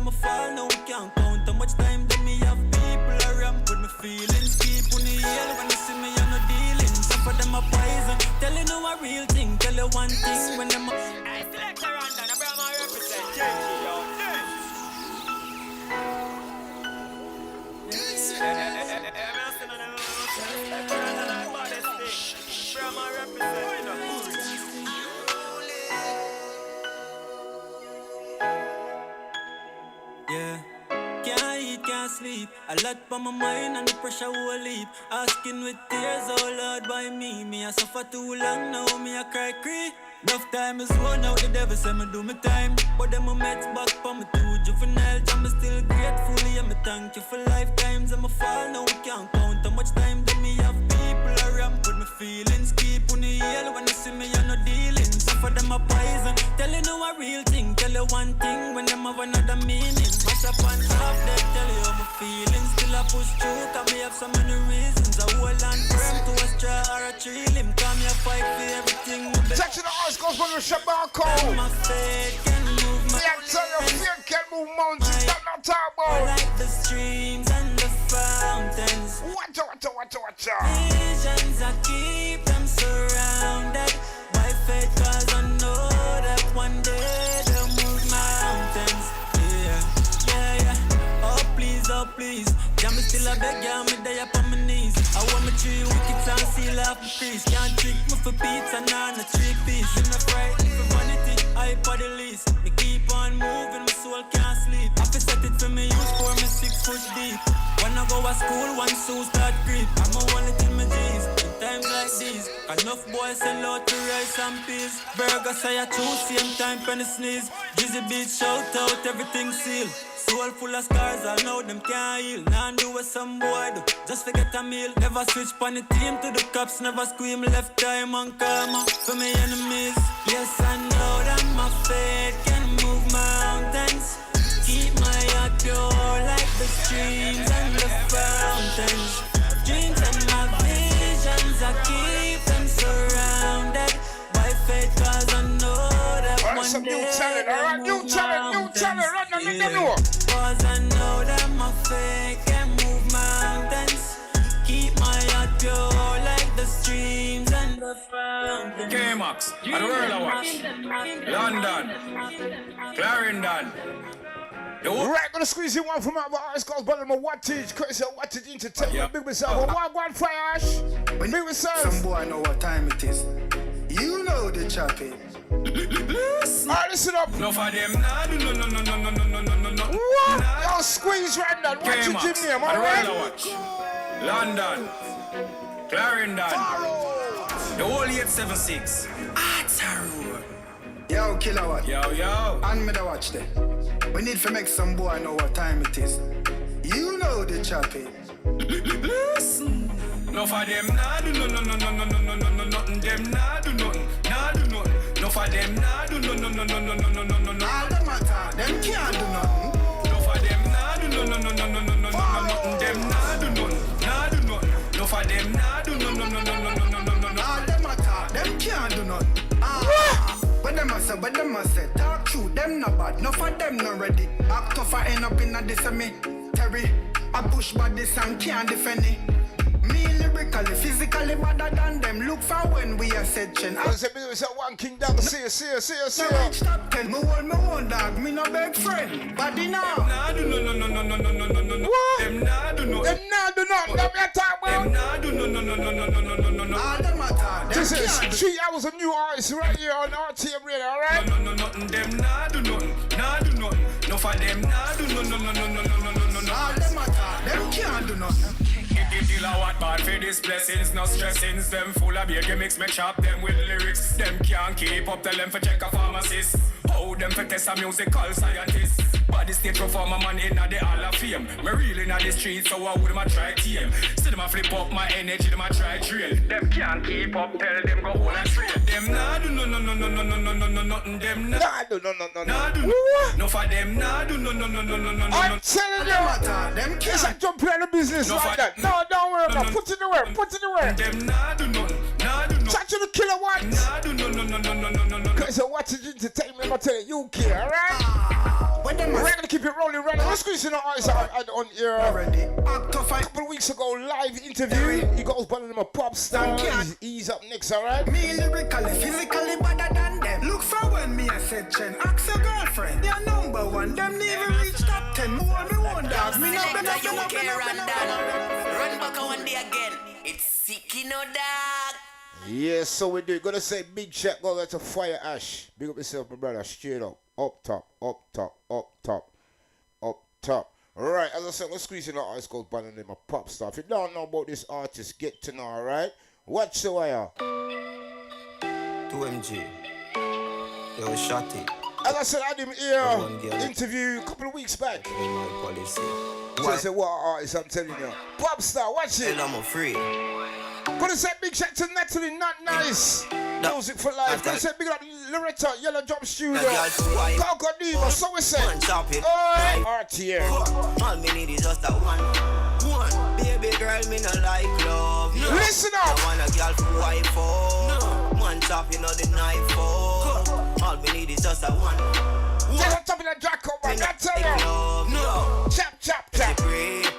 them a fall, now we can't count how much time that me have people around. With my feelings keep on the hell when you see me, you're not dealing. Some for them a poison, tell you no a real thing. Tell you one thing when them a I select a random, I'm gonna represent JG, yo. Yeah, can't eat, can't sleep. A lot on my mind and the pressure will leap. Asking with tears, oh Lord, by me. Me I suffer too long now, me I cry creep. Enough time is worn out, the devil say me do me time. But them my mates back for me too juvenile. I'm still grateful, yeah, me thank you for lifetimes. I'm a fall now, we can't count how much time that me have people around. With my feelings keep on the hell when you see me, you're not dealing. Some for them a poison, tell you no a real thing. Tell you one thing when them have another meaning. Mash up and off, they tell you how my feelings. Still I push through, cause me have so many reasons. I hold on firm to a straw or a tree limb. Come here fight for everything. Section of ours goes from the Shabako. My faith can move my your fear can move mountains. That's not talk like the streams and the fountains. Watch out. Visions, I keep them surrounded by faith, cause I know that one day they'll move mountains. Yeah. Oh please. Jam me still a beg, yeah, me die up on my knees. I want me 3 wickets and seal off my crease. Can't trick me for pizza, nah, no 3 piece. You not frightened for vanity, I for the least. Me keep on moving, my soul can't sleep. I fi set it for me use for me 6 foot deep. When I go to school, one soon start creep. I'm a wallet in my G's, in times like these. Enough boys sell out to rice and peas. Burger say I choose, same time penny sneeze. Jizzy beat shout out, everything seal. Soul full of scars, I know them can't heal. Now do what some boy do, just forget a meal. Never switch pon the team to the cops, never scream left time on karma for me enemies. Yes, I know that my faith can move mountains. Keep my heart pure like the streams and the fountains. Dreams and my visions, I keep them surrounded by faith, cause I know that one day new talent, alright, new talent, right now, make them know. Cause I know that my faith can move mountains. Keep my heart pure like the streams and the fountains. K-Max, and the world I watch. London, Clarendon. Right, gonna squeeze you one from our eyes called Baltimore Wattage. Crazy Wattage Entertainment. Big myself, one fire. Big myself. Some boy know what time it is. You know the chopping. Alright, listen up. No for them, nah, no. What? Yo, squeeze right now. Watch your gym name, alright? London, Clarendon, the whole 876. Ataru. Yo, Kilowatt. Yo. And me da watch there. We need to make some boy know what time it is. You know the chopping. No for them, nah, no, nothing. Them, nah, do nothing. No for them, nah, do no. All them matter, them can't do nothing. No for them, nah, do no. Them, nah, do nothing. No for them, nah, do no. All them matter, them can't do nothing. When them a say, talk true, them no bad. No for them no ready. Act tough, I end up in a cemetery. I push body and can't defend it. Me lyrically, physically better than them. Look for when we are searching. I say, one king down. See you. No reach top 10. Me hold me own dog. Me no beg friend. Body now. Nah, do no. What? Them nah do no. Them nah do nothing. Them you talk about. Them nah do no. All them matter. This is 3 hours of new artists right here on RTM Radio, alright? No, nothing. Them nah do nothing. No for them, nah do no. All them matter. Them can't do nothing. Kilowatt bad for these blessings, no stressings. Them full of beer gimmicks, make chop them with lyrics. Them can't keep up, tell them for check a pharmacist. How them for test a musical scientist. Body state performer man in the Hall of Fame. Me real in the streets, so I would ma try team. See them a flip up my energy, them a try trail. Them can't keep up, tell them go hold and trail. Them nah do no, nothing. Them nah do no for them, nah do no. I'm telling you, them it's like jump in the business like that. No, don't worry about it. Put in the work. Them nah do nothing. Touch the Kilowatt. Nah do no. Cause I watch it entertainment, I tell you, you care, alright? When them We're gonna keep it rolling, right? Let's squeeze in the eyes out on here. already act tough A couple of weeks ago, live interview. He goes by the name of Pop Star. He's up next, alright? me lyrically, physically better than them. Look for when me a said Chen. Ask your girlfriend, you're number one. Them never reach top 10. Who want me one dog? Me not been Run back one day again. It's sick, you know, dog. Yes, so we do. Gonna say big shout go to Fire Ash. Big up yourself, my brother. Straight up. Up top, up top, up top, up top. Alright, as I said, let's squeeze in the artist goes by the name of Pop Star. If you don't know about this artist, get to know, alright? Watch the wire. 2MG. Yo, Shotty. As I said, I had him here, interview a couple of weeks back. In my policy. So I said, what artist I'm telling you? Pop Star, watch it. Hell, I'm afraid. Gonna say big shout to Natalie, not nice. Music for life. Gonna say big up Loretta, Yellow Drop Studio. Coco Diva, so we say. Alright, RTM. All me need is just a one. Baby girl, me not like love. No. Listen up. I want a girl for wife for. One top, you know the knife for. All me need is just a one. Get on top of that jack up, man. That's it. No. Chap, chap, chap.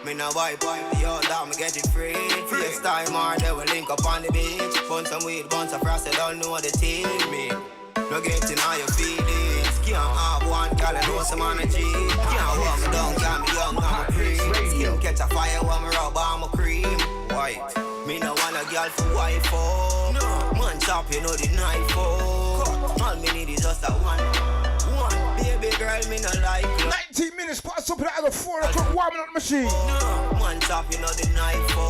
Me no wipe yo, damn, get it free. This time or they will link up on the beach. Bunch some weed, bunch of frost, don't know the team. Me no get in all your feelings. Can't have one girl and know some energy. Can't walk me down, can't be young, I'm a cream. Skin catch a fire when me rub, I'm a cream. White, me no want a girl for wife for. Man chop, you know the knife for. All me need is just a one. Baby girl, me no like you. 19 minutes past up at the 4 o'clock warming up the machine. One top, you know the knife for.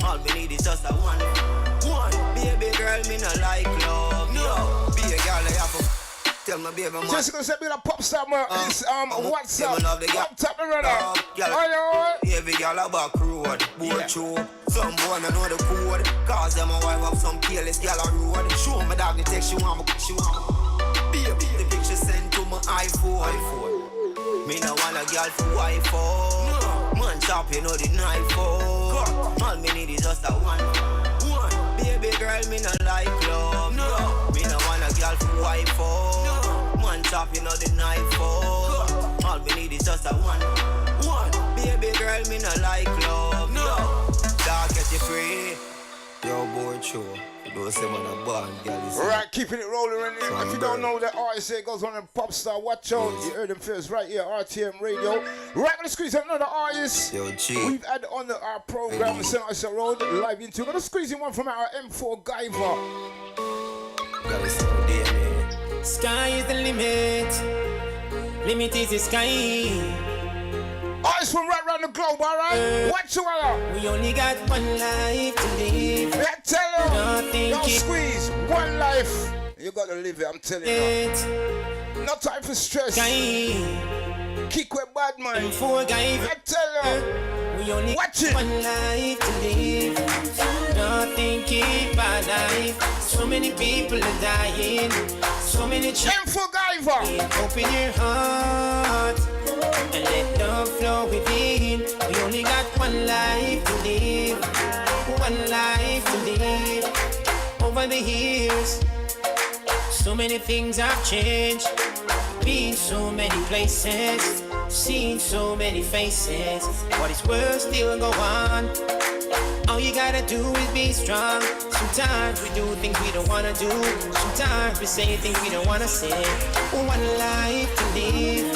All we need is just a one. Baby girl, me no like love. No. Be a girl, I have to tell my baby man. Just gonna say bit of Pop Star, it's what's up? Up top the runner. Every girl a back road, boat show. Some boy no know the code. Cause them a wife up some careless girl a road. Show me dog the text, she want me. Baby, the picture sent to my iPhone. Me no want a girl for wife for. Man chop, you know the knife for. All me need is just a one. Baby girl, me no like love. No. Me no want a girl for wife for. Man chop, you know the knife for. All me need is just a one. Baby girl, me no like love. No. Dog get you free. Yo, boy, show. Right, keeping it rolling. If you don't know that artist here goes on and Pop Star, watch out. You heard them first right here, RTM Radio. Right, gonna squeeze another artist. Yo, we've had on our program, we sent us a road live into. Gonna squeeze in one from our M4 Guyver. Sky is the limit. Limit is the sky. Artists from right around the globe, alright? Watch you out. We only got one life to live. Yeah, tell them. Don't squeeze. One life. You gotta live it, I'm telling you. No time for stress. Kick with bad man. Yeah, tell them. We only watch it. One life to live. Nothing keep our life. So many people are dying. So many children. For Guyver. Open your heart and let love flow within. We only got one life to live. One life to live. Over the years, so many things have changed. Been so many places, seen so many faces. What is worth still go on. All you gotta do is be strong. Sometimes we do things we don't wanna do. Sometimes we say things we don't wanna say. One life to live.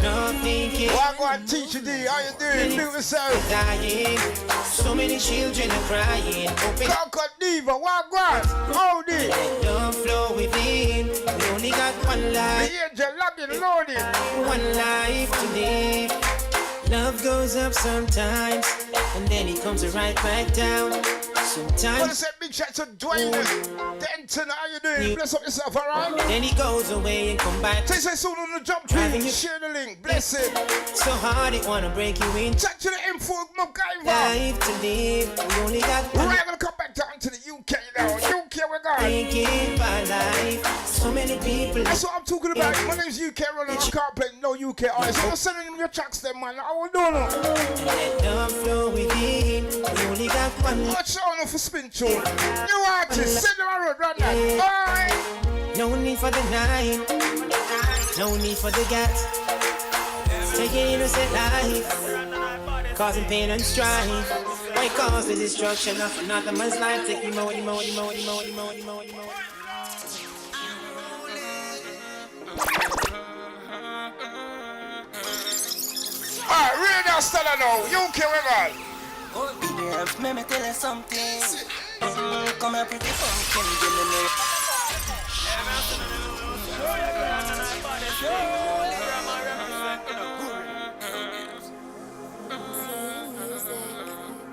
Nothing can. Wagwan Teacher D, how you doing? Do yourself. Dying. So many children are crying. Coco Diva, Wagwan. Hold it. Let love flow within. We only got one life. The angel logging loaded. One life to live. Love goes up sometimes, and then it comes right back down. Sometimes. Wanna say big shout to Dwayne Denton, how you doing? Bless up yourself, alright? Then he goes away and come back. Say soon on the jump tree. Share the link. Bless it. So hard it wanna break you in. Chat to the M4 MacGyver. Life to live. We only got one. We're gonna come back down to the UK now. UK we're going. Thinking about life. So many people. That's what I'm talking about. My name's UK Runner. I can't play no UK artists. I'm sending them your tracks then, man. I will do no. Let love flow within. We only got one. Watch out for spin tune. New artists, send them a road right now. Bye. No need for the night. No need for the gas. Taking innocent life, causing pain and strife. Why cause the destruction of another man's life? Taking more. Alright, Radio Stella now. You can remember. Let me tell you something. Come here, pretty pumpkin, give me no.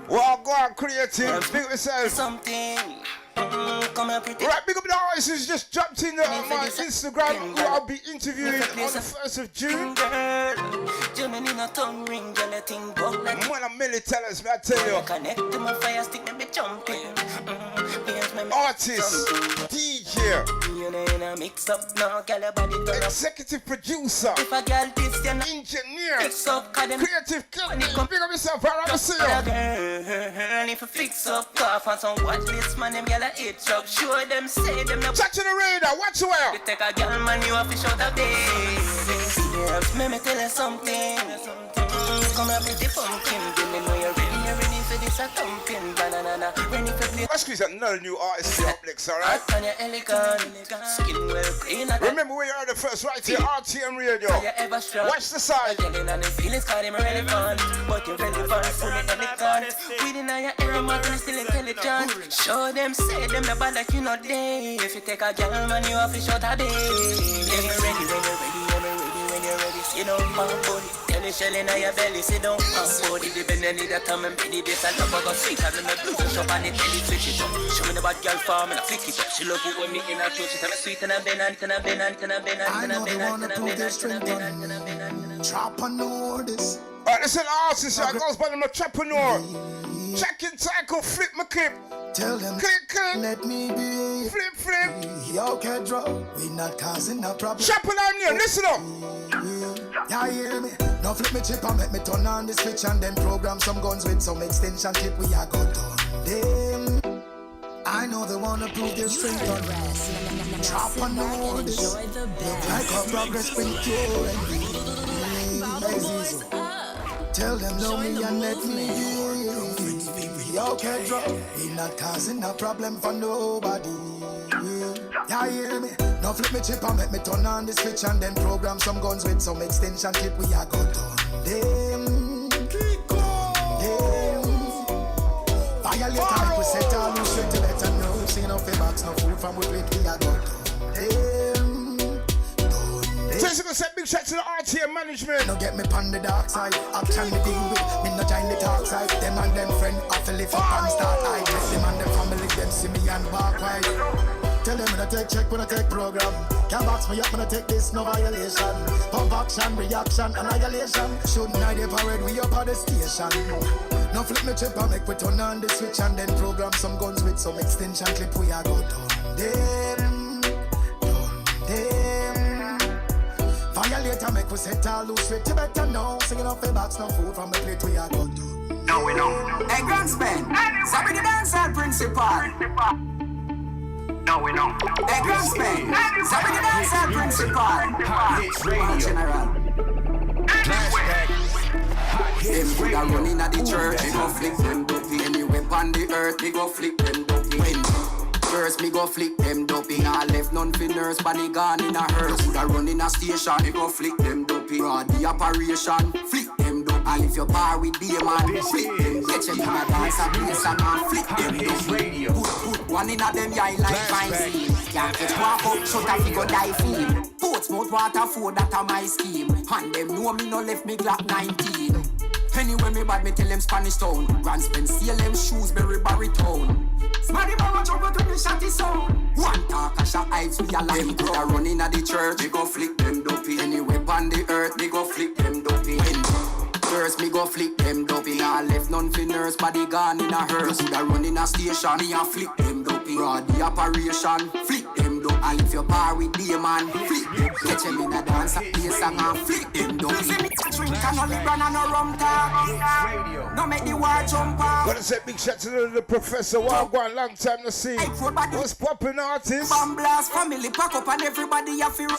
Well, go on, creative. Big up yourself. Something. Come here, pretty. Right, big up the artists who's just jumped in on my Instagram, who I'll be interviewing on the 1st of June. Germany no tongue ring, girl, a thing go like. When I'm Millie Tellers, I tell you. Connect to my fire stick, let me jump in. Artist, DJ, You know, in a mix up now, girl, your body turn up. executive producer, If a girl this, you know, engineer, fix up, cause them creative company. Big up yourself, I see you. girl, if you fix up, cough and some watch this man, them girl a hit truck. Sure them say them no. Touching the radar, watch where. You take a girl, man, you have to show the base. Let me tell you something. Come here, pretty pumpkin. Give me know you're ready for this a thumping. Banana, ready for play. Let's squeeze another new artist here up next, alright? And you're elegant, skin well clean. Remember where you heard the first right here, RTM Radio. You ever strong? Watch the side. Yelling and the feelings call him relevant. But you're relevant, fully elegant. Within your element, you're still intelligent. Show them, say them the bad like you not there. If you take a girl, man, you have to shut a day. When you're ready, sit down, my body. Tell the shell in your belly, sit down, my body. Depend on the time and baby, this and love, I got sweet. And then I blue, shop on the telly, switch it up. Show me the bad girl farm and I flick it up. She love it when me in her throat, she tell me sweet and I bend. I know they wanna prove their strength on me. Trapper this. Alright, listen, artist, I goes by the entrepreneur. Check in tackle, flip my clip. Tell them, Click. let me be. Flip. Yo, Kedro, we not causing no problem. Chapel on you, listen up. Yeah, hear me. Now flip me chip and make me turn on the switch and then program some guns with some extension clip. We are go done them. I know they wanna prove their strength on me. Chop on this. Look like our progress bring pure and real. Tell them know me and let me be. Yo, Kedro, we not causing no problem for nobody. Yeah, hear me. Now flip me chip and make me turn on the switch and then program some guns with some extension clip. We are go done them. Violate and make we set all loose straight to better know. Singing off the box, no food from we plate. We are go done them. Just gonna say big shout to the RTM management. No get me on the dark side. Action me deal with. Me no join the talk side. Them and them friend have to lift up and start high. Them and them family them see me and walk wide. Tell them when I take check, when I take program. Can't box me up when I take this, no violation. Pump action, reaction, annihilation. Shouldn't I the parade, we up at the station. Now flip me chip and make we turn on the switch and then program some guns with some extension clip. We are go done them. Violate and make we set all loose straight. You better know. Singing off the box, no food from the plate. We are go done. No, we know. Hey, Grandspin, Sabi the dancehall principal. No, we know. Hey, Grandspin, Sabi the dancehall principal. Hits Radio. General. Them put a run in at the church, we go flick them dopey. Anyway, on the earth, we go flick them dopey. When first, me go flick them dopey. Nah left none for nurse, body gone in a hearse. Put a run in a station, we go flick them dopey. Broad the operation, flick them dopey. And if you bar with the man, flick them. Get you in a dance, a place and man, flick them dopey. Put one in a them eye like mine scene. Can't get walk up, shut up, you go die feel. Portsmouth Waterford, that a my scheme. And them know me no left me Glock 19. Anyway, me bad, me tell them Spanish town. Grandspin, steal them shoes, Berry Town. Smarty mama jump out to the shotty sound. One talk, a shot eyes, we a like them. Put a run in at the church, we go flick them dopey. Anyway, on the earth, we go flick them dopey. First, me go flick them dopey. Nah left none for nurse, body gone in a hearse. Put a run in a station, me a flick them dopey. Broad the operation, flick them dopey. And if you bar with the man, flick them. Get you in a dance, a place and flick them dopey. drink and no Libran and no rum talk. No make the war jump off. Gotta say big shout to the professor. Wagwan, long time to see. What's popping artists? Bomb blast family pack up and everybody have feel.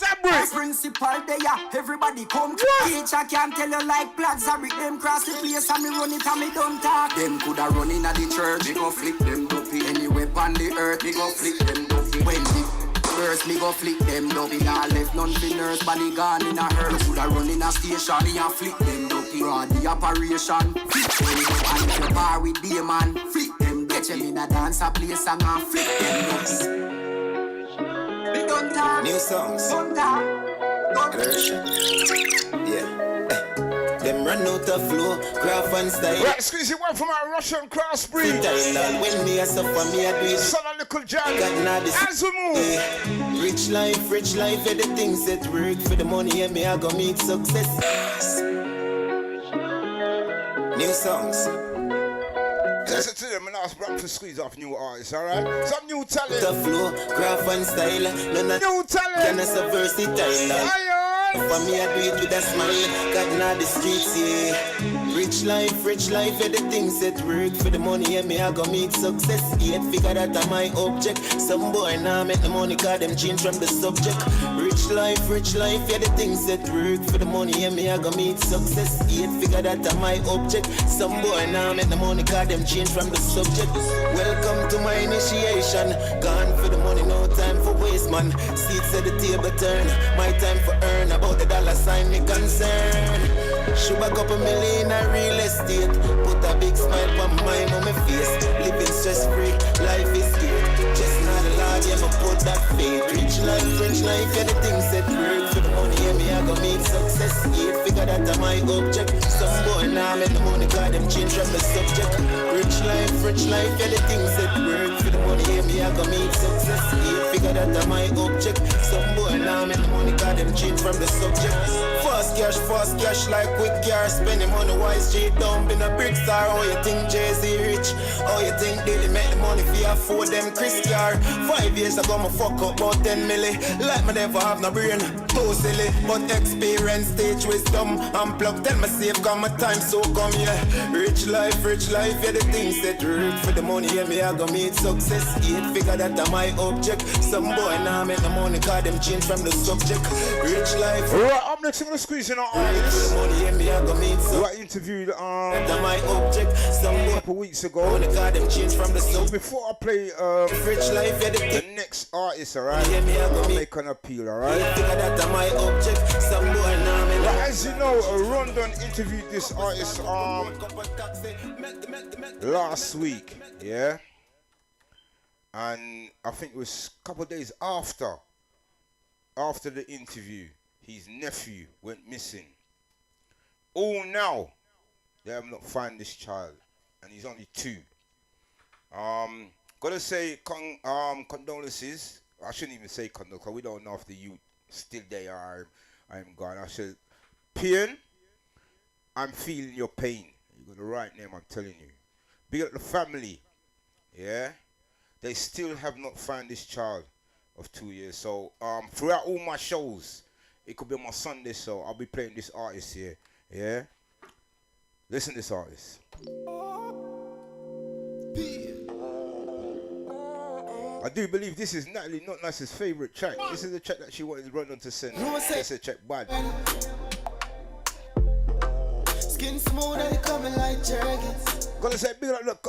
Principal there, everybody come. Teacher can tell you like plaques. I read them cross the place and me run it and me don't talk. Them coulda run in at the church, me go flick them dopey. Any weapon the earth, me go flick them dopey. When the first me go flick them dopey. Nah left none for nurse, body gone in a hurt. Coulda run in a station, me a flick them dopey. Broad the operation, flick them dopey. And if you bar with the man, flick them dopey. Get you in a dance a place and a flick them dopey. We don't talk. New songs. Don't talk. Yeah. Them run out of flow, craft and style. Right, squeeze it one from our Russian crossbreed. When me a suffer, me a do it. Son of Little John. As we move. Rich life, yeah, the things that work for the money, and me I go meet success. New songs. Listen to them and ask Brock to squeeze off new artists, alright? Some new talent. The flow, craft and style. None of new talent. Can I versatile? For me, I do it with a smile. God, now the streets, yeah. Rich life, yeah, the things that work for the money, and me I go meet success. Yet figure that I'm my object. Some boy now make the money, cause them change from the subject. Rich life, yeah, the things that work for the money, and me I go meet success. Yet figure that I'm my object. Some boy now make the money, cause them change from the subject. Welcome to my initiation. Gone for the money, no time for waste, man. Seats at the table turn, my time for earn. About the dollar sign, me concern. Should back up $1 million in real estate. Put a big smile on my mama face. Living stress free, life is good. Just not a lot, yeah, me put that faith. Rich life, yeah, the things that work for the money, yeah, me I go meet success. Yeah, figure that I'm my object. Some boy now make the money, cause them change from the subject. Rich life, yeah, the things that work for the money, yeah, me I go meet success. Yeah, figure that I'm my object. Some boy now make the money, cause them change from the subject. Fast cash like quick car. Spending money wise, G down, been a brick star. How you think Jay-Z rich? How you think Diddy make the money for afford them Chris car? 5 years ago, me fuck up about 10 milli. Like me never have no brain, too silly. But experience, stage wisdom. Unplug, tell me safe, come my time so come, yeah. Rich life, yeah, the things that work for the money, yeah, me I go meet success. Yeah, figure that I'm my object. Some boy now make the money, cause them change from the subject. Rich life. Right, I'm next to squeeze in our artists. Who I interviewed my object. Some a couple weeks ago. So before I play the next artist, alright, I'll make an appeal, alright? As you know, Rondon interviewed this artist last week, yeah? And I think it was a couple of days after the interview, his nephew went missing. Oh, now they have not found this child, and he's only 2. Gotta say condolences. I shouldn't even say condolences, because we don't know if the youth still there or I'm gone. I said, pain, I'm feeling your pain. You got the right name, I'm telling you. Big up the family, yeah? They still have not found this child of 2 years. So throughout all my shows, it could be my Sunday show, I'll be playing this artist here, yeah? Listen to this artist. I do believe this is Natalie Not Nice's favorite track. This is the track that she wanted Rondon to send. She said check bad. Skin smooth and coming like jerkins. Gonna say big up look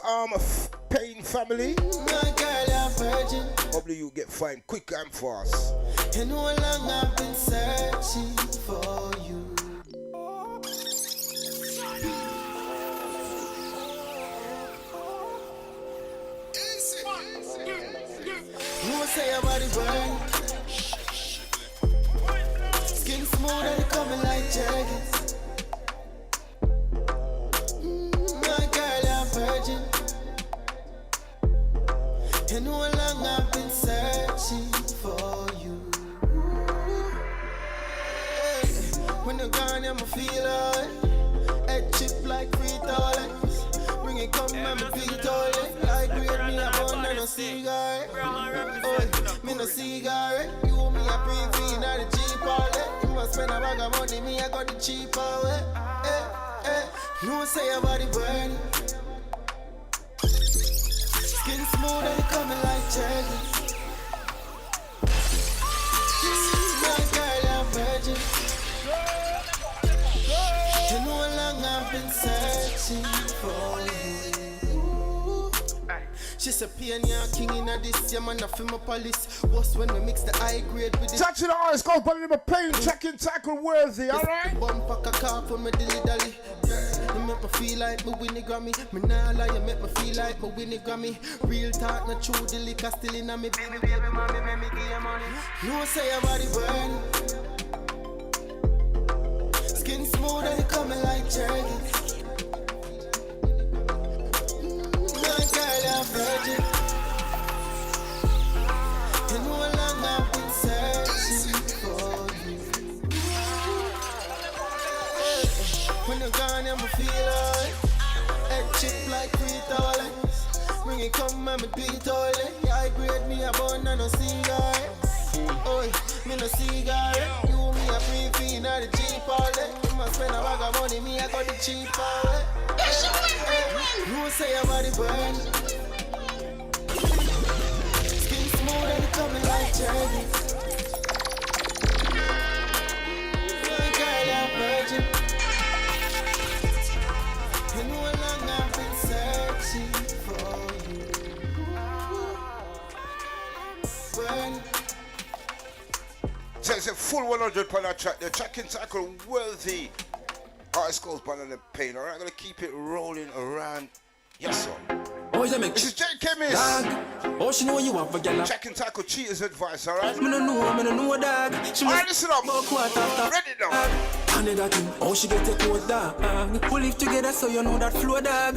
Pain family. My girl, I'm virgin. Hopefully you get fine quick and fast. You know how long I've been searching for you. You say your body burn. Skin smooth and coming like jerkins. My girl, I'm virgin. You know how long I've been searching for you. When you're gone, I'ma feel alright. Head chip like frijoles. Bring it come and me feet all like weird me a bun and a cigar. Me no cigar. You me a pre-feed at the cheap all day. You must spend a bag of money, me I got the cheap all way. No say your body burn. Skin smooth and coming like jelly. My girl, I'm virgin. You know how long I've been searching for you. She said, Pioneer King in a this, yeah man, I feel my police. What's when we mix the high grade with the touching the eyes, go but in my pain, checking tackle worthy, alright? Bump pack a car for me dilly dally. You make me feel like me win the Grammy. Me nah lie, you make me feel like me win the Grammy. Real talk, not true, the liquor still in a me. Baby, mommy, make me give you money. No say your body burn. Skin smooth and coming like jerky. My girl, I'm virgin. You know how long I've been searching for you. When you're gone, I'ma feel alright. Head chip like $3. Bring it come and me do it all. Yeah, I grade me a bun and a cigarette. Oi, me no cigarette. You me a free fiend at the cheap all day. You must spend a bag of money, me I got the cheap all day. You say your body burn. Skin smooth and coming like jelly. My girl, I'm virgin. You know how long I've been searching for you. Burn. So it's a full 100 on that track. The checking tackle worthy. Artist goes by the pain, alright? I'm gonna keep it rolling around. Yes, sir. Oh, yeah, make This is J. Chemist. Oh, she know you want for girl. Checking tackle cheaters advice, alright? Me no know, dog. She alright, listen up. Ready now. And that thing, oh, she get a coat, dog. We live together, so you know that flow, dog.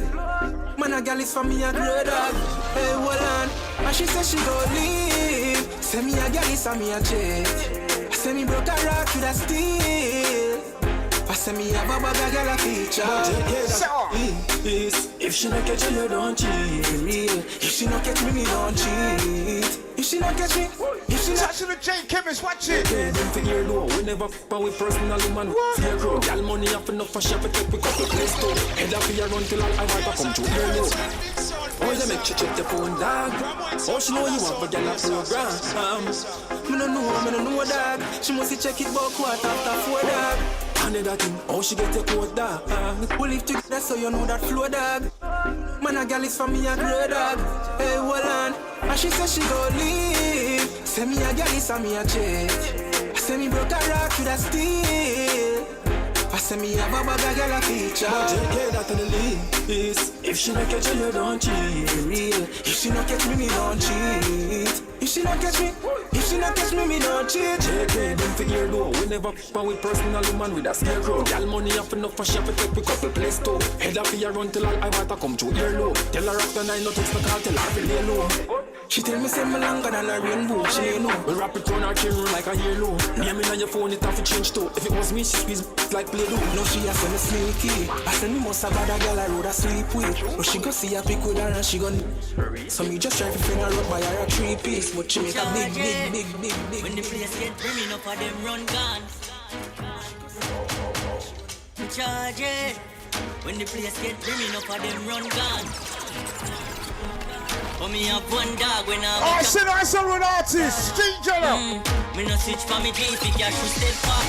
Man, a girl is for me, a grow, dog. Hey, hold on. And she said she go leave. Say me a girl is for me a jet. Say me broke a rock with a steel. I say me have a bag of girl a feature. If she not catch you, you don't cheat. Real. If she not catch me, don't cheat. If she not catch me, if she not touching the J. Chemist, watch it. Yeah, them figure low. We never f*** with personally, man. Fear grow. Y'all money up enough for shop. Take pick up the place too. Head up here run till I wipe come to hear you. Oh, you make you check the phone, dog. Oh, she know you want for girl a program. Me no know, dog. She must check it about quarter after 4, dog. And that thing, oh, she get a coat, dog. We live together, so you know that flow, dog. Man, a girl is for me, a grow, dog. Hey, hold on. And she said she go leave. Say me a girl is for me a cheat. Say me broke a rock with a steel. I say me have a bag of girl a feature. But JK that on the list. If she not catch you, you don't cheat. Real. If she not catch me don't cheat. If she not catch me don't cheat. JK, them figure low. We never f*** with personal man with a scarecrow. Y'all money up enough for shop, take pick up a place too. Head up here run till I want to come to ear low. Tell her after 9 no text no call, tell her to lay low. She tell me say me longer than a rainbow. She ain't know. We wrap it round her chin like a halo. Name me on your phone, it have to change too. If it was me, she squeeze like Play-Doh. No, she a send me sneaky. I said me must have had a girl I road a sleep with. But she go see a pic with her and she gon'. So me just try to finger up by her a 3-piece. But she make a big. When the place get brimming up of them run guns. Me charge it. When the place get brimming up of them run guns. For me have one dog when I'm I said I saw an artist, Street Jello. Me no switch for me jeans, if you should step back.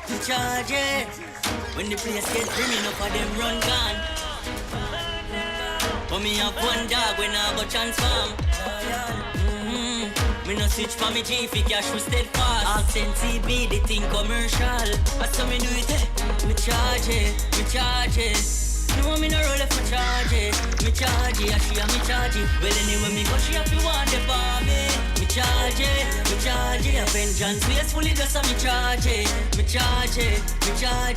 Me charge it. When the place get brimming up of them run gun. For me have one dog when I go transform. Me no switch for me G, if you cash me steadfast. Accent CB, the thing commercial. That's how me do it, me charge it. You want me no roll up my charge it. Me charge it, she and me charge it. Well anyway me go, she have to want the for me. Me charge it. A vengeance gracefully just a me charge it. Me charge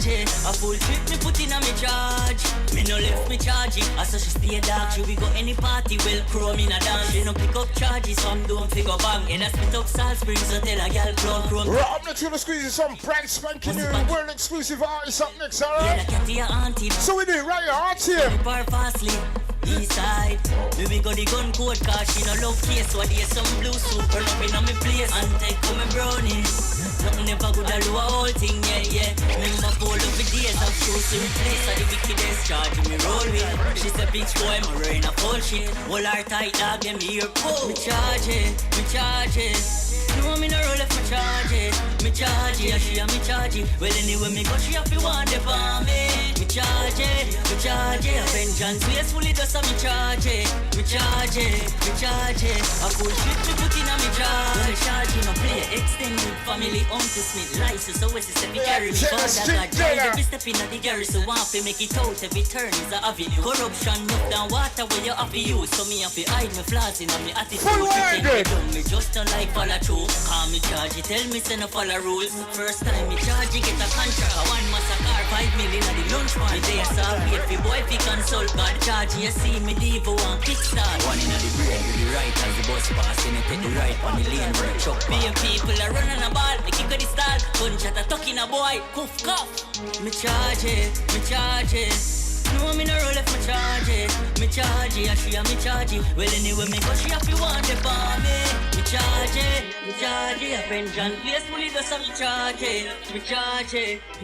it. A full trip me put in a me charge. Me no left me charge it. I saw she stay dark, she we go any party, well chrome in a dance. She no pick up charges, some don't figure bang. And I spit up Salt Springs, so tell a girl chrome. Right, I'm not gonna squeeze some brand spanking new world exclusive artists up next, alright? So we do it right here, RTM. East side, we go the gun code, cause she no love case. So I did some blue super up in on me place. And take come me brownies. Nothing never good, I do a whole thing, yeah. Remember all of the days of shoes to replace all the wickedest charging me roll with. She said, bitch boy, I'm wearing a full shit. Hold her tight, dog, get me your pull. Me charge it. No, me no roll if me charge it. Me charge it, she and me charge it. Well, anyway, me go, she have to want the for me. Me charge it. A vengeance wastefully does me charge it. Me charge it. A full shit to put in a me charge. When me charge it, no play extended family Uncle Smith license. So what's the step you carry me? Father God died every step in the garrison. Want to make it out every turn is a avenue. Corruption up down water where you have to use. So me have to hide my flaws in my attitude. Pretend me done me just don't like follow through. Call me charge it, tell me say no follow rules. First time me charge it, get a contract. One massacre, 5 million at the lunch man. Me there saw wait for boy fi consult God. Charge you see me diva one kickstart. One in the brain with the right as the bus passing it take the right on the lane where the truck pass. People are running a ball, me kick of the stall. Gunshot a tucking a boy, cuff cuff. Me charge it. No, me no roll if me charge it. Me charge it, she and me charge it. Well, anyway, me go, she have to want the for me. Me charge it. A vengeance wastefully does me charge it. Me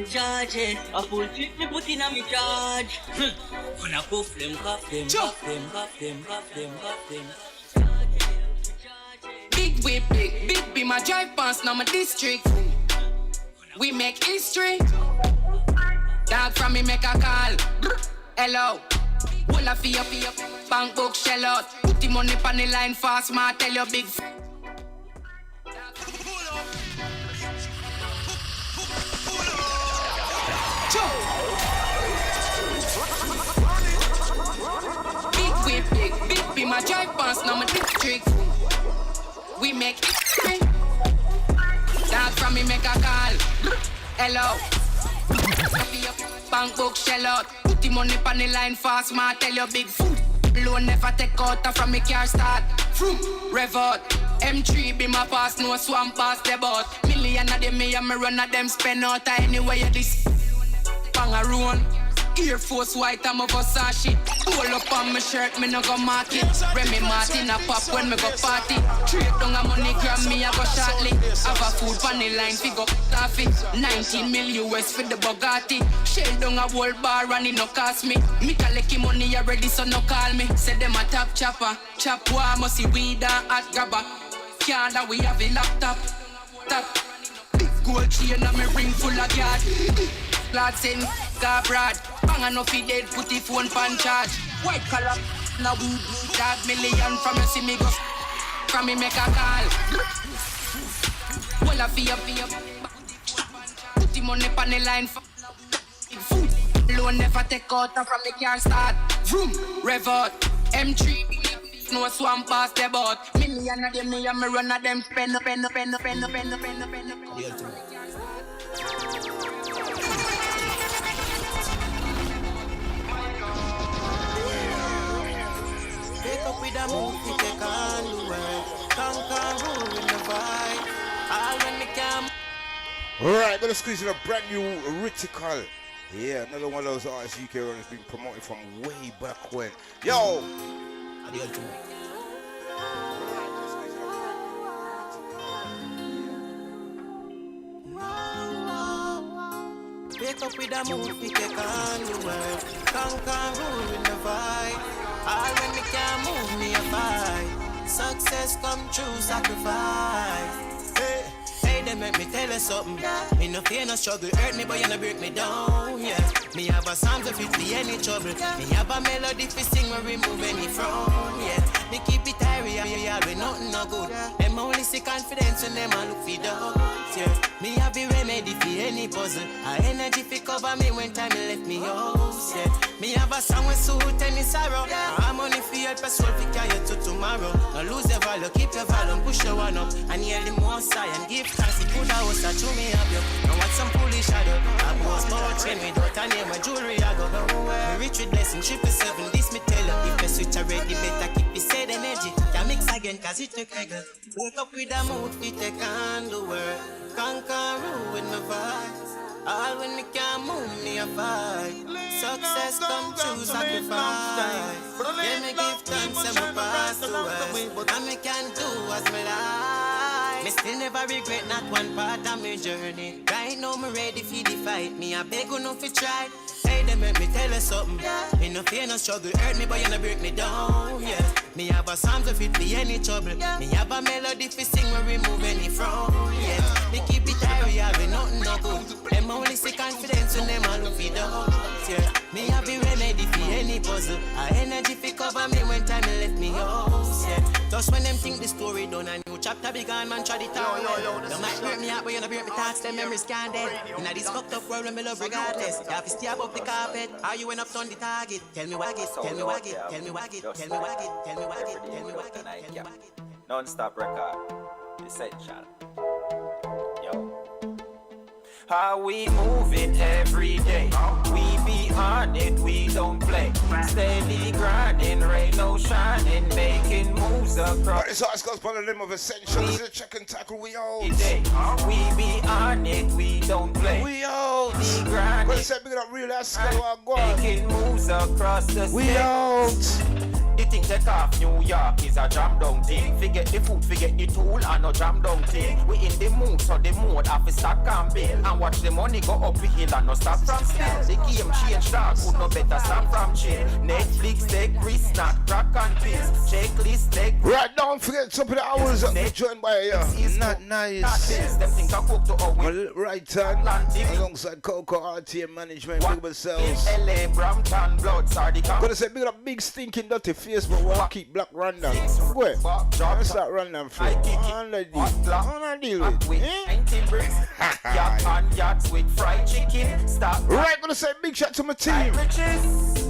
charge it. A full trip me put in a me charge. When I cuff them. Big whip, big be my drive past now my district. We make history. Dog from me make a call. Hello. Will I fee up, bank book shell out. Put the money on the line fast, ma tell you big. Big whip, big be my drive past now my district. We make history. Dog from me make a call. Hello. Bank book shell out. Put the money on the line fast, ma tell you big food. Loan never take out from me car start. Rev out. M3 be my pass, no swamp pass the boat. Million of them me and me run of them spend out anyway this. Bang a run. Air Force white, I'm a Versace. Pull up on my shirt, me no go market. Remy Martin a pop when me go party. Trade down a money gram, me a go shortly. Have a food on the line, fi go coffee. 19 mil US for the Bugatti. Shell down a whole bar and it no cost me. Me collect money already, so no call me. Say them a top chopper. Chop war, must see weed and hot grabber. Can't that we have a laptop. Top. Big gold chain and me ring full of yard. Lads in car broad. Bang enough he dead, put the phone pan charge. White collar, now we dog million from you see me go. From me make a call. Well I fee up. Put the money on the line for food. Loan never take out from the car start. Vroom, rev out. M3, no swamp past the boat. Million of them, me and me run of them. Pen. Wake up with a move, we take on the world. Conquer, rule with the vibe. All when we come. Alright, gonna squeeze in a brand new Ritical. Yeah, another one of those artists UK has been promoted from way back when. Yo! Wake up with a move, we take on the world. Conquer, rule with the vibe. All when we can't move, me a fight. Success come true, sacrifice. Hey, they make me tell you something. Me no fear, no struggle. Hurt me, but you no break me down, yeah. Me have a song to fit me any trouble. Me have a melody to sing when remove any frown, yeah. Me keep it airy, yeah, with nothing no good. Them only see confidence when them a look for dogs, yeah. Me have a remedy for any puzzle. A energy fi cover me when time you left me house, yeah. Me have a song with suit any sorrow. I'm money for help a soul fi carry you to tomorrow. No lose your value, keep your value, push your one up. And hear the most high and give thanks. It could have was a true me have you. Now watch some foolish shadow. I was more chain without a name, my jewelry I go. Me rich with blessing, 777, this me tell you. If you switch already, better keep the same energy. Can mix again, cause it take regular. Wake up with a mood, we take on the world. Conquer with my vibes. All when we can't move, me a fight. Success come true, sacrifice. Yeah, me give thanks and me pass the worst. And me can do as me like. Me still never regret not one part of my journey. Right now me ready for the fight. Me a beg you no fi try. Hey, they make me tell you something. Me no fear no struggle. Hurt me but you no break me down. Yeah. Me have a song to fit me any trouble. Me have a melody fi sing when remove any frown. Yeah. Me keep it high, we have nothing no good. Them only see confidence when them all look fi down. Yeah. Me have a remedy for any puzzle. A energy fi cover me when time me left me house. Yeah. Just when them think the story done, a new chapter begun, man try it out. You might break me out, but you no break me thoughts. Them memories can't dead. In this fucked up world, me love regardless. You have to stay above the carpet. Are you enough on the target? Tell me wag it, tell me wag it, tell me wag it, tell me wag it, tell me wag it, tell me wag it, tell me wag it. Non-stop record, essential. Yo. How we move it every day. We be on it, we don't play. Steady grinding, rain no shining, making moves across. This artist goes by the name of Essential. This is a check and tackle. We out. We be on it, we don't play. We out. We grinding. When say big up real ass go on. Making moves across the state. We out. The thing take off New York is a jam down thing. Forget the food, forget the tool and no jam down thing. We in the mood, so the mood have to start and build. And watch the money go up the hill and no stop from still. The game change dark, would no better stop from chill. Netflix take Chris, not crack and pills. Checklist take. Right, don't forget some of the hours that we joined by Not Nice. Them think I cook to all my right hand alongside Coco RTM Management, big themselves. LA, Brampton, Blood, Sardica. Gonna say big up big stinking dirty face, but we'll keep black random. Wait, let's start random for you. On deal with. Yacht and yachts with fried chicken. Stop. Right, gonna say big shout to my team.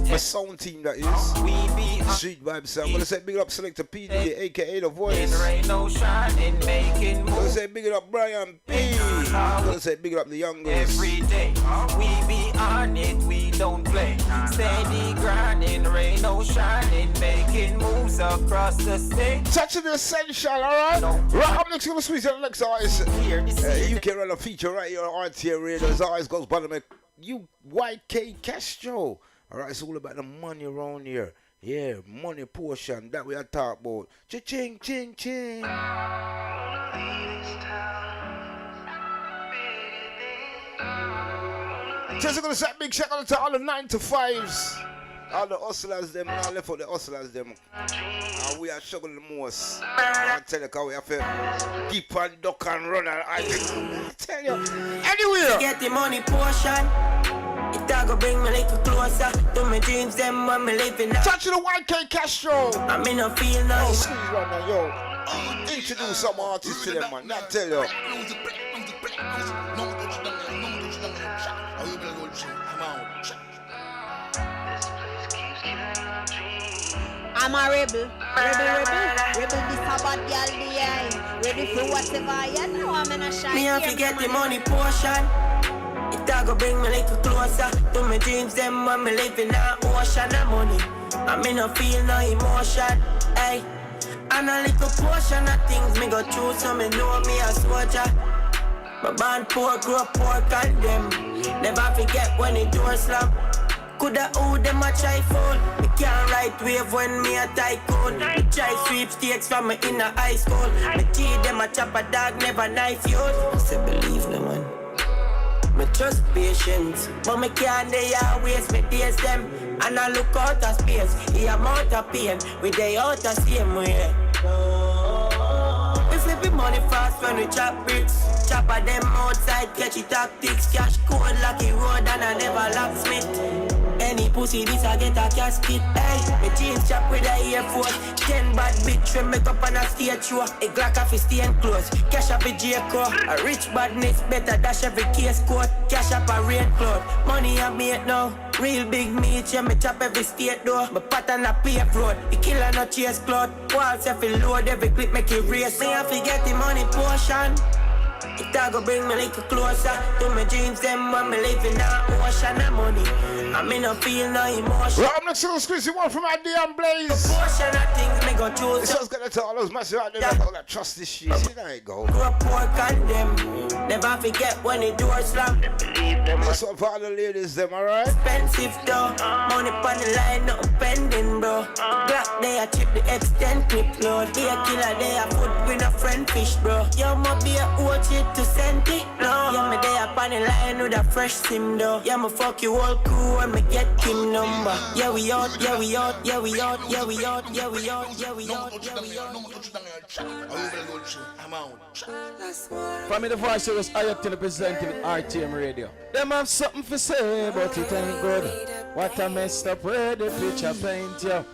My sound team that is. We be Street Vibes sound. Gonna say big up Selector PDD, aka The Voice. Rain no shining, making moves. Gonna say big up Brian P. Gonna say big up the young girls. Every day we be on it, we don't play. Steady grinding, rain no shining, making moves across the state. Touching the Essential, alright? Right up next, gonna squeeze the next artist. You can run a feature right here on RTA Radio. As always goes by the name YK Castro. Alright, it's all about the money around here. Yeah, money portion that we are talking about. Ching, ching, ching. Just gonna say big shout out to all the 9 to 5s. All the hustlers, them, I left out the hustlers, them. We are struggling the most. I tell you, because we have to keep on duck and run. I tell you, anywhere. Get the money portion. It go bring me a little closer to my dreams, them when me living now. Touching the YK Castro. I mean, I feel nice. Squeeze right now, yo. Introduce some artists to them, man. Not tell you. I'm a rebel, rebel this a bad girl behind. Ready for whatever, you know I'm in a shine. Me have to get the money portion. It go bring me a little closer to my dreams, them when me living in an ocean of money. I me no feel no emotion, hey. And a little portion of things me go through, so me know me a soldier. My band poor, grew up poor, condemn. Never forget when the door slam. Coulda who them a try fool. Me can't write wave when me a tycoon. Me try sweepstakes from me in a high school. Me teach them a chop a dog, never knife you. I say believe no man. Me trust patience, but me can't they always me taste them. And I look out of space, the amount of pain, we they out the same way. We flipping money fast when we chop bricks. Chop at them outside, catch it tactics. Cash code, lucky road, and I never locksmith. Any pussy, this I get a casket. Hey, me jeans chop with a Air Force. 10 bad bitch when make up on a stage show. A Glock off his staying close. Cash up a J-Co. A rich badness better dash every case coat. Cash up a rain cloud. Money I made now. Real big meat, yeah, me chop every state door. My pattern a paved road. The killer no chase cloud. Walls if it load, every clip make it race. Me have to get the money portion. It go bring me a little closer to my dreams, them when me living in an ocean of money. I me no feel no emotion. Well, I'm not sure squeezy one from ID and Blaze. Proportion of things me go choose. This one's gonna tell all those massive out there that all that trust this shit. See, there you go. Grow poor condemn. Never forget when the door slam. That's what for all the ladies, them, alright? Expensive though, money on the line, not pending, bro. Glock they a chip the extend clip load. Be a killer, they a foot with a friend fish, bro. Yo, ma be a watch it to send it, no. Yeah, me they a on the line with a fresh sim though. Yeah, me fuck you whole crew and me get Kim number. Yeah, we out, yeah, we out, yeah, we out, yeah, we out, yeah, we out, yeah, we out, yeah, we out. I'm out. From me, the voice was Ayatollah presenting with RTM Radio. Them have something to say, but it ain't good. What a messed up way the picture paint, yo.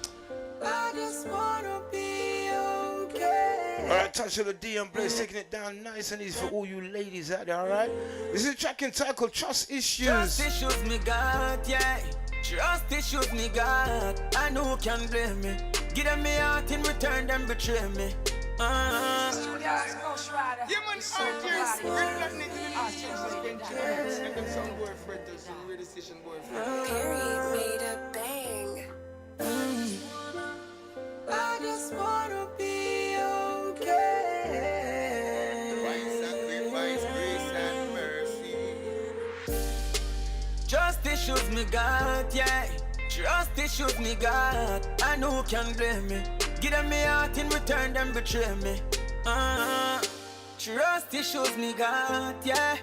I just wanna be okay. Alright, touch of the DM Blaze, taking it down nice and easy for all you ladies out there, alright? This is a track entitled Trust Issues. Trust issues me got, yeah. Trust issues me got. I know who can blame me. Give them me heart in return, them betray me. Yeah, man, made a bang. I just wanna be okay. Divine sacrifice, grace and mercy. Trust issues me got, yeah. Trust issues me got. I know who can blame me. Give them me heart in return, them betray me. Trust issues me got, yeah.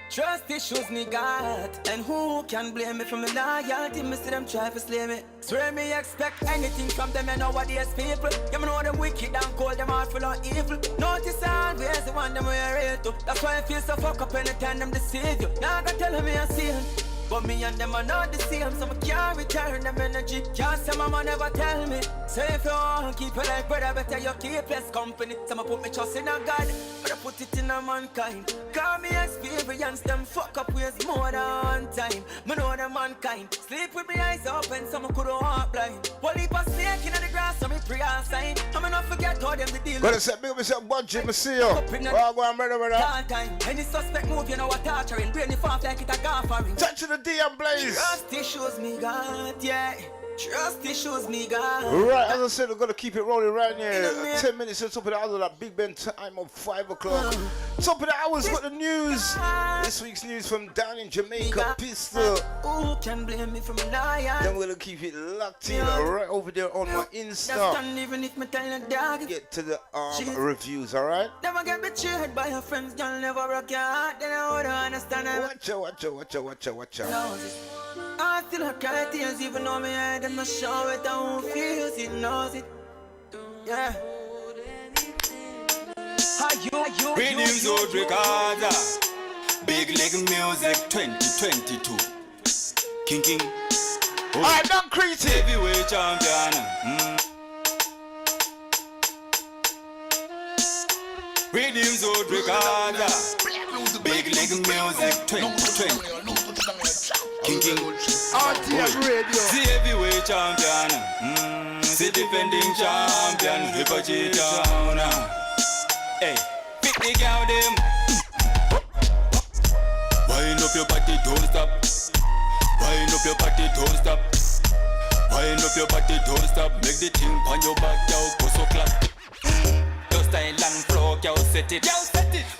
Trust issues me got. And who can blame me for my loyalty? Me see them try to slay me. Swear me expect anything from them and nowadays people. You know them wicked and cold, them heart full of evil. Notice always the one them we are real to. That's why I feel so fuck up anytime them deceive you. Now I gotta tell me I see it. But me and them are not the same, so I can't return them energy. Can't say mama never tell me. Say if you want keep it like brother, better you keep less company. Some put me trust in a God, but I put it in a mankind. Call me experience, them fuck up ways more than one time. Me know them mankind. Sleep with me eyes open, some could walk blind. One leap of snake in the grass, so me pray and sign. I'm not forget how them the deal. But I said, big up yourself, budget, me see you. Oh, go on, brother. Time. Any suspect move, you know what torturing. Brain the farm like it a gaffering. Touch the DM Blaze. Trust issues me got, yeah. Trust issues me got. Right, as I said, we're gonna keep it rolling right here. 10 minutes to top of the hour, that Big Ben time of 5 o'clock. Top of the hour's got the news. This week's news from down in Jamaica, Pistol. Who can blame me from a liar? Then we're gonna keep it locked in right over there on my Insta. Even if me tell a dog. Get to the reviews, alright? Never get betrayed by your friends, girl. Never rock your heart, then I would understand it. Watch out. I still cry tears, even though me head and not sure it. Who feels it, knows it. Yeah. Rhythms Old Records, Big Leg Music 2022. King. I don't create it. Heavyweight champion. Rhythms Old Records, Big Leg Music 2020. King. RTM Radio. The heavyweight champion. The defending champion. Hippogy town. Hey, pick the girl them. Wind up your body, don't stop. Wind up your body, don't stop. Wind up your body, don't stop. Make the thing on your back, yo, go so clap. Your style and flow, yo, set it.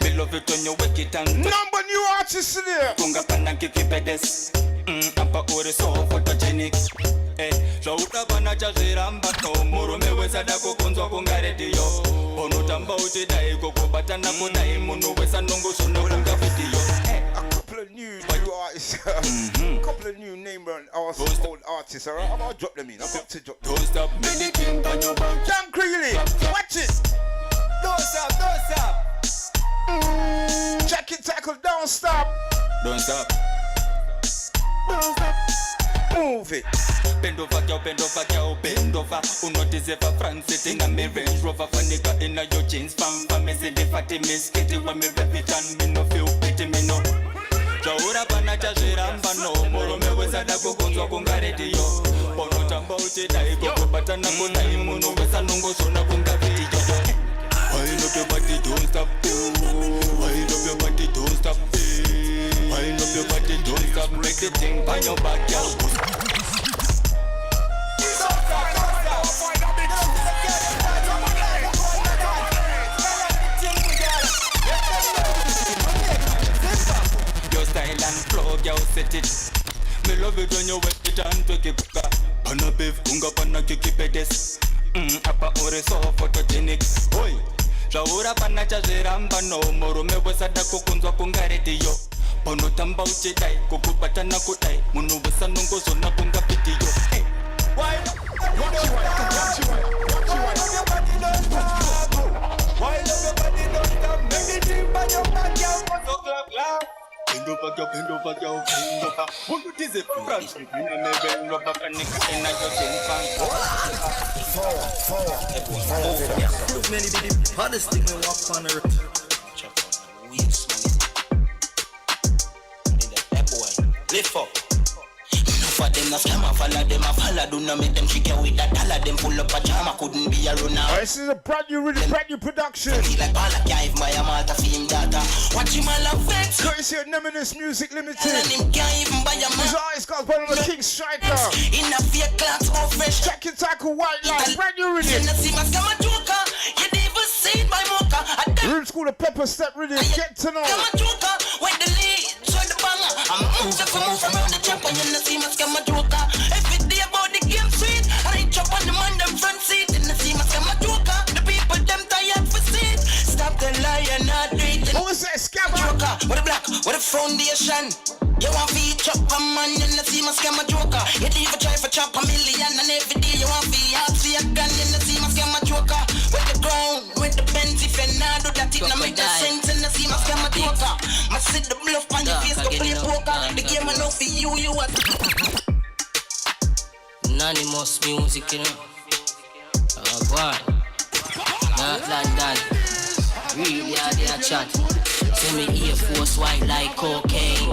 Me love it when you wake it and number new artists in there. Kunga pana kiki pedes. Ampa ore so photogenic. Zvauta pana chazviramba no murume wesada kukunzwa kunga radio. Unotamba uti dai kukubatana kudai munhu wesanongozvona kunga video. A couple of new artists, couple of new name brand old artists, alright? I'm gonna drop them in. I'm about to drop them. Don't stop, make the king on your back. Young Creely, watch it. Don't stop. Jacket tackle, don't stop. Don't stop. Move it. Bend over, girl, bend over. Unnoticeable France sitting on me Range Rover. Funny in your jeans, fam, me see the fatty miss. Kitty when me rep it and me no feel pity, me no. Jaura pana chazviramba no. Murume wesada kukunzwa kunga radio. Unotamba uti dai kukubatana kudai munhu wesanongozvona kunga video. Wind up your body, don't stop. Wind up your body, don't stop. Wind up your body, don't stop. Make the thing on your back, girl. Your style and flow, girl, set it. Me love it when you wet it and take it. Pana beef, kunga pana kiki pedes. Apa ore so photogenic. Oi, Jaura pana chazeramba no moro me wesada kukunzwa kungaretiyo. Pano tamba uchedai, kukupata na kudai. Munu wesa nungozo na kunga pitiyo. Why? Why love your body don't stop? Why love your body don't stop? Make it dream by your back, yo. So clap. Bend over, girl, bend over, girl, bend over. What is it? French, you know me bend over, and it's in your chin fan. Look, many be the hottest thing we walk on earth. Lift up. For them a scammer, follow them a follow. Do not make them trick you with that dollar. Them pull up a jam, I couldn't be a runner. This is a brand new production. Like Bala Kive, my Amata film data. Watch him all of it. Courtesy of Nemesis Music Limited. And him can't even buy a man. His eyes got one of the King Striker. In a fake clocks, all fresh. Check it, tackle white line. Brand new rhythm. You see my scammer joker. You never seen my mocha. Room School of Pepper Step rhythm. Get to know. Scammer joker. When the lead, show the banger. I'm move around the chopper. You know see my scammer joker. Every day about the game sweet. I chop on the man them front seat. You know see my scammer joker. The people them tired for seat. Stop the lie and not do it. Who is that scammer joker? With a black, with a foundation. You want to chop a man, you know see my scammer joker. You never try for chop a million, and every day you want to see a gun, you know see my scammer joker. With the ground, with the Benz, if you not do that, it no make no sense, you know see my scammer joker. I sit the bluff on your face, go play poker. The game I know for you are. Anonymous music, you know. Oh, boy. Not London. Really are they a chat. Send me Air Force white like cocaine.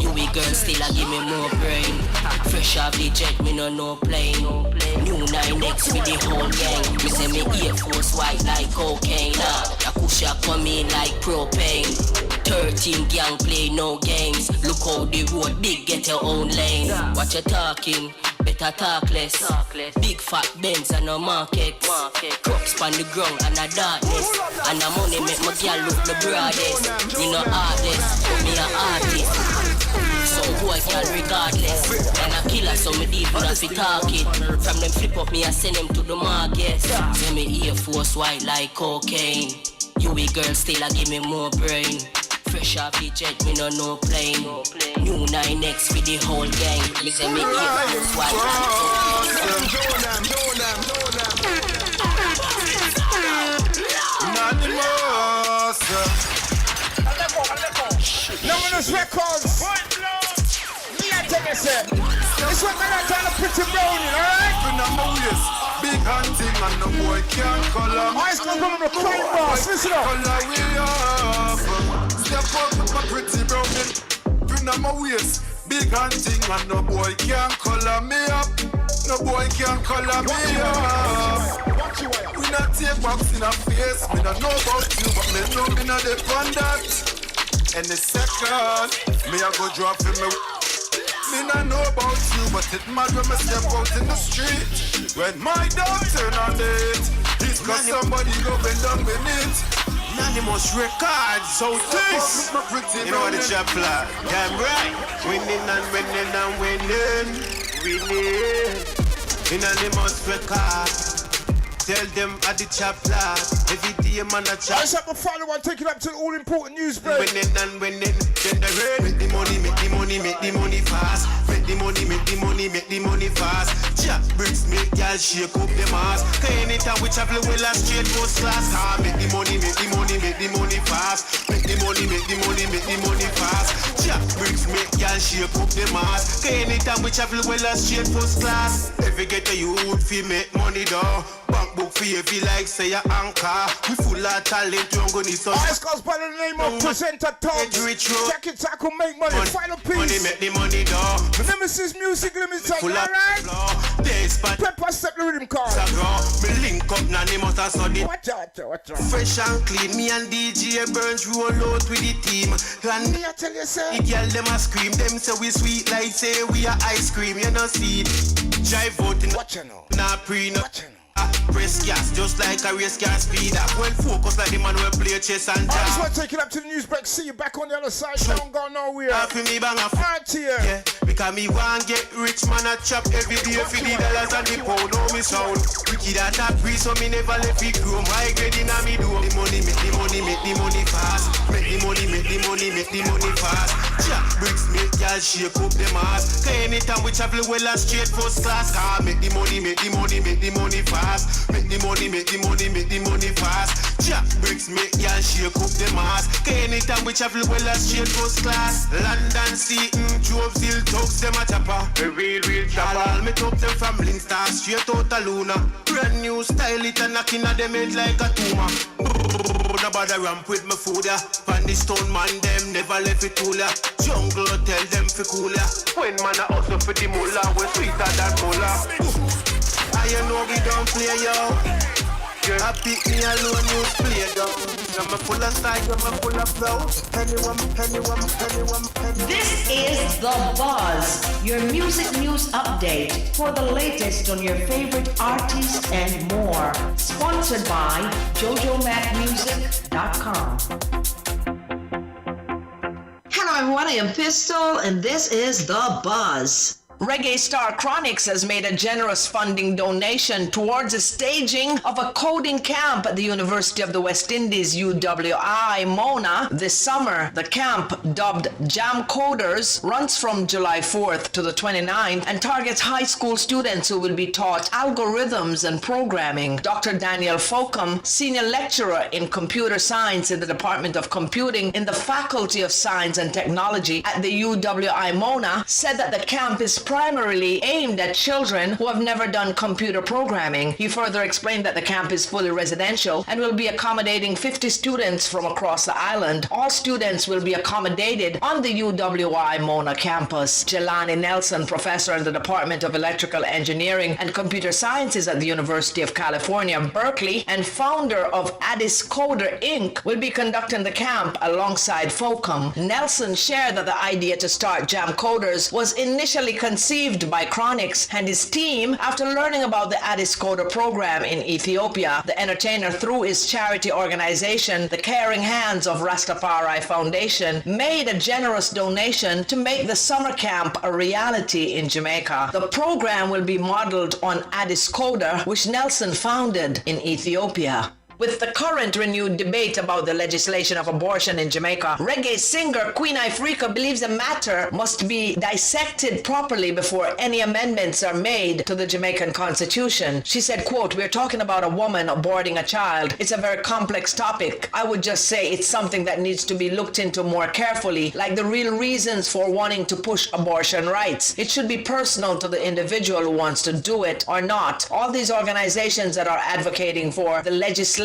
You we girls still a give me more brain. Fresh off the jet, me no plane. New 9X with the whole gang. Me send me Air Force white like cocaine. Akusha come in like propane. 13 gang play no games. Look how the road big, get your own lane. Watch you talking, better talk less. Big fat Benz and no market. Crops on the ground and a darkness. And the money make my girl look the broadest. Me no artist, but me a artist. So boy can regardless. And a killer so me deep when I fi talking. From them flip up me I send them to the market. Send me Air Force white like cocaine. You we girls still a give me more brain. Fresh off the jet, me no plane. New 9X with the whole gang. Me say me Air Force white like Numerous Records. Me I tell you, sir. This one I trying to put it brownie, alright? Big hunting and the boy can't color. Eyes come from the crane boss. Listen up. Color we up. Step up with my pretty brownie. Bring on my waist. Big hunting and no boy can't color me up. No boy can't color me up. We not take box in our face. Me not know about you, but me know me not depend that. Any second, me a go drop in me. Me not know about you, but it mad when me step out in the street. When my dog turn on it, it's cause somebody go bend down with it. Anonymous Records, so this. You know what the chap like? Damn right. Winning and winning and winning. Winning. Anonymous Records. Tell them at the chap like. Every day man a chat. I just have to follow and take it up to the all important news break. Winning and winning. Then the rain. Make the money, make the money, make the money fast. Make the money, make the money, make the money fast. Jack bricks make y'all shake up the mass. Cause anytime we travel well and straight first class. Make the money, make the money, make the money fast. Make the money, make the money, make the money fast. Jack bricks make y'all shake up the mass. Cause anytime we travel well and straight first class. Every get a youth fi make money though. Bank book fi heavy like say a anchor. We full of talent, you gonna need some. Ice goes by the name of presenter Tom. Jack and Tackle make money. Final piece. Money make the money though. Nemesis Music Limited. Full of alright. Pepper Step the rhythm card. Me link up Anonymous and Sunny. Watch out. Fresh and clean. Me and DJ Burns roll out with the team. And me I tell you sir. The girl them a scream. Them say we sweet like say we are ice cream. You know see it. Drive out in. Watch you now. Nah pre no. Press gas, just like a race car speed up. Well focus like the man will play chess and I just jam. want to take it up to the news break. See you back on the other side. Don't go nowhere. Happy me bang a Right here. yeah, because me want get rich man a chop every day for the dollars and the pound. Know me sound wicked and a free, so me never let it grow. My grade in a me do. The money make the money, make the money fast. Make the money, make the money, make the money fast. Jack bricks make y'all shake up them ass. Cause anytime we travel well and straight first class. Make the money, make the money, make the money fast. Make the money, make the money, make the money fast. Jack bricks make y'all shake up them ass. Cause anytime we travel well and straight first class. London, Seaton, Jove, Zill, Tugs, them a chopper. A real chopper. All me top them from Linkster, straight out of Luna. Brand new style, it a knocking at them head like a tumor. No bother ramp with me food ya. Pan the stone man, them never left it cool ya. Jungle tell them fi cool ya. When man a hustle for the mullah, we sweeter than cola. I know we don't play yo. I pick me alone, you play down. I'm full of style, I'm full of flow. Anyone. This is The Buzz, your music news update for the latest on your favorite artists and more. Sponsored by JoJoMacMusic.com. Hello everyone, I am Pistol and this is The Buzz. Reggae star Chronix has made a generous funding donation towards the staging of a coding camp at the University of the West Indies, UWI, Mona, this summer. The camp, dubbed Jam Coders, runs from July 4th to the 29th and targets high school students who will be taught algorithms and programming. Dr. Daniel Folcom, senior lecturer in computer science in the Department of Computing in the Faculty of Science and Technology at the UWI Mona, said that the camp is primarily aimed at children who have never done computer programming. He further explained that the camp is fully residential and will be accommodating 50 students from across the island. All students will be accommodated on the UWI Mona campus. Jelani Nelson, professor in the Department of Electrical Engineering and Computer Sciences at the University of California, Berkeley, and founder of Addis Coder Inc., will be conducting the camp alongside Folcom. Nelson shared that the idea to start Jam Coders was initially conceived by Chronix and his team after learning about the Addis Coder program in Ethiopia. The entertainer, through his charity organization, the Caring Hands of Rastafari Foundation, made a generous donation to make the summer camp a reality in Jamaica. The program will be modeled on Addis Coder, which Nelson founded in Ethiopia. With the current renewed debate about the legislation of abortion in Jamaica, reggae singer Queen Ifrica believes the matter must be dissected properly before any amendments are made to the Jamaican constitution. She said, quote, "We're talking about a woman aborting a child. It's a very complex topic. I would just say it's something that needs to be looked into more carefully, like the real reasons for wanting to push abortion rights. It should be personal to the individual who wants to do it or not. All these organizations that are advocating for the legislation,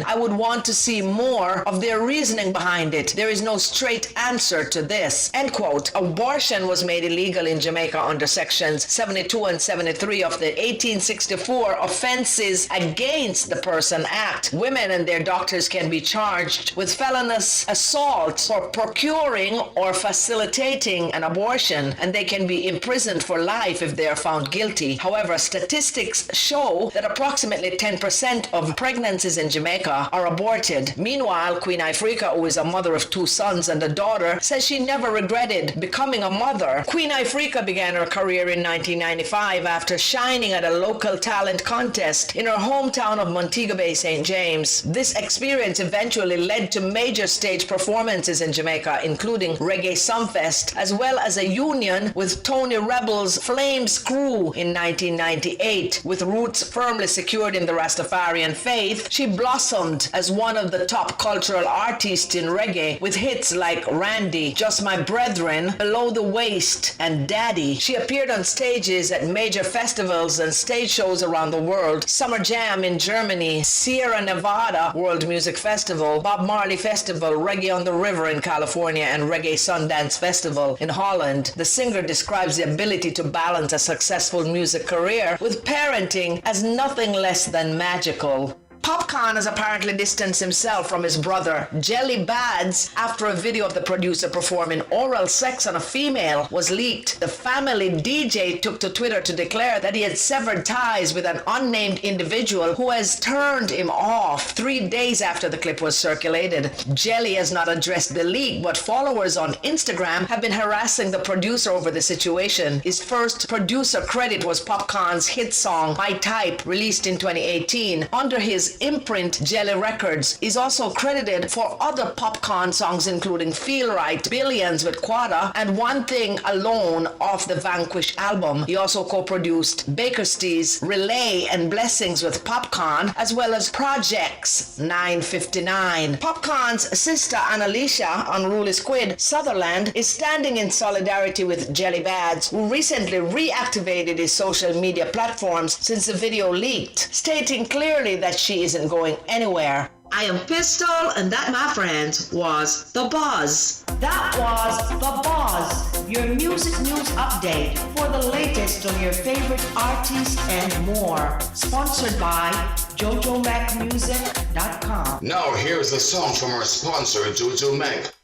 I would want to see more of their reasoning behind it. There is no straight answer to this." End quote. Abortion was made illegal in Jamaica under sections 72 and 73 of the 1864 Offenses Against the Person Act. Women and their doctors can be charged with felonious assault for procuring or facilitating an abortion, and they can be imprisoned for life if they are found guilty. However, statistics show that approximately 10% of pregnancies in Jamaica are aborted. Meanwhile, Queen Ifrica, who is a mother of 2 sons and a daughter, says she never regretted becoming a mother. Queen Ifrica began her career in 1995 after shining at a local talent contest in her hometown of Montego Bay, St. James. This experience eventually led to major stage performances in Jamaica, including Reggae Sumfest, as well as a union with Tony Rebel's Flames crew in 1998. With roots firmly secured in the Rastafarian faith, she blossomed as one of the top cultural artists in reggae with hits like Randy, Just My Brethren, Below the Waist, and Daddy. She appeared on stages at major festivals and stage shows around the world: Summer Jam in Germany, Sierra Nevada World Music Festival, Bob Marley Festival, Reggae on the River in California, and Reggae Sundance Festival in Holland. The singer describes the ability to balance a successful music career with parenting as nothing less than magical. Popcorn has apparently distanced himself from his brother, Jelly Bads, after a video of the producer performing oral sex on a female was leaked. The family DJ took to Twitter to declare that he had severed ties with an unnamed individual who has turned him off 3 days after the clip was circulated. Jelly has not addressed the leak, but followers on Instagram have been harassing the producer over the situation. His first producer credit was Popcorn's hit song, My Type, released in 2018. Under his imprint, Jelly Records, is also credited for other Popcorn songs including Feel Right, Billions with Quada, and One Thing Alone off the Vanquish album. He also co-produced Baker Steve's Relay and Blessings with Popcorn, as well as Projects 959. Popcorn's sister Annalicia, Unruly Squid, Sutherland, is standing in solidarity with Jelly Bads, who recently reactivated his social media platforms since the video leaked, stating clearly that she isn't going anywhere. I am Pistol, and that, my friends, was The Buzz. That was The Buzz, your music news update for the latest on your favorite artists and more. Sponsored by JojoMacMusic.com. Now here's a song from our sponsor, Jojo Mac.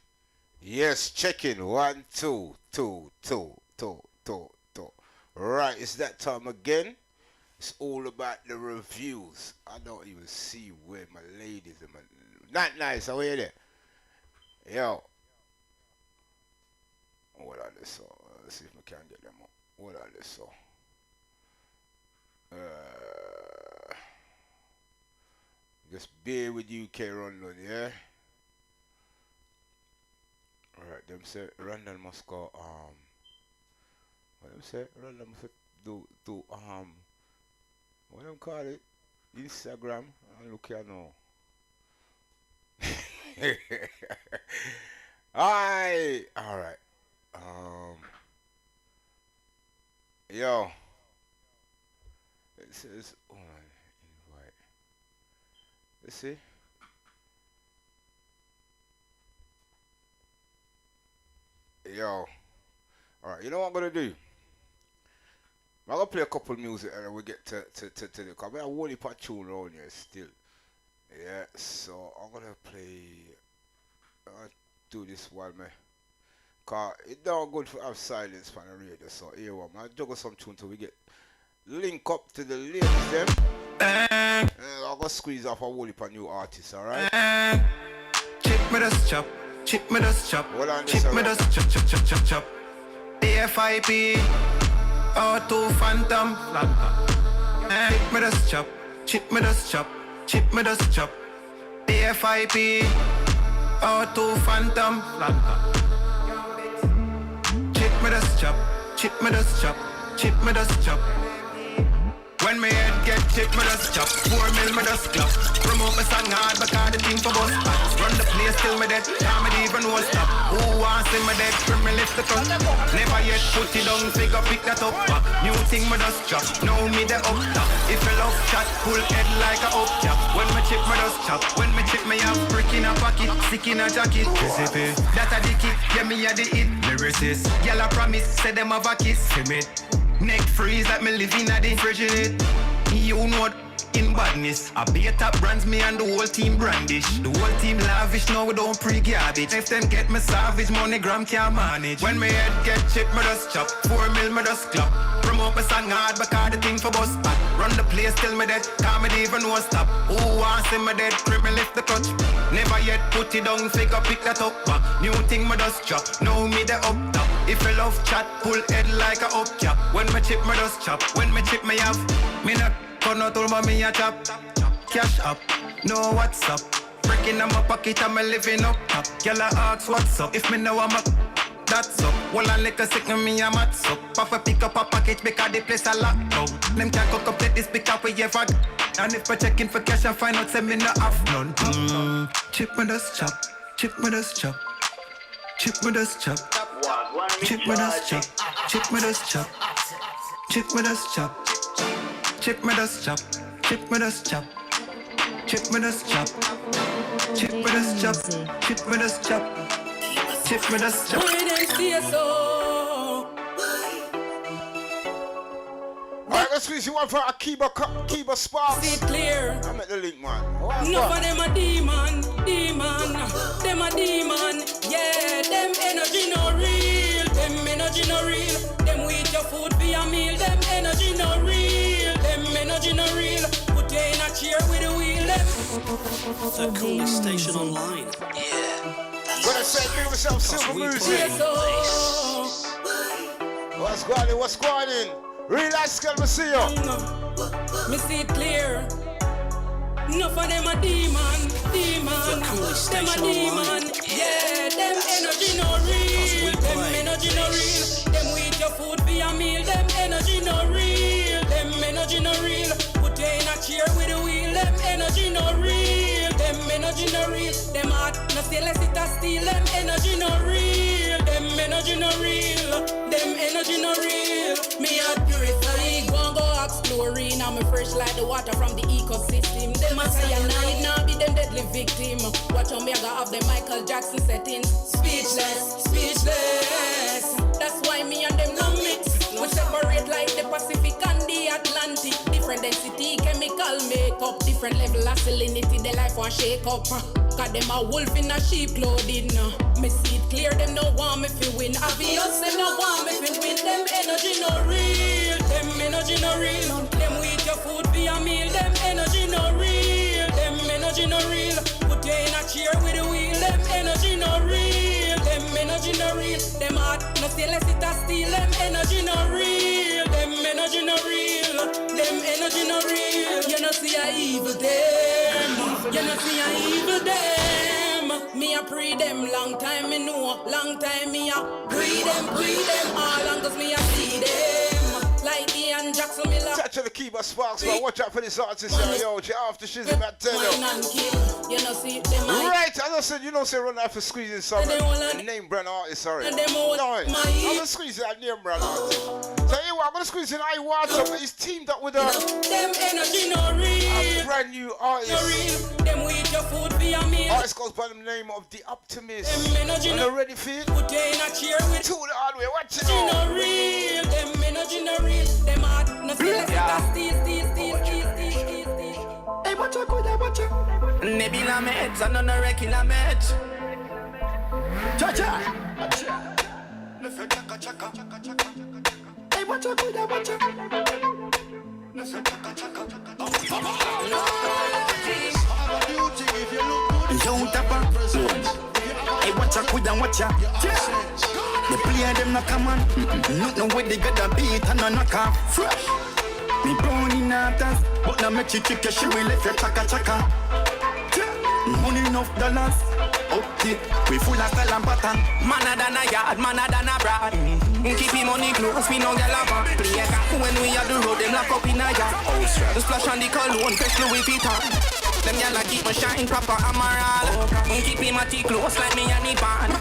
Yes, checking 1 2 2 2 2 2 2. Right, it's that time again. It's all about the reviews. I don't even see where my ladies are. Not nice, how are you there? Yo. What are this song? Let's see if we can get them up. What are this song? Just bear with UK London, yeah? Alright, them say Randall must go, what them say? Randall must do, what them call it? Instagram. Look here now. Alright. Yo. It says, hold on, invite. Let's see. Yo. Alright, you know what I'm gonna do? I'm gonna play a couple of music and then we get to the because I won't put tune around here still. Yeah, so I'm gonna play do this one, man. Cause it's not good for have silence for the radio, so here one. I juggle some tune till we get link up to the ladies them. And I'm gonna squeeze off a whole heap of new artists, alright? Chip me this chop, chip me this chop, chip me this chop, chop, chop, chop, chop. AFIP, O2 Phantom, chip me this chop, chip me this chop, chip me this chop. AFIP, O2 Phantom, chip me this chop, chip me this chop, chip me this chop. When me head get chip, me just chop 4 mil, me just clap. Promote my song hard, because the thing for bus. Run the place till me dead, can't me even won't stop. Who wants in my dead, bring me lift the cup. Never yet put it down, figure pick that up. New thing me just chop, know me the up top. If you love chat, pull head like a up chop. When me chip, me just chop. When me chip, me have brick in a pocket, stick in a jacket. Recipe, that a the kick, yeah me a the hit. Lyricist, y'all a promise, say them have a kiss. Timid. Neck freeze like me living at the fridge in it. You know what in badness. I be a top brands, me and the whole team brandish. The whole team lavish, now we don't pre-garbage. If them get me savage, MoneyGram can't manage. When me head get chip, me just chop 4 mil, me just clap. Promote my song hard, because the thing for bus. Run the place till me dead, can't me even no stop. Who wants in me dead, crib me lift the clutch. Never yet put it down, figure pick that up. New thing me just chop, know me the up top. If you love chat, pull head like a up cap. When me chip, me just chop. When me chip, me have. Me not cut out all me a chop. Cash up, no what's up. Breaking on my pocket, I'm living up top. Y'all ask what's up. If me know I'm up, that's up. Well, I lick a sick me a mats up. Papa pick up a package because the place a lock up. Them can't cook up, let this pick up with your fag. And if I check in for cash, I find out say me no have none. Chip me just chop, chip me just chop, chip me just chop. Chip me das chop, chip me das chop, chip me das chop, chip me das chop, chip me das chop, chip me das chop, chip me das chop, chip me das chop, chip me das chop. Alright, gonna squeeze you one for Akiba Sparks. See it clear. I'm at the link, man. Enough of them a demon. Them a demon. Yeah, them energy no real. Them energy no real. Them we eat your food for your meal. Them energy no real. Them energy no real. Put you in a chair with a wheel. The coolest station online. Yeah. Gonna say, give yourself silver music. What's going on? What's going on? Relax, girl, we see you. Me see it clear. Enough of them a demon. Them a demon. Yeah, them energy no real. Them energy no real. Them we eat your food for your meal. Them energy no real. Them energy no real. Put you in a chair with a wheel. Them energy no real. Them energy no real. Them heart no stay less it a steal. Them energy no real. Them energy no real. Them energy no real. Me a purify, go exploring. I'm fresh like the water from the ecosystem. Them a cyanide, now be them deadly victim. Watch Omega of the Michael Jackson setting. Speechless. That's why me and them no mix. We separate like the Pacific and the Atlantic. Different density, chemical makeup. Different level of salinity, the life want shake up. Cause them a wolf in a sheep clothing. Me see it clear, them no want me fi win. Obvious, them no want me fi win. Them energy no real. Them energy no real. Them we eat your food for your meal. Them energy no real. Them energy no real. Put you in a chair with a wheel. Them energy no real. Them energy no real. Them heart no stay less it a steal. Them energy no real. Them energy no real. Them energy no real. You no see a evil them. You no see a evil them. Me a pre them long time me know. Long time me a pre them all long cause me a see them. Like the and Jackson Miller. Touch on the keyboard Sparks, man. Watch out for this artist, yo. After she's about 10. You know, see them. Right, as I said, you know, say run out for squeezing some name brand artist, sorry. No, I'm gonna squeeze that name brand artist. So, hey, I'm gonna squeeze in I Want Some. He's teamed up with a brand new artist. Them we eat your food for your meal. Artist goes by the name of The Optimist. And they're ready for it. Put you in a chair with to the hard way. Watch it no real. Them energy no real. Them heart no steal. Hey, watch out. Maybe la meds, I know no regular meds. Cha-cha. Hey, watch out. Yo, Dapper. Hey, watch out. The player them not come on. Nothing where they get the beat and no knock off. Fresh. Me born in Atas, but now make you kick your shit, we left your chaka. Money enough dollars, okay, we full of style and pattern. Manna than a yard, manna than a broad. Keep him money close, we no get lava. Play a when we are the road, them lock up in a yard. The splash on the cologne, fresh Louis Vuitton. Them yalla keep me shine proper amaral. Keep him a tea close like me and the band.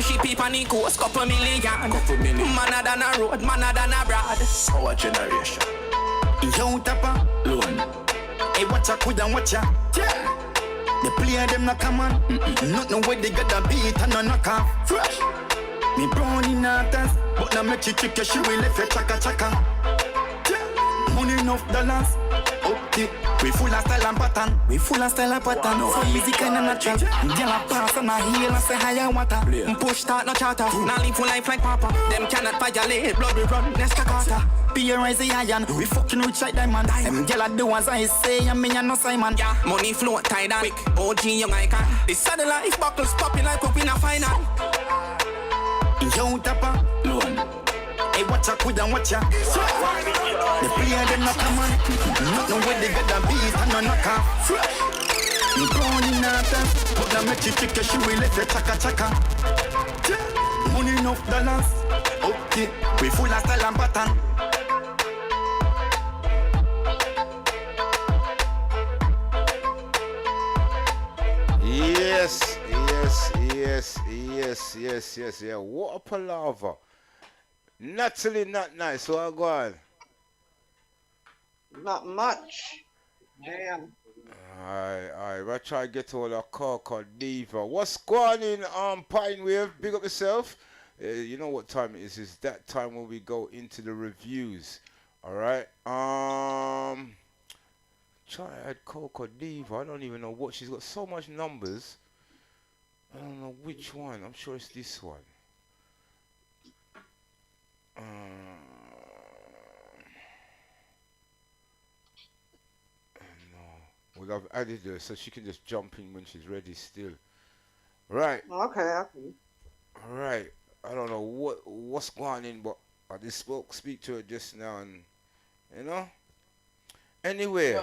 She peep on the coast, couple million. Manna than a road, manna than a broad. Our generation. Yo, Dapper, loan. Hey, watch a quid and watch a. Yeah. The player them not come on. Nothing where they get the beat and no knock off. Fresh. Me brown in Atas, but now make you kick your shit, we left your chaka. Yeah. Money enough dollars. Okay. We full of style and pattern. For music and natural. Girl a pass and a heel and say higher water. Push start no charter. Now live for life like Papa. Them cannot violate. Blood we run. Next Carter. Pierre is the iron. We fucking rich like diamond. Them girl a do as I say and me and no Simon. Yeah. Money flow tight and quick. OG young icon. This sudden life buckles popping like up in a final. Yo, Dapper. Loan. Hey, watch a quid and watch a. The player them not come on. Nothing where they get the beat and no knock off. Fresh. Me born in Atas, but now make you kick your shit, we left your chaka. Yeah. Money enough dollars. Okay, we full of style and pattern. Yes. Yeah. What a palaver. Natalie, not nice. So I go on. Not much. Damn. Alright. I try to get to all our call called Diva. What's going on, Pine Wave? Big up yourself. You know what time it is? It's that time when we go into the reviews Alright. Try to add Coco Diva. I don't even know what she's got. So much numbers. I don't know which one. I'm sure it's this one. No. Well, I've added her so she can just jump in when she's ready still. Right. Okay. Alright. I don't know what's going on, but I just speak to her just now, and you know. Anyway.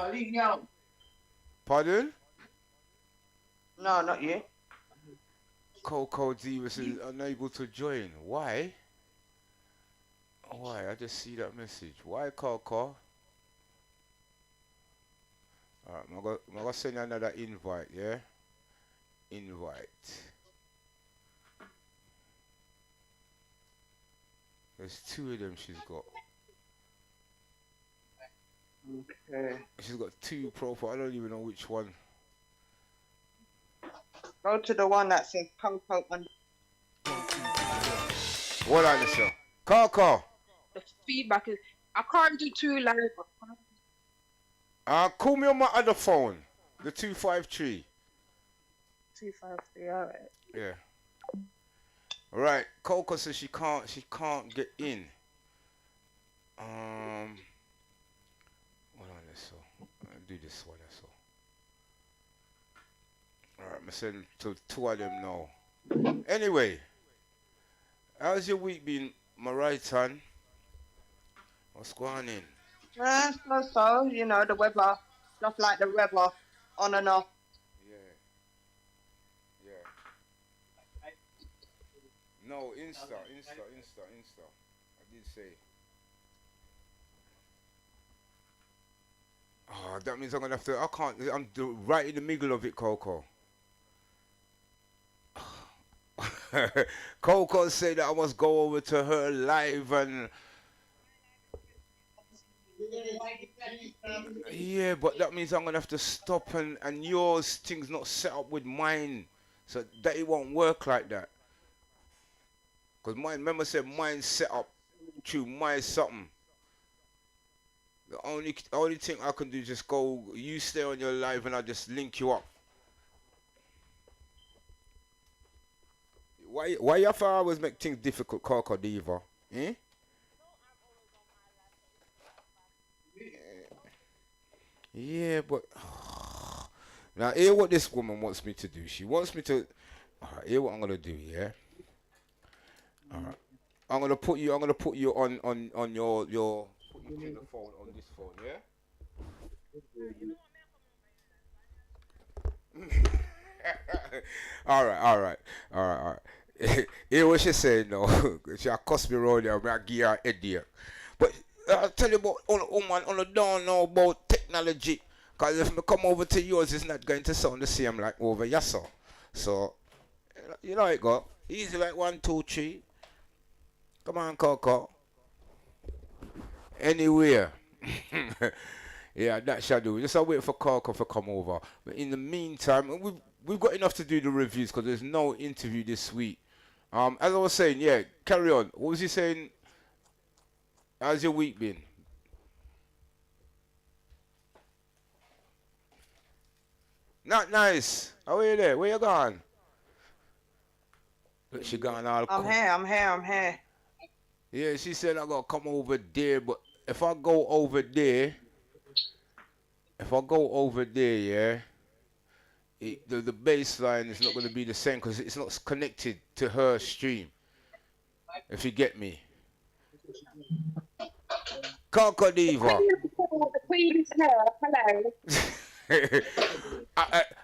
Pardon? No, not you. Coco Divas is unable to join. Why? Why? I just see that message. Why, Coco? Alright, I'm gonna send you another invite, yeah? Invite. There's 2 of them she's got. Okay. She's got 2 profiles. I don't even know which one. Go to the one that says Coco and What on this show? Coco. The feedback is I can't do 2 live. Call me on my other phone. The 253. 253, alright. Yeah. Right. Coco says she can't get in. What on this so? I'll do this one so. Alright, I'm sending to 2 of them now. Anyway. How's your week been, my right hand? What's going on? So, you know, the weather, stuff like the weather, on and off. Yeah. No, Insta. I did say. Oh, that means I'm gonna have to. I can't. I'm right in the middle of it, Coco. Coco said that I must go over to her live and. Yeah, but that means I'm gonna have to stop and yours thing's not set up with mine, so that it won't work like that. Cause mine, remember, said mine set up through my something. The only thing I can do is just go. You stay on your live and I just link you up. Why you have to always make things difficult, Coco Diva? Eh? Yeah, but now hear what this woman wants me to do. She wants me to. Hear what I'm gonna do, yeah. Alright. I'm gonna put you on your put you on the phone on this phone, yeah? Alright. Hear what she saying now. She cost me around there, I give her a idea. But I'll tell you about on the don't know about technology. Cause if I come over to yours, it's not going to sound the same like over here, so you know it go. Easy like 1, 2, 3. Come on, Coco. Anywhere. Yeah, that shall do. Just I'll wait for Coco to come over. But in the meantime, we've got enough to do the reviews because there's no interview this week. As I was saying, yeah, carry on. What was he saying? How's your week been? Not nice. How are you there? Where you gone? Look, she gone all I'm here. Yeah, she said I gotta come over there, but if I go over there, yeah, the baseline is not gonna be the same because it's not connected to her stream. If you get me. Coco Diva. The Queen is here. Hello.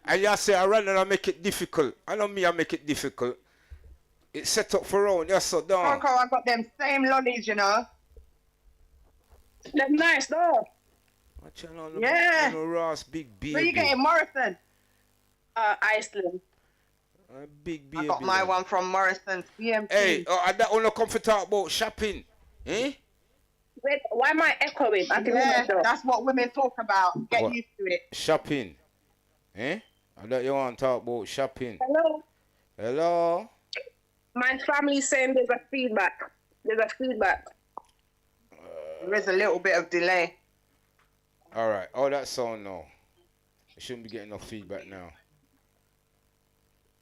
And you say I run and I make it difficult. I know me, I make it difficult. It's set up for round, yes, so down. Coco, I got them same lollies, you know. They're nice, though. Yeah. Ross, big baby. Where you getting, Morrison? Iceland. Big baby. I got my one from Morrison. CMT. Hey, that only come to talk about shopping, eh? Wait, why am I echoing? That's what women talk about. Get used to it. Shopping, eh? I thought you want to talk about shopping. Hello? My family's saying there's a feedback. There is a little bit of delay. All right. Oh, that sound now. I shouldn't be getting no feedback now.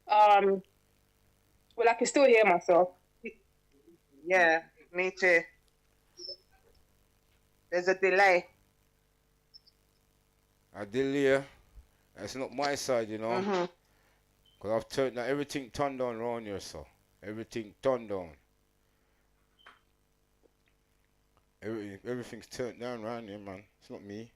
Well, I can still hear myself. Yeah, me too. There's a delay. A delay. That's not my side, you know. Mm-hmm. Because I've turned now everything turned down around here, so everything turned down. Everything's turned down around here, man. It's not me.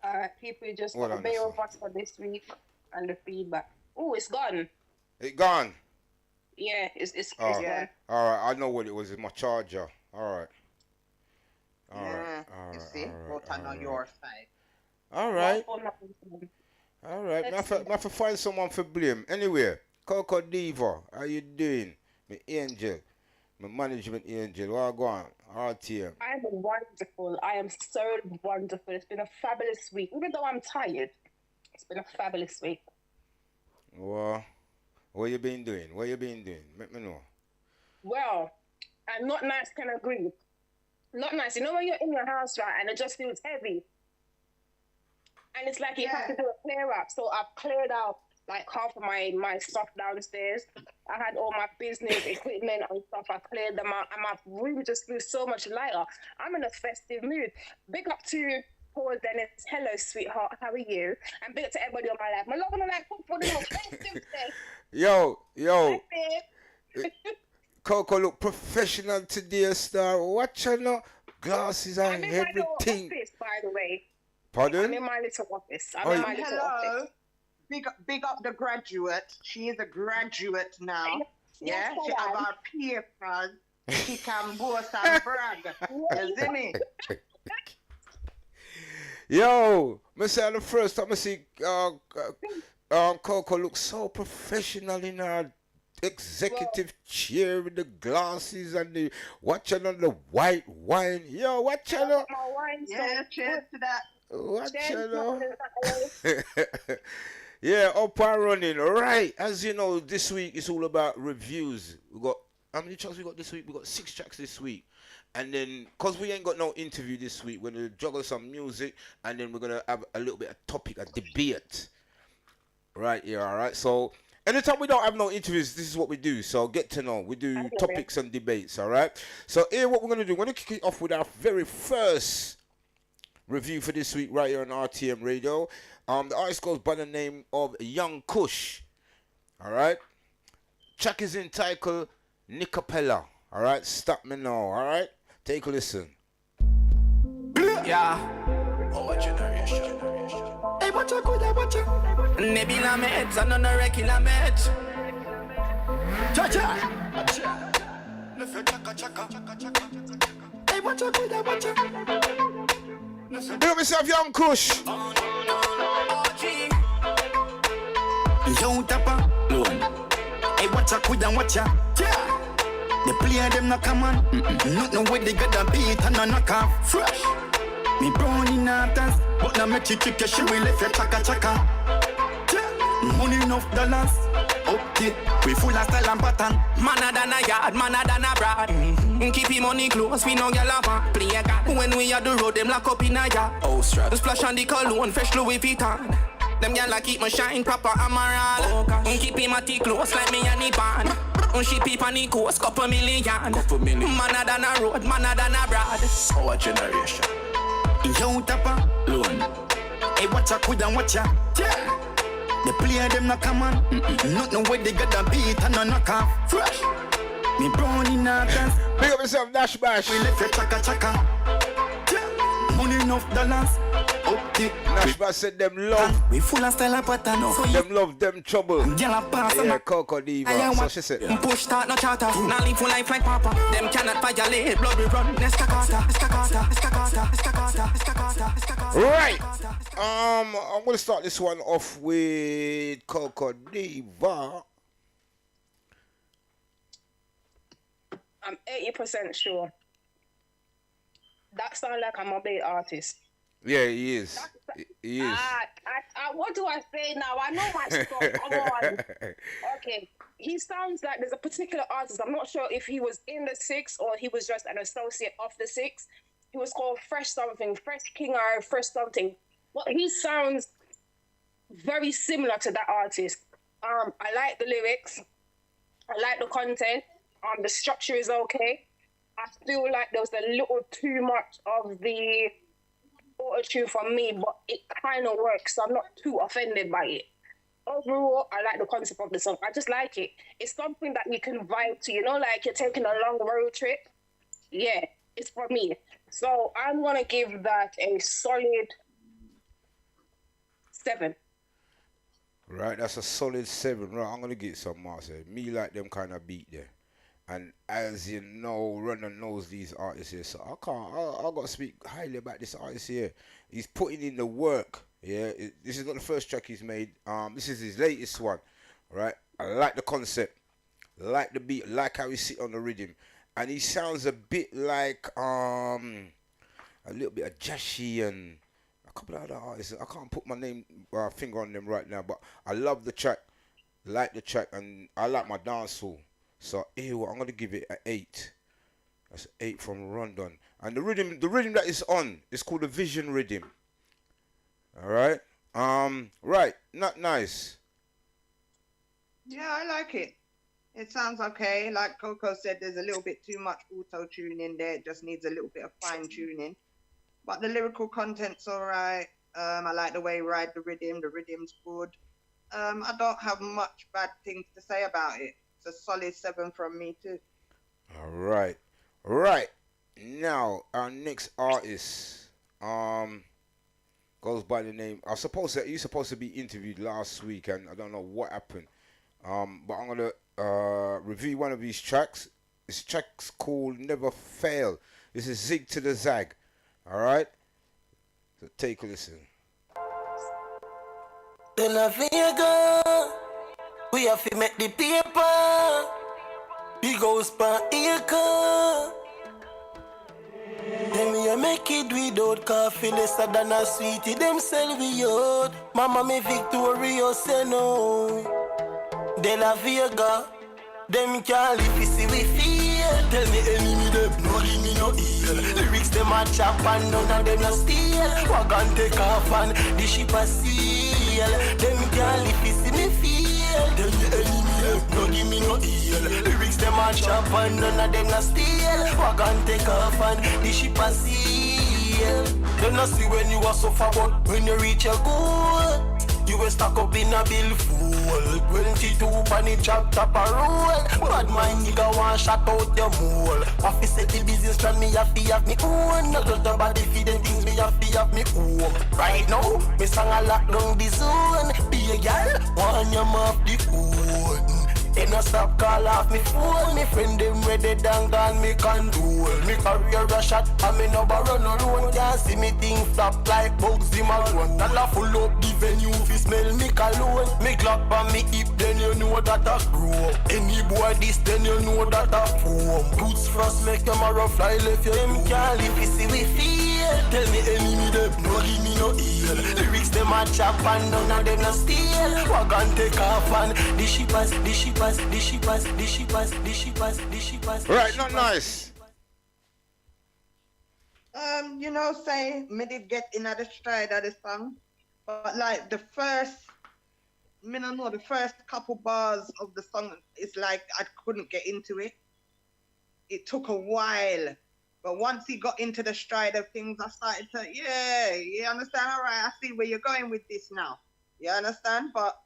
Alright, people just Hold got on a bear a of us for this week and the feedback. Oh, it's gone. It gone. Yeah, it's Oh, gone. all right. I know what it was. It's my charger. All right. All right. Yeah, All you right. see, both are on your side. All right. One for All right. I Let's have to find someone for blame. Anyway, Coco Diva, how you doing? My angel, my management angel. What go on? RTM. I am wonderful. I am so wonderful. It's been a fabulous week. Even though I'm tired, it's been a fabulous week. What you been doing? What you been doing? Let me know. Well, I'm not nice can agree. Not nice. You know when you're in your house, right, and it just feels heavy. And it's like you have to do a clear up. So I've cleared out like half of my stuff downstairs. I had all my business equipment and stuff. I cleared them out, and my room just feels so much lighter. I'm in a festive mood. Big up to Paul Dennis. Hello, sweetheart. How are you? And big up to everybody on my life. My love and I like for the little festive day. Yo. Hi, babe. Coco look professional today, star. Watch her now. Glasses and I'm in my little everything. office, by the way. Pardon? I'm in my little office. Oh, I'm in my little Hello. office. Big up the graduate. She is a graduate now. Yes, Yeah, she I have am. her papers. She can boast and brag. You see me? Yo, me say the first time I see Coco look so professional in her executive chair with the glasses and the watching on the white wine. Yo, watch her now. My wine, Yeah, cheers to that. Watch Cheers, her now. Yeah, up and running. Right, as you know, this week is all about reviews. We got how many tracks we got this week? We got 6 tracks this week. And then, because we ain't got no interview this week, we're going to juggle some music, and then we're going to have a little bit of topic, a debate. Right here, all right? So, anytime we don't have no interviews, this is what we do. So, get to know. We do topics and debates, all right? So, here, what we're going to do, we're going to kick it off with our very first review for this week right here on RTM Radio. The artist goes by the name of Young Kush, all right? Track is entitled Nicapella, all right? Stop me now, all right? Take a listen. Yeah. Our generation. Hey, watch out, watch out. Nebila meds, and on a regular meds. Cha-cha. Hey, watch out, watch out. Do myself, Young Kush. Yo, Tapa, Loan. Hey, watch out, quit and watch out. Yeah. The player them not come on. Not know where they got the beat and a knock off. Fresh. Me brown in atas, but now make you trick your she will left your chaka chaka. Yeah. Money enough dollars. Okay, we full of style and pattern. Manna than a yard, manna than a broad. Keep him money close, we no gyal a play a god. When we are the road, them lock up in a yard. Oh, strap. Splash on the cologne, fresh Louis Vuitton. Them gyal a keep my shine proper amaral. Keep him a tea close like me and the band. She peep on the coast, couple million. Manna than a road, manna than a broad. Our generation. Yo, Tapa, Loan. Hey, watch out, quit and watch out. Yeah. The player them not come on. Not know where they got the beat and a knock off. Fresh. Me brown in atas. Big up yourself, Dash Bash. We left your chaka chaka. Yeah. Money enough dollars. Okay. Dash Bash said them love. We full of style and pattern. So them love them trouble. Yeah, Coco Diva. So she said. Push start no charter. Now live full life like Papa. Them cannot violate. Blood we run. Escacata, escacata, escacata, escacata, escacata, escacata. Right. I'm gonna start this one off with Coco Diva. I'm 80% sure. That sounds like I'm a big artist. Yeah, he is. He is. What do I say now? I know my stuff. Come on. Okay. he sounds like there's a particular artist. I'm not sure if he was in the Six or he was just an associate of the Six. He was called Fresh something, Fresh King or Fresh something. But he sounds very similar to that artist. I like the lyrics. I like the content. The structure is okay. I feel like there was a little too much of the auto-tune for me, but it kind of works, so I'm not too offended by it. Overall, I like the concept of the song. I just like it. It's something that you can vibe to, you know, like you're taking a long road trip. Yeah, it's for me. So I'm going to give that a solid 7. Right, that's a solid 7. Right, I'm going to get some more. Me like them kind of beat there. And as you know, Runner knows these artists here, so I got to speak highly about this artist here. He's putting in the work. Yeah, this is not the first track he's made. This is his latest one, right? I like the concept, like the beat, like how he sit on the rhythm, and he sounds a bit like a little bit of Jashi and a couple of other artists. I can't put my finger on them right now, but I love the track, like the track, and I like my dancehall. So I'm gonna give it an 8. That's 8 from Rondon, and the rhythm that is on is called the Vision rhythm. All right. Right. Not nice. Yeah, I like it. It sounds okay. Like Coco said, there's a little bit too much auto-tune in there. It just needs a little bit of fine-tuning. But the lyrical content's all right. I like the way he ride the rhythm. The rhythm's good. I don't have much bad things to say about it. It's a solid 7 from me, too. All right. Right. Now, our next artist, goes by the name. He's supposed to be interviewed last week, and I don't know what happened. But I'm gonna review one of these tracks. This track's called "Never Fail." This is Zig to the Zag. All right. So take a listen. De La Vega, we have to make the paper. Big house per acre. Them we make it without coffee, lesser than a sweetie. Them sell we out. Mama me Victoria say no. De La Vega, them can't live, see we feel. Tell me enemy them, no give me no heel. Lyrics them a chop and none of them no steal. Wagon take off and the ship a seal. Them can't live, see me feel. Tell me enemy them, no give me no heel. Lyrics them a chop and none of them no steal. Wagon take off and the ship a seal. Them no see when you are suffer, but when you reach your goal, you will stack up in a bill full. 22 on the chop top a roll. Bad mind nigga want shot out your mole. Office set the business plan, me have me own. Not just about the feeding things, me have me own. Right now, me song a lock down the zone. Be a girl, want your off the phone. They no stop call off me phone. Me friend them ready down gone me control. Me career a shot and me no borrow no loan. Can't see me thing flop like bugs in my run. Dollar full up the venue fi smell me cologne. Me Glock on me hip then you know that I grow. Any boy this then you know that I foam. Boots first make them a rough fly left you. Them can't live see we feel. Tell me enemy them no give me no heel. Lyrics them a chop and none of them no steal. Wagon take off and the shippers. Right, not nice. You know, say me did get in at the stride of the song, but like the first couple bars of the song, it's like I couldn't get into it. It took a while, but once he got into the stride of things, I started to, you understand? All right, I see where you're going with this now. You understand? But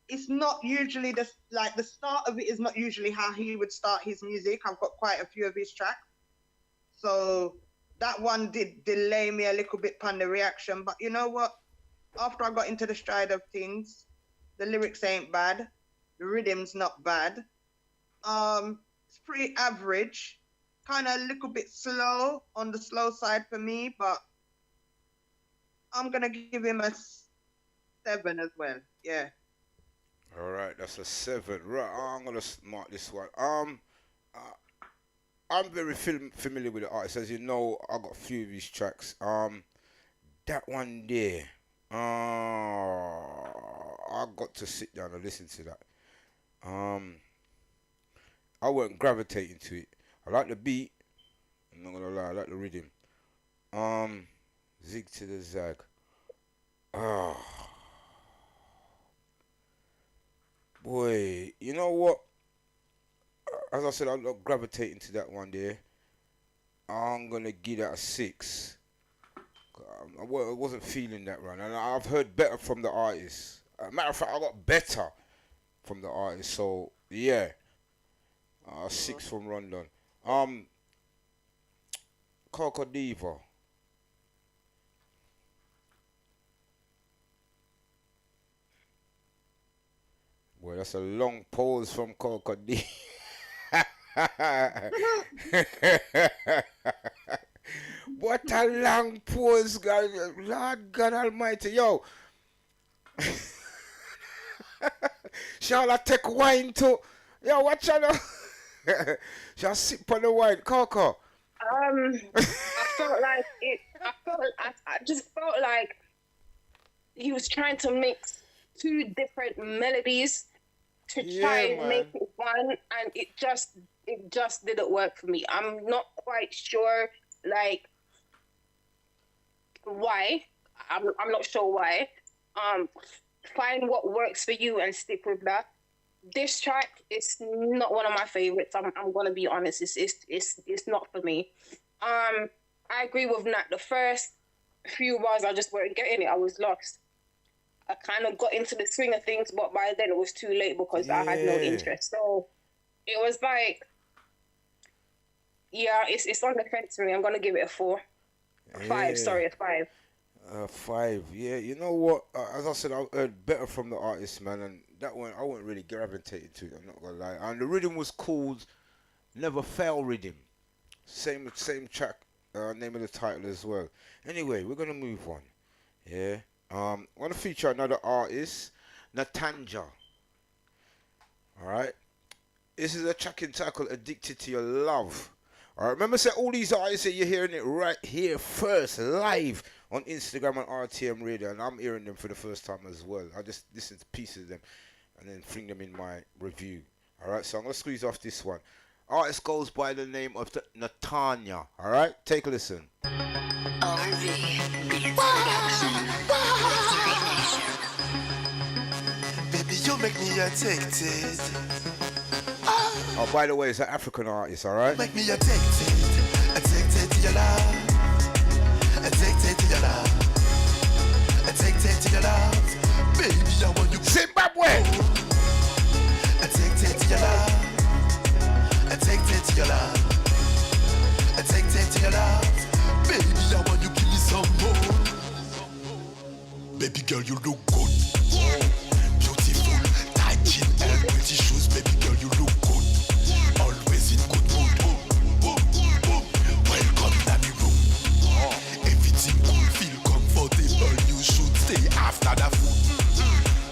it's not usually the start of it is not usually how he would start his music. I've got quite a few of his tracks. So that one did delay me a little bit on the reaction. But you know what? After I got into the stride of things, the lyrics ain't bad. The rhythm's not bad. It's pretty average. Kind of a little bit slow, on the slow side for me, but I'm going to give him a 7 as well. Yeah. All right, that's a 7. Right, I'm gonna mark this one. I'm very familiar with the artist, as you know. I got a few of his tracks. That one there, I got to sit down and listen to that. I weren't gravitating to it. I like the beat. I'm not gonna lie, I like the rhythm. Zig to the zag. Ah, boy, you know what? As I said, I'm not gravitating to that one there. I'm gonna give that a 6. I wasn't feeling that run, and I've heard better from the artist. Matter of fact, I got better from the artist. So yeah, 6 from London. Coco Diva. Boy, that's a long pause from Coco Diva. What a long pause, God. Lord God Almighty. Yo. Shall I take wine too? Yo, what you know? Shall I sip on the wine? Coco. I felt like it. I just felt like he was trying to mix 2 different melodies to try and make it one, and it just didn't work for me. I'm not quite sure, like, why. I'm not sure why. Find what works for you and stick with that. This track is not one of my favorites. I'm gonna be honest. It's not for me. I agree with Nat. The first few bars, I just weren't getting it. I was lost. I kind of got into the swing of things, but by then it was too late because I had no interest. So it was like, yeah, it's on the fence for me. I'm gonna give it a 4. 5, sorry, a 5. 5, yeah. You know what? As I said, I heard better from the artist, man, and that one I wasn't really gravitated to. I'm not gonna lie. And the rhythm was called "Never Fail" rhythm. Same track, name of the title as well. Anyway, we're gonna move on. Yeah. I want to feature another artist, Natanja. All right. This is a track entitled "Addicted to Your Love." All right. Remember, say all these artists that you're hearing it right here first, live on Instagram and RTM Radio, and I'm hearing them for the first time as well. I just listen to pieces of them and then fling them in my review. All right. So I'm gonna squeeze off this one. Artist goes by the name of Natanja. All right. Take a listen. Baby, you make me addicted. Oh, by the way, it's an African artist, all right? Make me addicted to your love. Addicted to your love. Addicted to your love. Baby, I want you. Zimbabwe. Addicted to your love. Addicted to your love. Addicted to your love. Baby, I want you give me some more. Baby girl, you look good. Yeah. Beautiful, tight jean and pretty shoes. Baby girl, you look good. Yeah. Always in good mood. Welcome to the room. Everything cool, feel comfortable. You should stay after the food.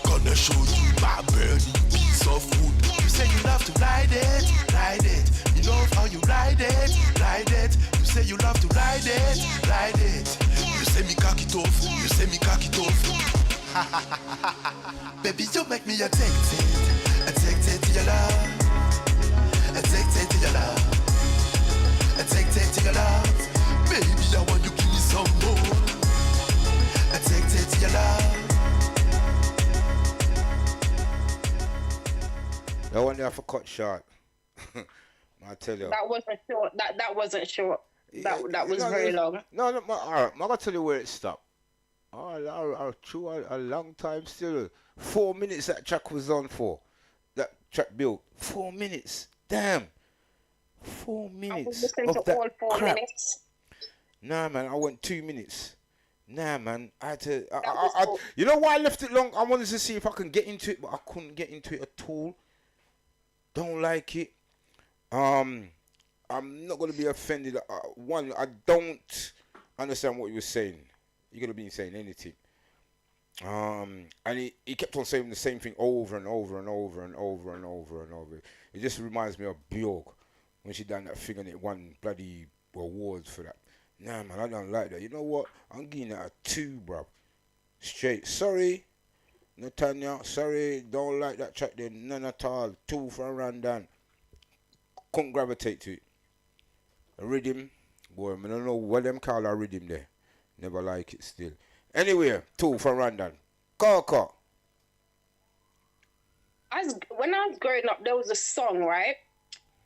Gonna show you my burning piece of wood. You say you love to ride it, ride it. You love how you ride it, ride it. You say you love to ride it, ride it. You say me cock it off, you say me cock it off. Baby, you make me addicted, addicted to your love. Addicted to your love. Addicted to your love. Baby, I want you give me some more. Addicted to your love. That one there for cut short. I tell you. That wasn't short. That wasn't short. That was very long. No, all right. I'm gonna tell you where it stopped. Through a long time still. 4 minutes that track was on for. That track built 4 minutes. Damn. 4 minutes of that all 4 crap. minutes. Nah, man, I went 2 minutes. Nah, man, I had to. You know why I left it long? I wanted to see if I can get into it, but I couldn't get into it at all. Don't like it. I'm not gonna be offended. One, I don't understand what you were saying. You could have been saying anything. And he kept on saying the same thing over and over and over and over and over and over. It just reminds me of Bjork when she done that thing and it won bloody awards for that. Nah, man, I don't like that. You know what? I'm giving that a 2, bro. Straight. Sorry, Natanja. Sorry, don't like that track there. None at all. 2 for Randan. couldn't gravitate to it. A rhythm, boy, I don't know what them call a rhythm there. Never like it still. Anyway, 2 from Randall. Coco. When I was growing up, there was a song, right?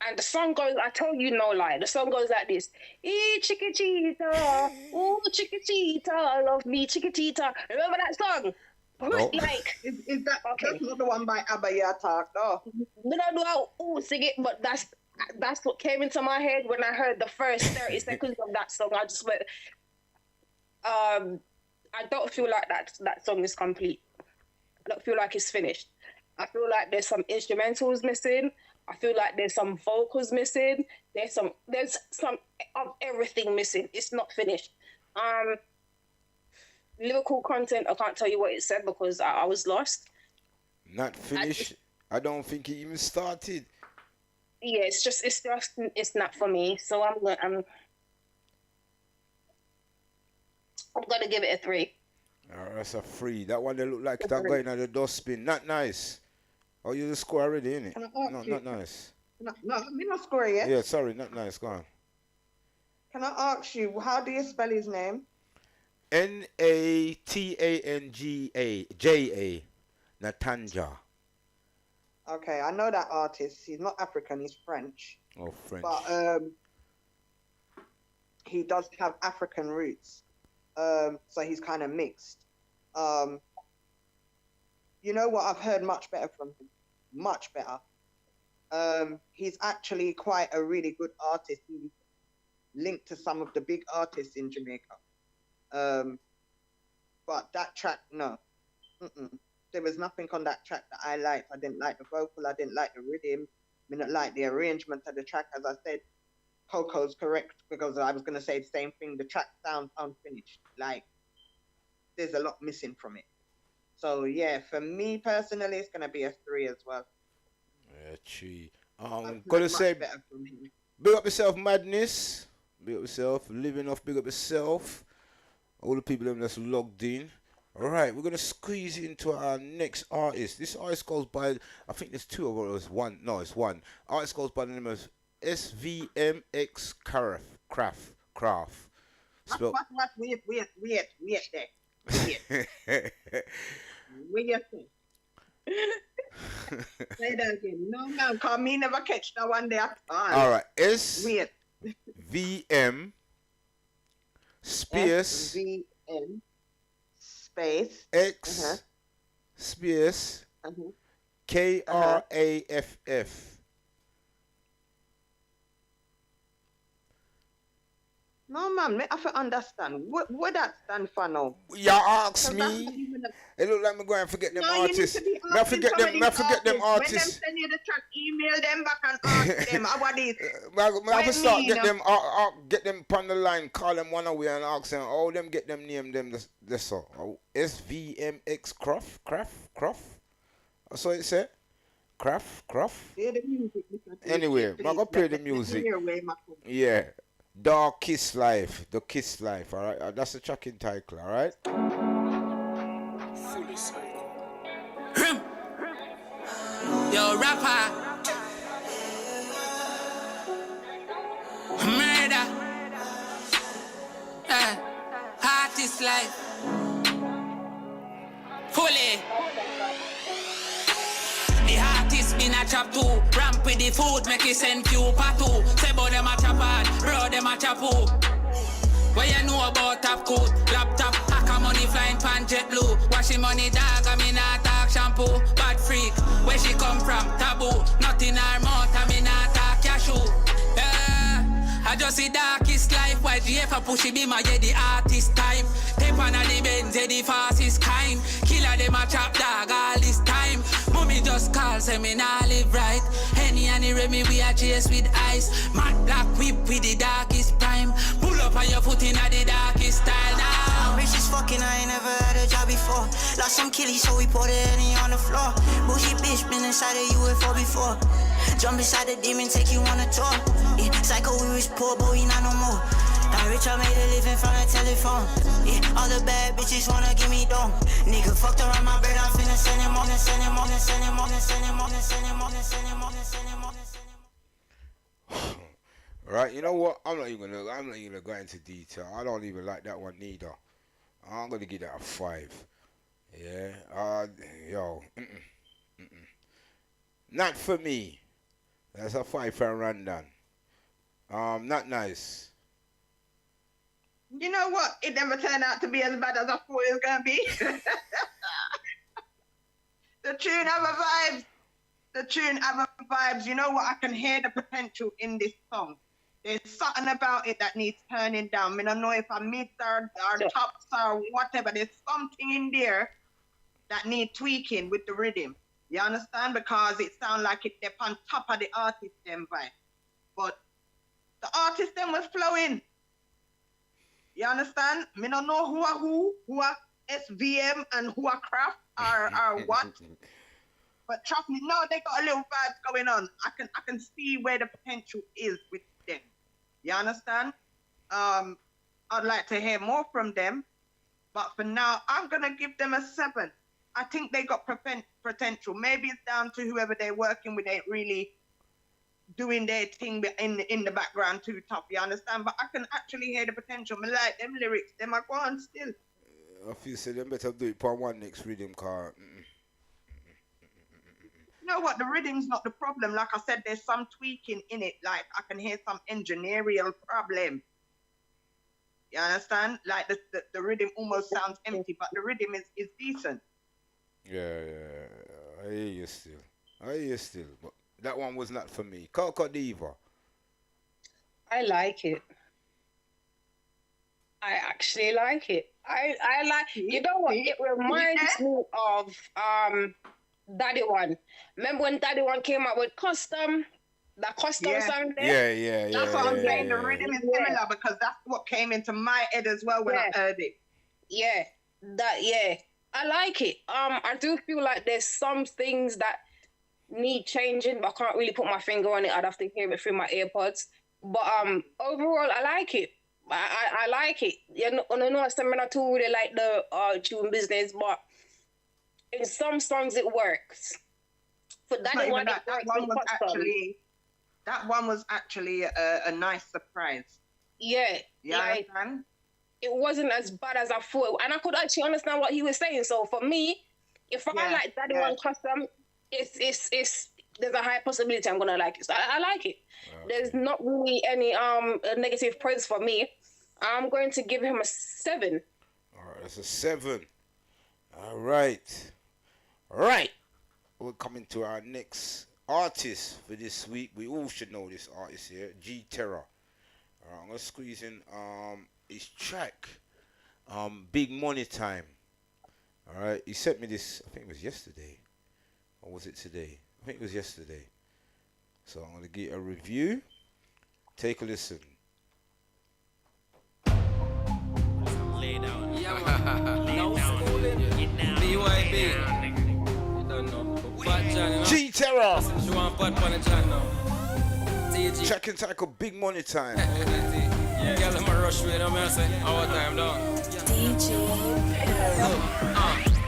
And the song goes, I tell you no lie, the song goes like this. Ee, Chiquitita, ooh, Chiquitita, love me, Chiquitita. Remember that song? No. Like, is that that's not the one by Abba Yatak, no? We don't know how sing it, but that's what came into my head when I heard the first 30 seconds of that song. I just went, I don't feel like that song is complete. I don't feel like it's finished. I feel like there's some instrumentals missing. I feel like there's some vocals missing. There's some of everything missing. It's not finished. Lyrical content, I can't tell you what it said because I was lost. Not finished. I don't think it even started. Yeah, it's not for me. So I'm gonna give it a 3. That's a 3. That one that look like that going on the dustbin. Not nice. Oh, you the score already, innit? No, not nice. No, me not score yet. Yeah, sorry, not nice. Go on. Can I ask you, how do you spell his name? Natangja. Natanja. Okay, I know that artist. He's not African, he's French. Oh, French. But he does have African roots. So he's kind of mixed. You know what? I've heard much better from him. Much better. He's actually quite a really good artist. He's linked to some of the big artists in Jamaica. But that track, no. There was nothing on that track that I liked. I didn't like the vocal. I didn't like the rhythm. I didn't like the arrangement of the track. As I said, Coco's correct because I was going to say the same thing. The track sounds unfinished. Like, there's a lot missing from it. So, yeah, for me personally, it's going to be a 3 as well. Yeah, 3. Gotta say, big up yourself, Madness. Big up yourself. Living off, big up yourself. All the people that's logged in. All right, we're going to squeeze into our next artist. This artist goes by, I think there's 2 of us. One. No, it's 1. Artist goes by the name of SVMX Craft. What? Wait there. Wait. Say that again. No, man, because me never catch that one there. All right, SVM space SVM space X space KRAFF. No, man, I have to understand. What that stand for now? You ask me. It look like me going to forget them artists. I forget them artists. When them send you the track, email them back and ask them how this. I have to start get them on the line, call them one away and ask them, oh, them get them name them this song. Oh, SVMX Craft. That's what it said. Craft. Yeah, the music. Anyway, I'm going to play the music. Yeah. Dark Kiss Life, the Kiss Life, alright? That's the tracking title, alright? Yo, rapper. Murder. Artist life. Fully. The artist been a chop too. Ramp with the food, make it send you patu. Say about them a chop hard, bro, them a chop who. What you know about top coat, laptop, hacker money flying pan jet blue. Washing money dog, I mean not talk shampoo. Bad freak, where she come from, taboo. Not in her mouth, I mean not talk cashew. I just see darkest life. Why GF a push it be my the artist time. Tape on the Benz, the fastest kind. Killer them a chop dog all this time. Mommy just call, say me nah live right. Henny and the Remy we a chase with ice. Mad black whip with the darkest prime. Pull up on your foot in the darkest style now. Rich as fucking, I ain't never had a job before. Lost some killies, so we put the Henny on the floor. Bougie bitch, been inside a UFO before. Jump inside the demon, take you on a tour. Yeah, psycho, we was poor, but we not no more. Now rich, I made a living from the telephone. Yeah, all the bad bitches wanna give me dough. Nigga fucked around my bread, I'm finna send him on, send him on, send him on, send him on, send him on, send him on, send him on, send him on. Right, you know what? I'm not even gonna go into detail. I don't even like that one neither. I'm gonna give that a 5. Yeah. Yo. Not for me. That's a 5 for Randon. Not nice. You know what? It never turned out to be as bad as I thought it was gonna be. The tune have a vibes. The tune have a vibes. You know what? I can hear the potential in this song. There's something about it that needs turning down. I don't know if I'm mids or tops or whatever. There's something in there that need tweaking with the rhythm. You understand? Because it sounds like it's on top of the artist them vibe. But the artist them was flowing. You understand? Me don't know who are SVM and who are Craft or what. But trust me, no, they got a little vibes going on. I can see where the potential is with them. You understand? I'd like to hear more from them. But for now, I'm gonna give them a 7. I think they got potential. Maybe it's down to whoever they're working with ain't really doing their thing in the background too tough. You understand? But I can actually hear the potential. I like them lyrics. Them are going still. I feel so them better do it for one next rhythm car. You know what? The rhythm's not the problem. Like I said, there's some tweaking in it. Like I can hear some engineering problem. You understand? Like the rhythm almost sounds empty, but the rhythm is decent. Yeah. I hear you still. But that one was not for me. Coco Diva. I like it. I actually like it. I like. You know what? It reminds me of Daddy One. Remember when Daddy One came out with Custom? That Custom song there? Yeah. That's what I'm saying. The rhythm is similar because that's what came into my head as well when I heard it. Yeah. I like it. I do feel like there's some things that need changing, but I can't really put my finger on it. I'd have to hear it through my earpods. But overall, I like it. I like it. You know, I know I'm not too really like the tune business, but in some songs it works. For that one was actually a nice surprise. Yeah. Like, it wasn't as bad as I thought, and I could actually understand what he was saying. So for me, if I like Daddy One Custom, it's there's a high possibility I'm gonna like it. So I like it. Okay. There's not really any negative praise for me. I'm going to give him a 7. All right, that's a 7. All right. We're coming to our next artist for this week. We all should know this artist here, G Terror. All right, I'm gonna squeeze in his track, Big Money Time. All right, he sent me this. I think it was yesterday, or was it today? I think it was yesterday. So I'm gonna get a review. Take a listen. Lay down. No schooling. BYB. You don't know. Fat John, you know? G Terror. You want Fat Bunny John now? TG. Track and tackle, Big Money Time. Yeah, girl, I'm a rush with them, I say. Our time down. DJ.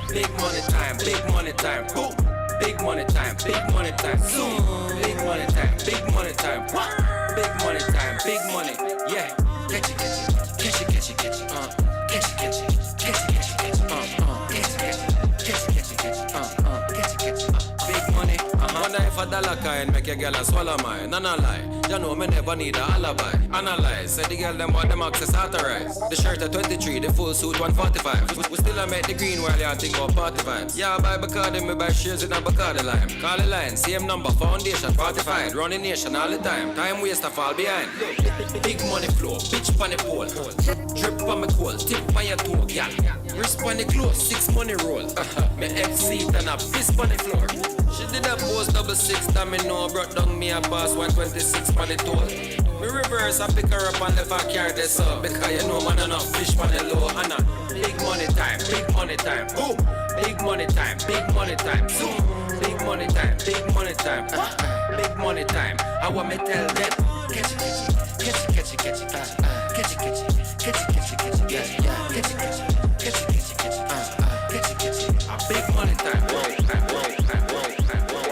Big money time, big money time. Boom. Big money time, big money time. Zoom. Big money time, big money time. What? Big money time, big money. Yeah. Catch it, catch it, catch it, catch it, catch it. Catch it, catch it, catch it, catch it, catch it. Catch it, catch it, catch it, catch it, catch it. Catch it, catch it. Big money. Wonder if a dollar kind make a girl a swallow mine. Nah, lie. You know me never need a alibi. Analyze. Say the girl them want them access authorized. The shirt at 23, the full suit 145. We still a make the green while you think about party vibes. Yeah, I buy Bacardi, me buy shares in a Bacardi lime. Call the line, same number, foundation, fortified. Running nation all the time. Time waste to fall behind. Big money flow, bitch on the pole. Drip on my coal, tip on your toe, gal. Wrist on the clothes, 6 money roll. Me X-seat and a fist on the floor. She did a pose 66, that me know. Brought down me a pass 126 on the toll. Me reverse, I pick her up and the backyard this up. Because you know man enough fish on the low. And big money time, big money time. Boom. Big money time, big money time. Zoom. Big money time, big money time. Big money time. I want me tell them. Catch it, catch it, catch it, catch it, catch it. Catch it, catch it, catch it, catch it, catch it. Yeah, yeah. Catch it, catch it, catch it, catch it, catch it. Catch it, catch it. A big money time, roll time, roll time, roll time, roll time.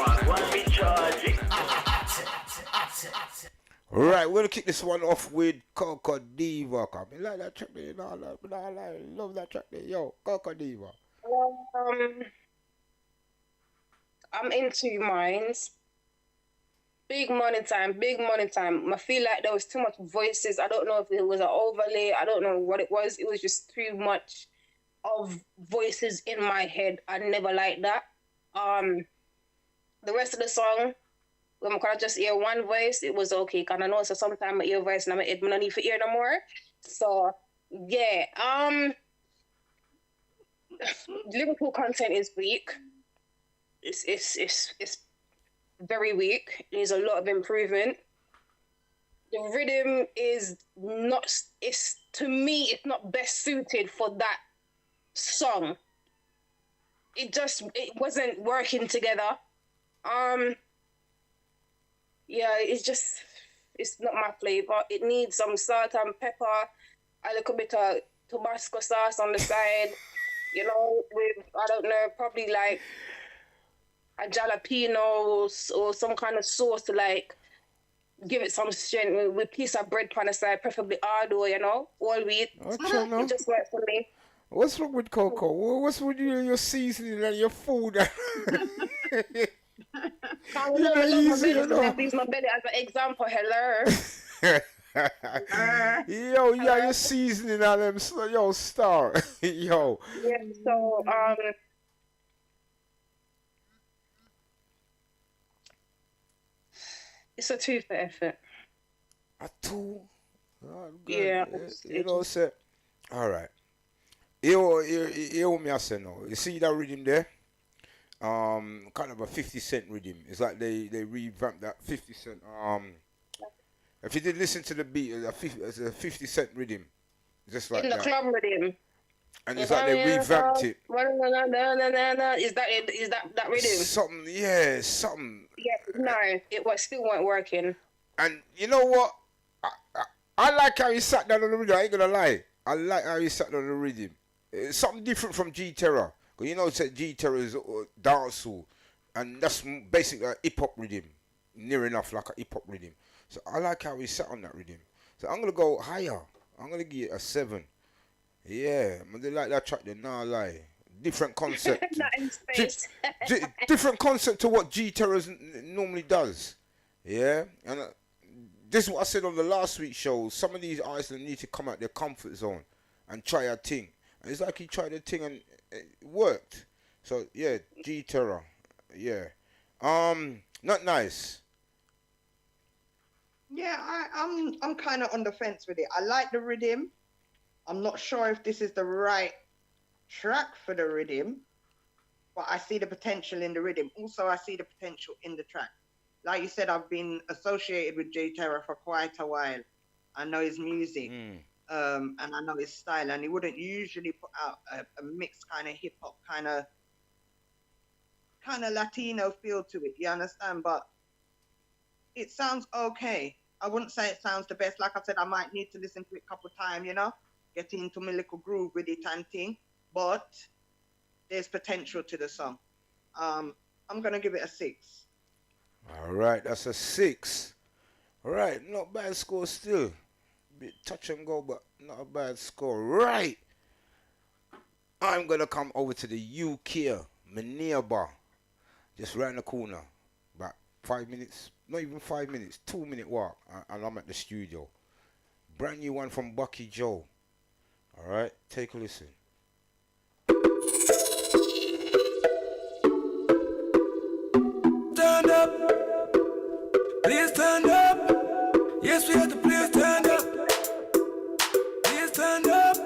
Right, we're gonna kick this one off with Coco Diva. I mean, like that track there, love that track there. Yo, Coco Diva. I'm in two minds. Big money time. I feel like there was too much voices. I don't know if it was an overlay. I don't know what it was. It was just too much of voices in my head. I never liked that. The rest of the song, when I could just hear one voice, it was okay. Cause I know so sometimes I hear voice and I'm like, I don't need to hear no more. So yeah, Liverpool content is weak. It's very weak. There's a lot of improvement. The rhythm is not. To me, it's not best suited for that song. It wasn't working together. Yeah, it's not my flavor. It needs some salt and pepper, a little bit of Tabasco sauce on the side, you know, with, I don't know, probably like a jalapeno or some kind of sauce to like give it some strength with a piece of bread on the side, preferably ardo, you know, all wheat. It just works for me. What's wrong with Coco? What's with you and your seasoning and your food? I use my belly as an example. Hello. Yo, yeah, your seasoning on them. Yo, star. Yo. Yeah. So it's a 2 for effort. A 2. Oh, yeah. You know, say. All right. You me I say no. You see that rhythm there? Kind of a 50 Cent rhythm. It's like they revamped that 50 Cent. If you did listen to the beat, it's a 50 Cent rhythm, just like in the that. club rhythm. And it's like they revamped it. Is that rhythm? Something, yeah, something. Yeah, no, it still weren't working. And you know what? I like how he sat down on the rhythm. I ain't gonna lie. I like how he sat down on the rhythm. It's something different from G Terror. Because you know, G Terror is dancehall, and that's basically a hip hop rhythm, near enough like a hip hop rhythm. So I like how he sat on that rhythm. So I'm gonna go higher. I'm gonna give it a 7. Yeah, I really like that track. There, nah, lie. Different concept. Not in space. Different concept to what G Terror normally does. Yeah, and this is what I said on the last week's show. Some of these artists need to come out their comfort zone and try a thing. And it's like he tried a thing and it worked. So yeah, G Terror. Yeah. Not nice. Yeah, I'm kind of on the fence with it. I like the rhythm. I'm not sure if this is the right track for the rhythm, but I see the potential in the rhythm. Also, I see the potential in the track. Like you said, I've been associated with J Terror for quite a while. I know his music, and I know his style, and he wouldn't usually put out a mixed kind of hip hop, kind of Latino feel to it. You understand? But it sounds okay. I wouldn't say it sounds the best. Like I said, I might need to listen to it a couple of times, you know, get into my little groove with it and thing. But there's potential to the song. I'm gonna give it a 6. All right, that's a 6. All right, not bad score still. Bit touch and go, but not a bad score. Right. I'm gonna come over to the UK, Minerva, just round the corner. About 5 minutes, not even 5 minutes, 2-minute walk, and I'm at the studio. Brand new one from Bucky Joe. All right, take a listen. Stand up, please stand up. Yes, we have to please stand up. Please stand up.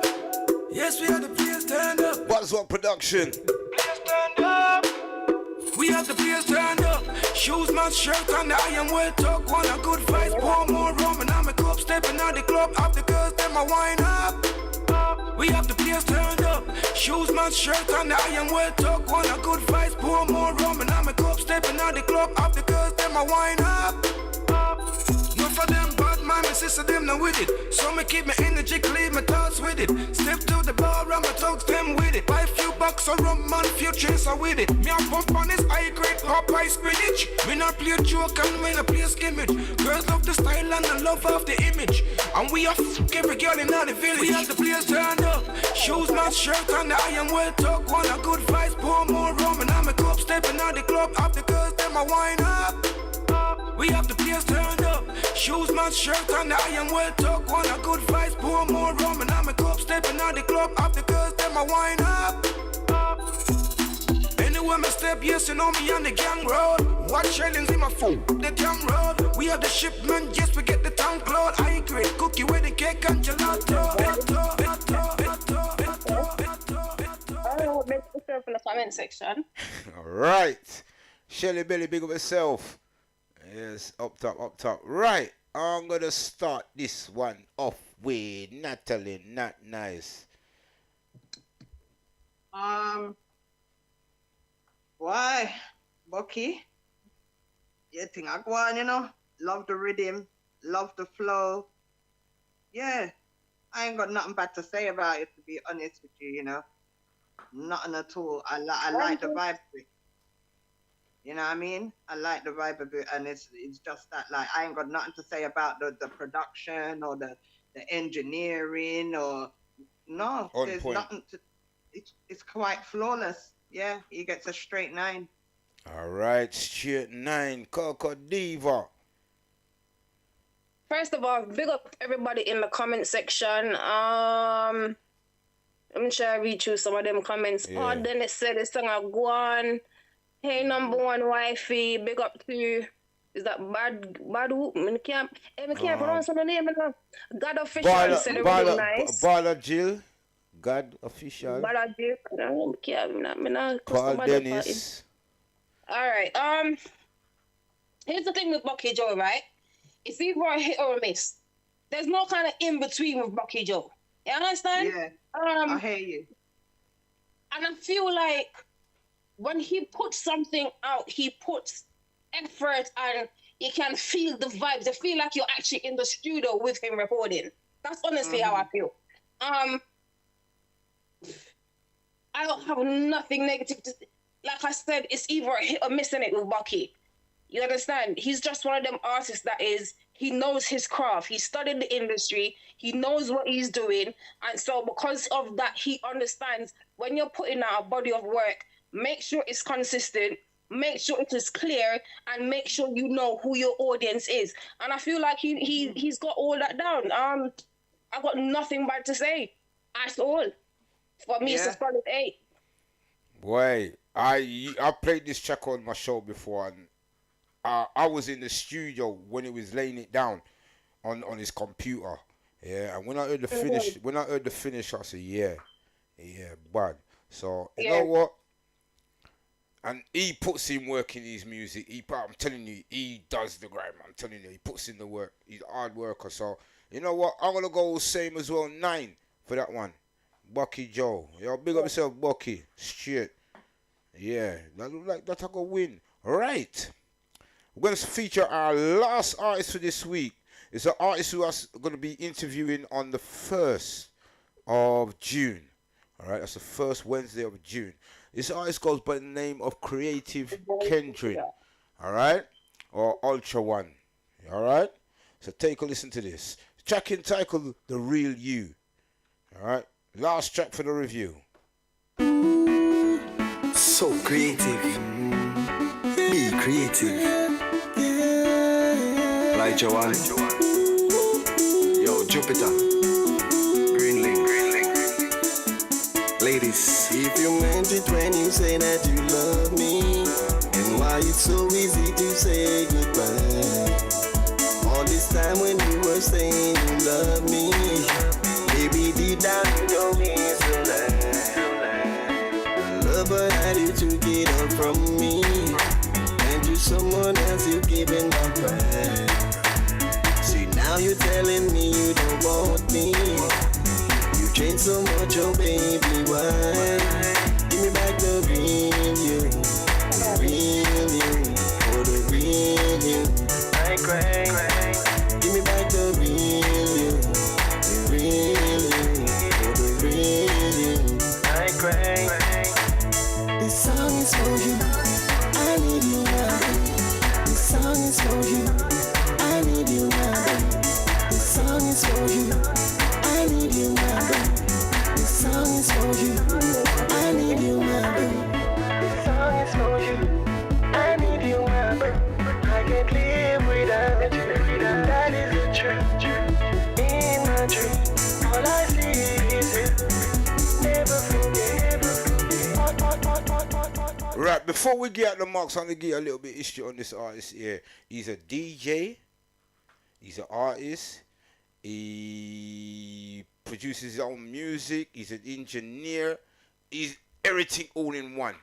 Yes, we have to please stand up. Buzzwalk Production. Please stand up. We have to please stand up. Shoes, my shirt, and I am well tucked. Want a good fight, pour more rum, and I'm a cup stepping out the club. After girls, them I wind up. We have to please stand up. Shoes, my shirt, and I am well tucked. Want a good fight, pour more rum, and I'm a cup stepping out the club. After girls, them I wind up. No of them bad mind, my sister them not with it. So me keep my energy clean, my thoughts with it. Step to the bar and my thugs them with it. Buy few bucks of rum man, few chaser with it. Me a puff on this high grade Popeye spinach. Me not play joke and me not play skimmage. Girls love the style and the love of the image. And we are every girl in all the village. We have the place turned up. Shoes, not shirt, and I am well tucked. Want a good vibes, pour more rum, and I'm a cup stepping out the club. After girls, them I wine up. We have the place turned up. Shoes, not shirt, and I am well tucked. Want a good vibes, pour more rum, and I'm a cup stepping out the club. After girls, them I wine up. Anywhere me step, yes, you know me on the gang road. Watch shellings in my phone, the damn road. We have the shipment, yes, we get the town cloud. I grade cookie with the cake and gelato. Make yourself in the comment section. Alright. Shelly Belly, big up yourself. Yes, up top. Right. I'm gonna start this one off with Natalie, not nice. Why? Bucky? You think I go on, you know? Love the rhythm, love the flow. Yeah. I ain't got nothing bad to say about it, to be honest with you, you know? Nothing at all. I like the vibe of it. You know what I mean? I like the vibe of it, and it's just that, like, I ain't got nothing to say about the production or the engineering or no. On there's point. nothing to. It's quite flawless. Yeah, he gets a straight 9. Alright, straight 9, Coco Diva. First of all, big up everybody in the comment section. Let me try to read through some of them comments. Yeah. Oh, Dennis said this song I go on. Hey, number one wifey, big up to, is that bad who? I can't pronounce the name. God Official said it really nice. Bala Jill. God Official. Bala Jill. Paul Dennis. Alright, here's the thing with Bucky Joe, right? It's either a hit or a miss. There's no kind of in between with Bucky Joe. You understand? Yeah. I hear you. And I feel like when he puts something out, he puts effort and you can feel the vibes. I feel like you're actually in the studio with him recording. That's honestly how I feel. I don't have nothing negative to. Like I said, it's either a hit or miss in it with Bucky. You understand? He's just one of them artists that he knows his craft. He studied the industry. He knows what he's doing. And so because of that, he understands when you're putting out a body of work, make sure it's consistent, make sure it is clear, and make sure you know who your audience is. And I feel like he's got all that down. I've got nothing bad to say at all. For me, it's a solid 8. Boy, I played this track on my show before, and I was in the studio when he was laying it down on his computer. Yeah, and when I heard the finish, I said, yeah, bad. So you know what? And he puts in work in his music. I'm telling you, he does the grind. I'm telling you, he puts in the work. He's a hard worker. So you know what? I'm gonna go same as well, 9 for that one. Bucky Joe. Yo, big up yourself, Bucky. Straight. Yeah, that look like that I go win. Right. We're going to feature our last artist for this week. It's an artist who is going to be interviewing on the 1st of June. All right, that's the first Wednesday of June. This artist goes by the name of Creative Kendrick. All right, or Ultra One. All right, so take a listen to this. Track entitled The Real You. All right, last track for the review. So creative. Be creative. Like Joanne. Yo, Jupiter. Green Link. Ladies. If you meant it when you say that you love me, and why it's so easy to say goodbye. All this time when you were saying you love me, baby, deep down you know me so love, but I did to get up from me, and to someone else you giving up right. See now you're telling me you don't want me. You changed so much, oh baby, why? Give me back the real you, oh the real you. I cry. Give me Right, before we get at the marks, I'm going to give you a little bit of history on this artist here. He's a DJ. He's an artist. He produces his own music. He's an engineer. He's everything all in one.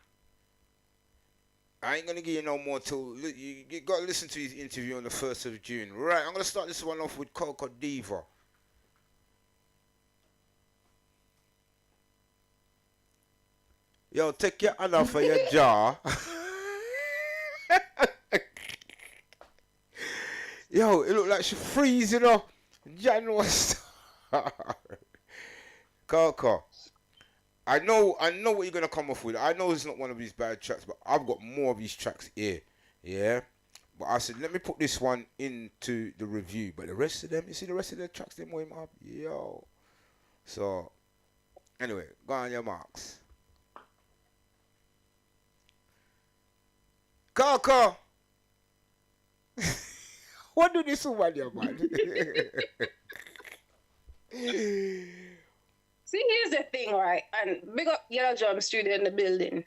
I ain't going to give you no more till you got to listen to his interview on the 1st of June. Right, I'm going to start this one off with Coco Diva. Yo, take your hand off of your jaw. Yo, it look like she freezing up. January star. Coco. I know what you're gonna come off with. I know it's not one of these bad tracks, but I've got more of these tracks here. Yeah. But I said, let me put this one into the review. But the rest of them, you see the rest of the tracks, they warm up. Yo. So, anyway, go on your marks. Coco. What do this woman here, man? See, here's the thing, right? And big up Yellow Drum Studio in the building.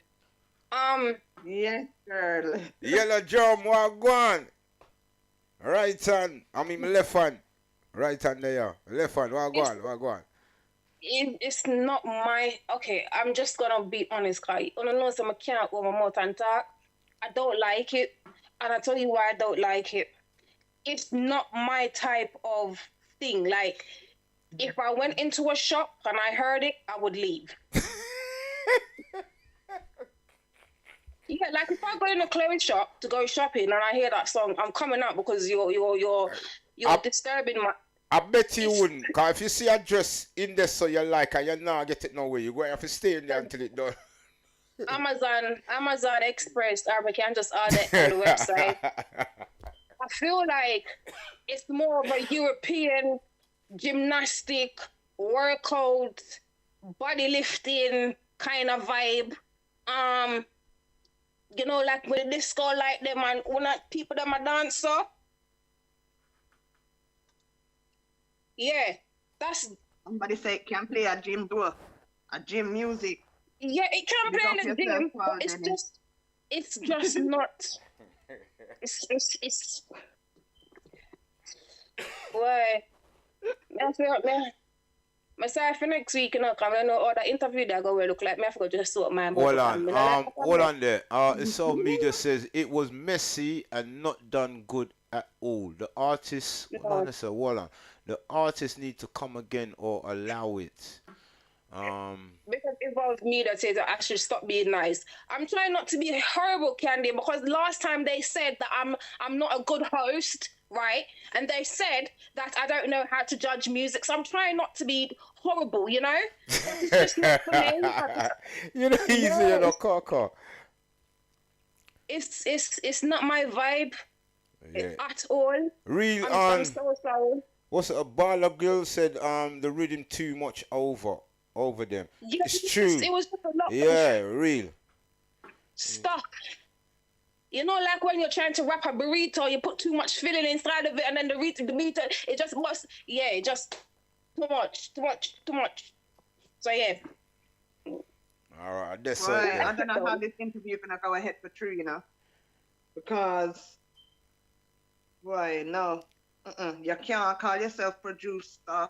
Yes, girl. Yellow Drum, what go on? Right hand, I mean my left hand. Right hand there. Left hand, what go on? It's not my... Okay, I'm just gonna be honest, guys. I don't know, so I can't go my mouth and talk. I don't like it. And I'll tell you why I don't like it. It's not my type of thing. Like, if I went into a shop and I heard it, I would leave. Yeah, like if I go in a clothes shop to go shopping and I hear that song, I'm coming out because you're disturbing my... I bet you wouldn't, because if you see a dress in there so you like and you not get it nowhere, you're going to have to stay in there until it done. Amazon Express, or we can just order it on the website. I feel like it's more of a European gymnastic, workout, body lifting kind of vibe. You know, like with the disco like them and when people them a dancer. Yeah, that's... Somebody say it can play a gym door, a gym music. Yeah, it can play in the gym, but it's just not... It's why myself for next week, you know, because I know all the interview that go look like me. I forgot just sort my hold on there. So Media says it was messy and not done good at all. The artists, the artists need to come again or allow it. Because it involves me that says I should stop being nice. I'm trying not to be horrible, Candy, because last time they said that I'm not a good host, right? And they said that I don't know how to judge music, so I'm trying not to be horrible, you know? It's just not for me. You know, easy, you know, Coco. It's not my vibe at all. Real I'm so sorry. What's it? A Bala girl said the rhythm too much over them. Yeah, it's true. It was just a lot. Yeah, real. Stop. You know, like when you're trying to wrap a burrito, you put too much filling inside of it, and then the burrito, it just was, just too much. So yeah. All right, that's all. Right. I don't know how this interview is gonna go ahead for true, you know, because, no, you can't call yourself producer.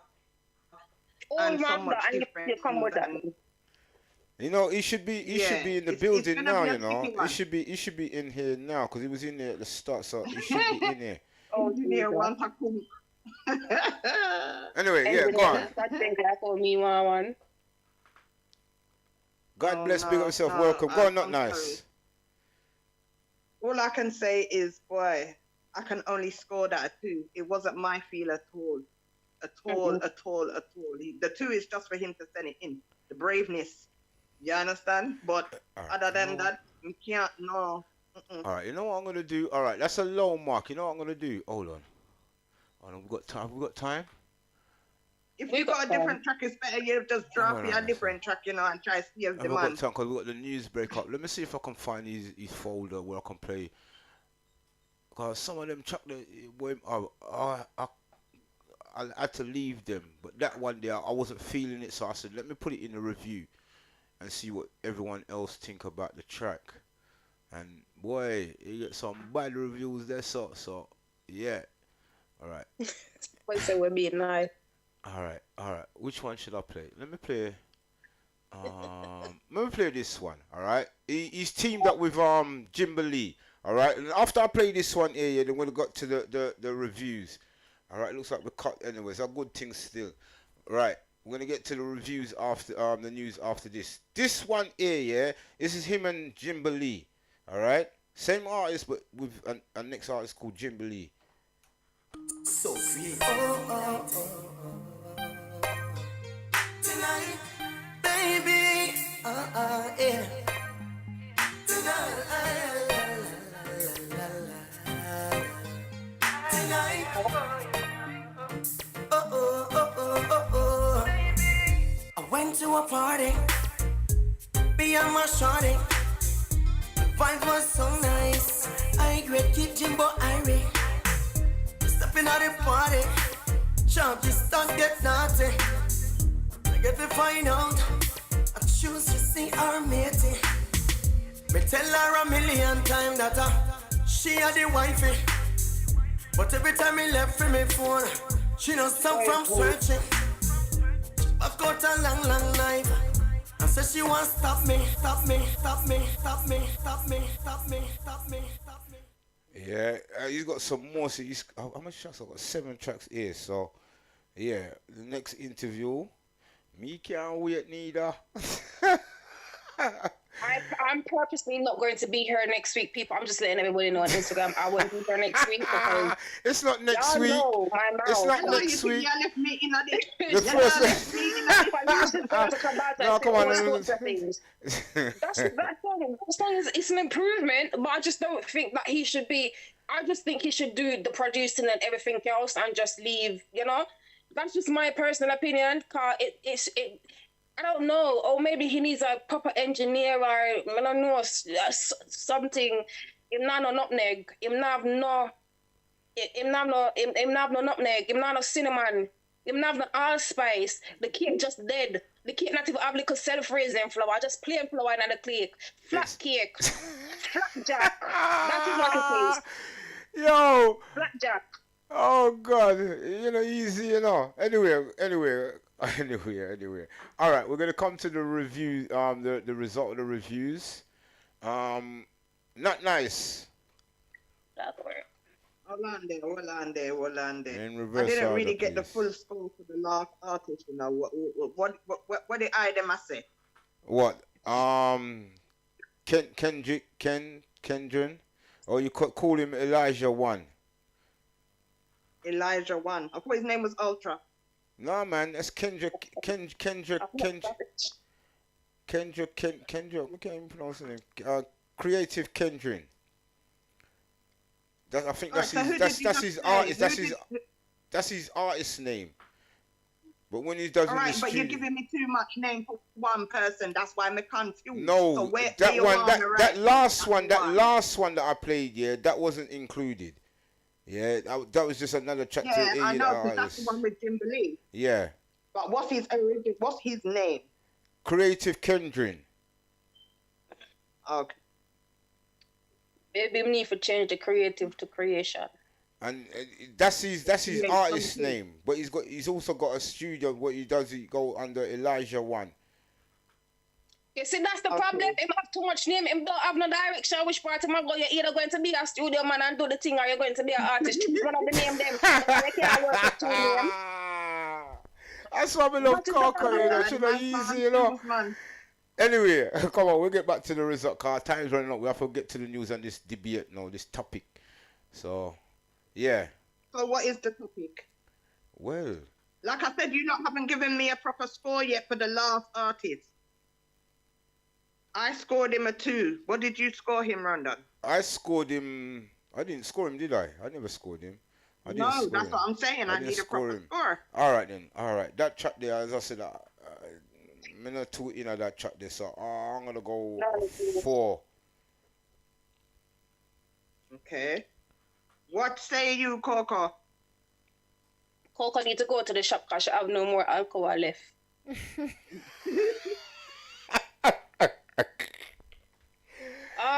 And so much different. You know, he should be in the building now. You know, he should be in here now because he was in there at the start, so he should be in here. Anyway, yeah, go on. God bless, big up yourself. Welcome. Go on, not nice. Sorry. All I can say is, boy, I can only score that a 2. It wasn't my feel at all. At all. The 2 is just for him to send it in. The braveness. You understand? But other than that, you can't, no. All right, you know what I'm going to do? All right, that's a low mark. You know what I'm going to do? Hold on, we've got time. If you got a different track, it's better you just drop a different track, you know, and try to save the man. We've got time because we've got the news break up. Let me see if I can find his folder where I can play. Because some of them track, I had to leave them, but that one there I wasn't feeling it, so I said let me put it in a review and see what everyone else think about the track. And boy, you get some bad reviews there, so yeah. Alright. Wait, so we're being nice. Alright. Which one should I play? Let me play this one, alright? He's teamed up with Jimberly. Alright, and after I play this one here, yeah, then we'll go to the reviews. Alright, looks like we cut anyways. A good thing still. Right. We're gonna get to the reviews after the news after this. This one here, yeah, this is him and Jimberly. Alright? Same artist but with a next artist called Jimberly. So free. Tonight, baby, yeah. Tonight, tonight, I went to a party, me and my shawty. The vibe was so nice. I great keep Jimbo Irie. Stepping out the party, jump just don't get naughty. I get to find out, I choose to see her matey. Me tell her a million times that she are the wifey. But every time me left from me phone, she don't stop from searching. Back out a long knife. I said she want stop me. Yeah, he's got some more. So how much tracks? I've got 7 tracks here. So, yeah, the next interview, me can't wait neither. I'm purposely not going to be here next week, people. I'm just letting everybody know on Instagram I won't be here next week because it's not next week. It's not next week. Left me in a The first. No, come on. That's it's an improvement, but I just don't think that he should be. I just think he should do the producing and everything else and just leave. You know, that's just my personal opinion. Cause it I don't know, or maybe he needs a proper engineer, or I don't know, something. Him not no nutmeg. Him not no nutmeg. Him not no cinnamon. Him not no allspice. The cake just dead. The cake not even have little self-raising flour. Just plain flour and the cake. Flat cake. Flapjack. That is what it is. Yo. Flapjack. Oh God, easy, Anyway. All right, we're gonna come to the review. The result of the reviews. Not nice. Hold on there. In reverse I didn't order, really get the please. full scope of the last artist. What did I them I say? What? Kendrick, or you could call him Elijah One. Elijah One. I thought his name was Ultra. No man, that's Kendrick. I can't even pronounce his name. Creative Kendrick. I think that's his artist. That's his artist name. But when he does all in right, the but studio, you're giving me too much name for one person. That's why I'm confused. no, so where that you one, on that the that right? last one that I played, yeah, that wasn't included. Yeah, that was just another track to Yeah, I the know, 'cause that's artist. the one with Jimberly. Yeah, But what's his name? Creative Kendrick. Okay. Maybe we need to change the creative to creation. And that's his Yeah, artist something. name, but he's also got a studio. What he does, he go under Elijah One. You see, that's the problem. Him have too much name. Him don't have no direction. Which part of him go? You're either going to be a studio man and do the thing, or you're going to be an artist. Choose one of the name them. You can't work with two names. That's why we love Coco, easy, Anyway, come on, we'll get back to the result card. Time's running out. We have to get to the news on this debate now, this topic. So, yeah. So what is the topic? Well, Like I said, you haven't given me a proper score yet for the last artist. I scored him a 2. What did you score him, Rondon? I scored him. I didn't score him, did I? I never scored him. No, that's what I'm saying. I need a proper score. All right then. All right. That track there, as I said, I'm not too in that track there, so I'm gonna go 4. Okay. What say you, Coco? Coco need to go to the shop because she have no more alcohol left.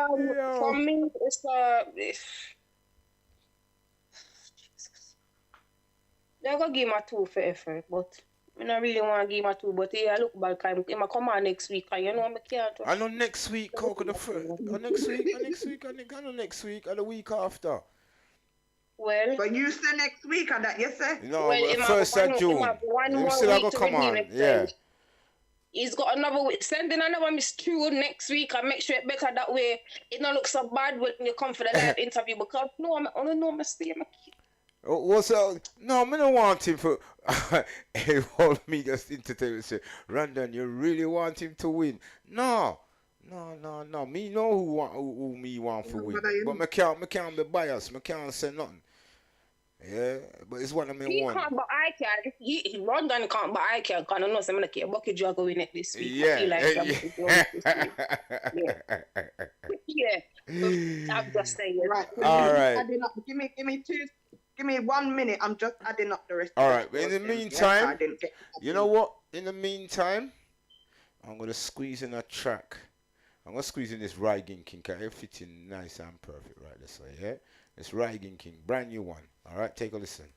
For me, it's they're gonna give my 2 for effort, but I don't really want to give my 2. But yeah, I look back, I'm come on next week, and you know I can't. I know next week, Coco the first. Next week, I know next week, and the week after. Well, but you say next week, and that you say? No, well, 1st of June. You still have to come on, yeah. He's got another week. Sending another Miss True next week and make sure it better that way. It don't look so bad when you come for the live interview because no, I don't know my stay. What's up? No, I don't want him for. He hold me just entertain and say, Randon, you really want him to win? No. Me know who me want to win. But I can't be biased. I can't say nothing. Yeah, but it's one of me one. He can't, but I can. Randon can't, but I can. Because I know some of the Bucky Jog win it this week. Yeah. I'm just saying. Right. All right. Give me 1 minute. I'm just adding up the rest. All right. But in the meantime, you know what? In the meantime, I'm gonna squeeze in a track. I'm gonna squeeze in this Rygan King. It fits in nice and perfect right this way. Yeah. It's Rygan King, brand new one. All right, take a listen.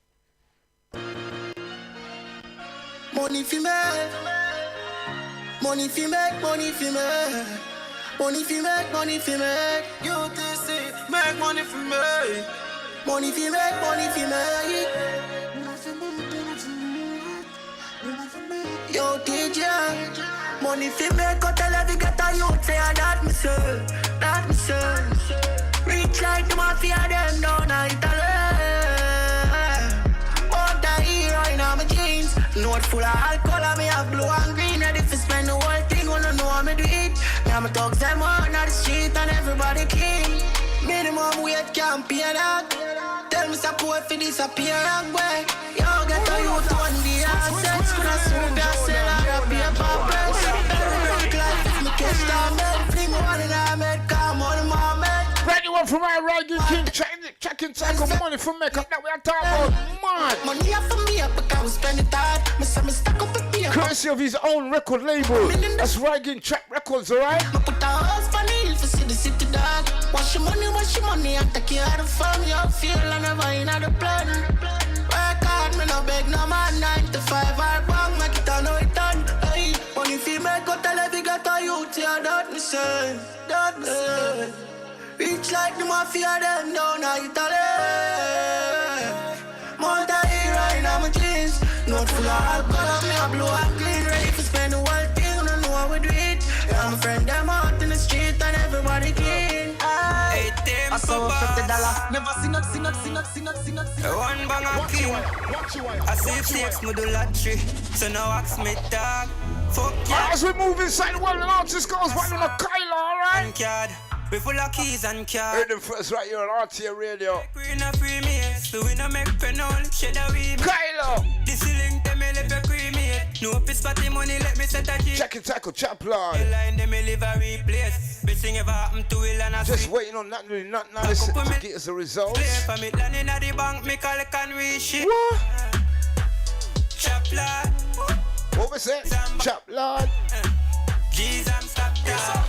Money fi make, money fi make, money fi make, money fi make, money fi make. UTC, make money for me. Money fi make, money fi make. Yo, DJ, money fi make. Go tell every ghetto youth say that me say, that me say. Reach like the mafia, them down a Italy. Out the hero in my jeans. Note full of alcohol, me have blue and green. Ready for spend the whole thing, wanna know how me do it. Me and my dogs, them out on the street and everybody clean. Minimum weight can't pay that. Tell me support for disappear and way. Yo, get a youth on the assets. Could I swoop ya, sell her a paper press. Break life if me catch that man. Fling one in her head, come on my man. Brand one from my Rygan King, checking tackle money from makeup that we are talking about. Man. Money up for me, because we spend it hard. Me stuck up with me. Courtesy of his own record label. That's Rygan Track Records, alright? I put a house for Neil for see the city dog. Wash your money, and take care of the farm. You feel I never in the plan. Work hard, me no beg no man. 9 to 5, hard work, make it on, know it done. Hey, money fi make, go tell every ghetto youth, yeah, that me say, that me say. Reach like the mafia, them down a Italy. Multi-hero in my jeans. Note full of alcohol, me a blue and clean. Ready to spend the whole thing, don't know how we do it. Yeah, my friend, them out in the street and everybody clean. Hey, them I saw $50. Never seen one bang and kill. I see if me do lottery. So now ask me dog. Fuck yeah. As we move inside the world, the artist goes one on a Kyla, alright? We full of keys and cards. Heard them first right here on RTA Radio. We no premium, so we no make penal. Shade a we Kylo. This link them me live a premium. No piss party money, let me set a G. Check it, tackle, chap lord. The line them me live a replace. Best thing ever happened to Will and a just waiting on nothing, really not nice to get us the results. Play for me, land in the bank, me call it can we shit. What? Chap lord. What was that? Chap lord. G's and stop that.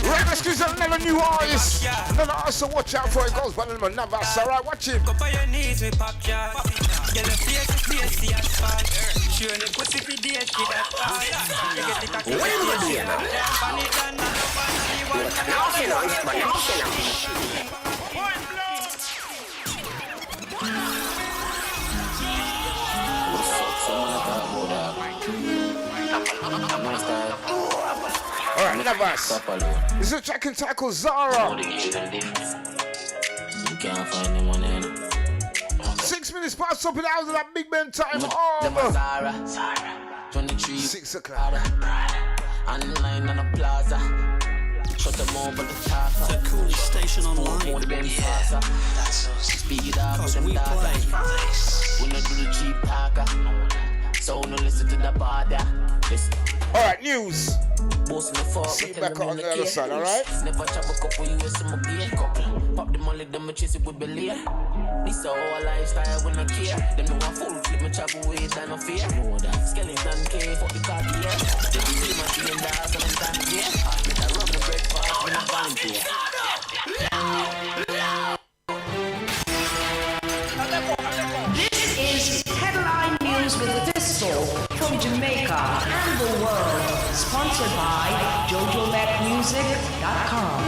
Right, let's give another new artist. Another artist to watch out for. It goes by the name of Navas. Alright, watch him. Go on your knees, me pop jar. Get a face, see as fun. Show the pussy for days, see that fun. You get the cocky. Alright, Navas. This is a track and tackle Zara. You can't find anyone in. 6 minutes past up in the house of that Big Ben time. Zara. 23. 6 o'clock. Online on a plaza. Shut them over the top. The coolest station online. Speed up with them data. We not do the cheap talker. So no listen to the border. Listen. Alright, news. Boss me for see back on the other side, alright? Never chop a couple US in my gear. Couple. Pop the money, them me chase it with belly. This a whole lifestyle when I care. Them know I full flip me travel with and no fear. Skeleton K for the car here. See my team dance and I'm standing here. I run the breakfast when I volunteer. This is Headline News with Pistol from Jamaica and the world. Sponsored by JoJoMacMusic.com.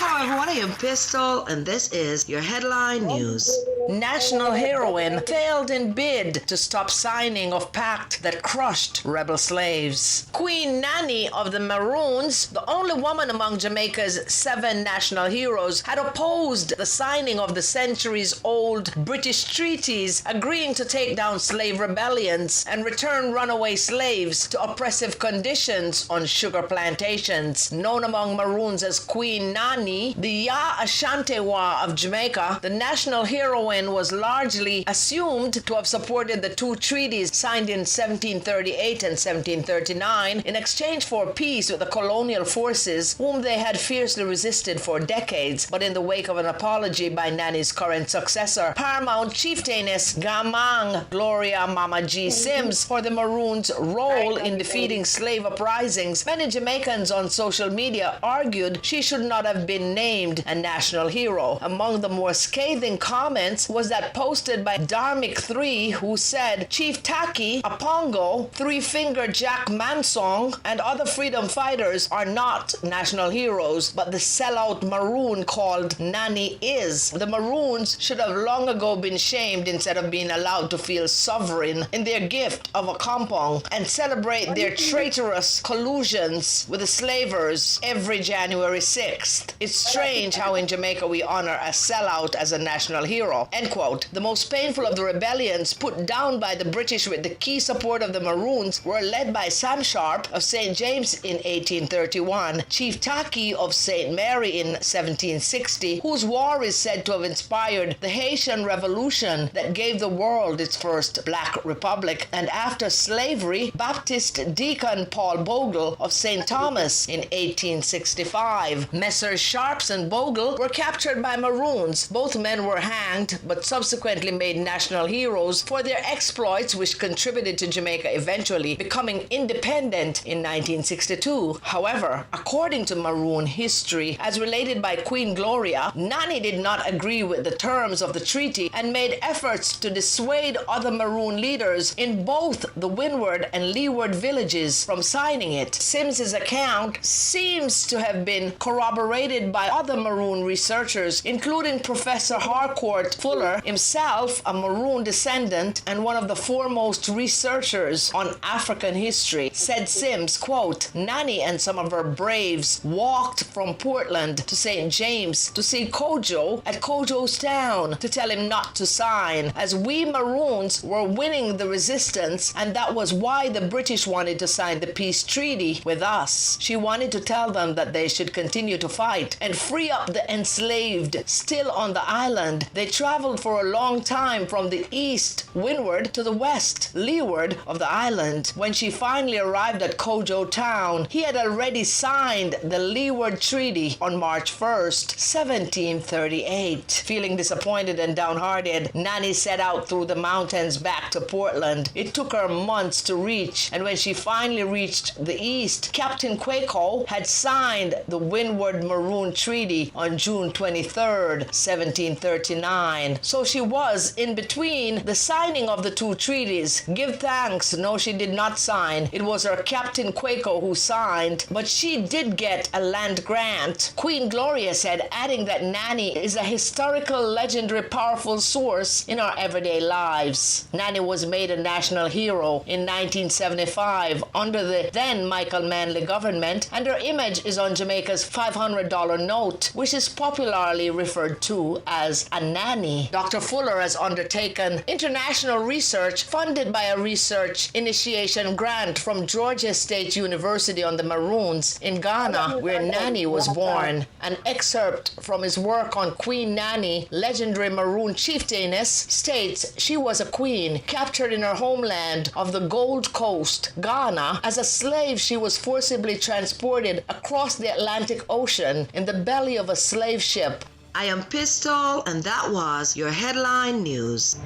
Hello everyone, I am Pistol, and this is your headline news. National heroine failed in bid to stop signing of pact that crushed rebel slaves. Queen Nanny of the Maroons, the only woman among Jamaica's 7 national heroes, had opposed the signing of the centuries-old British treaties agreeing to take down slave rebellions and return runaway slaves to oppressive conditions on sugar plantations. Known among Maroons as Queen Nanny, the Ya Ashantewa of Jamaica, the national heroine was largely assumed to have supported the 2 treaties signed in 1738 and 1739 in exchange for peace with the colonial forces whom they had fiercely resisted for decades. But in the wake of an apology by Nanny's current successor, Paramount Chieftainess Gamang Gloria Mama G. Sims, for the Maroons' role in defeating slave uprisings, many Jamaicans on social media argued she should not have been named a national hero. Among the more scathing comments was that posted by Dharmic3, who said Chief Taki, Apongo, Three-Fingered Jack Mansong, and other freedom fighters are not national heroes, but the sellout Maroon called Nanny is. The Maroons should have long ago been shamed instead of being allowed to feel sovereign in their gift of a compound and celebrate their traitorous collusions with the slavers every January 6th. It's strange how in Jamaica we honor a sellout as a national hero. End quote. The most painful of the rebellions put down by the British with the key support of the Maroons were led by Sam Sharp of St. James in 1831, Chief Taki of St. Mary in 1760, whose war is said to have inspired the Haitian Revolution that gave the world its first black republic, and after slavery, Baptist Deacon Paul Bogle of St. Thomas in 1865. Messrs. Sharps and Bogle were captured by Maroons. Both men were hanged, but subsequently made national heroes for their exploits, which contributed to Jamaica eventually becoming independent in 1962. However, according to Maroon history, as related by Queen Gloria, Nanny did not agree with the terms of the treaty and made efforts to dissuade other Maroon leaders in both the Windward and Leeward villages from signing it. Sims's account seems to have been corroborated by other Maroon researchers, including Professor Harcourt Fuller, himself a Maroon descendant and one of the foremost researchers on African history. Said Sims, quote, Nanny and some of her braves walked from Portland to St. James to see Kojo at Kojo's town to tell him not to sign, as we Maroons were winning the resistance, and that was why the British wanted to sign the peace treaty with us. She wanted to tell them that they should continue to fight and free up the enslaved still on the island. They traveled for a long time from the east, Windward, to the west, Leeward of the island. When she finally arrived at Kojo town, he had already signed the Leeward Treaty on March 1st, 1738. Feeling disappointed and downhearted, Nanny set out through the mountains back to Portland. It took her months to reach, and when she finally reached the east, Captain Quaco had signed the Windward Maroon Treaty on June 23rd, 1739. So she was in between the signing of the 2 treaties. Give thanks, no, she did not sign. It was her Captain Quaco who signed, but she did get a land grant. Queen Gloria said, adding that Nanny is a historical, legendary, powerful source in our everyday lives. Nanny was made a national hero in 1975 under the then Michael Manley government, and her image is on Jamaica's $500 note, which is popularly referred to as a nanny. Nani. Dr. Fuller has undertaken international research funded by a research initiation grant from Georgia State University on the Maroons in Ghana, where Nani was born. An excerpt from his work on Queen Nani, legendary Maroon chieftainess, states she was a queen captured in her homeland of the Gold Coast, Ghana. As a slave, she was forcibly transported across the Atlantic Ocean in the belly of a slave ship. I am Pistol, and that was your headline news.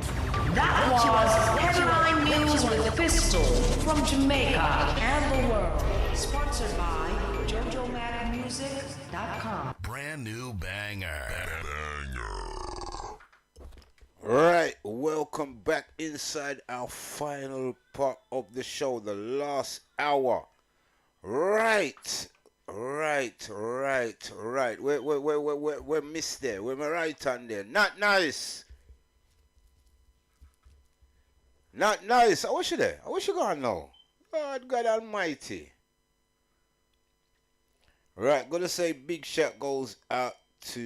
That was Headline News with Pistol from Jamaica and the world. Sponsored by JojoMacMusic.com. Brand new banger. Right, welcome back inside our final part of the show, the last hour. Right. We're missed there. We're right on there. Not nice. Not nice. I wish you there. I wish you gone now. God Almighty. Right, gonna say big shout goes out to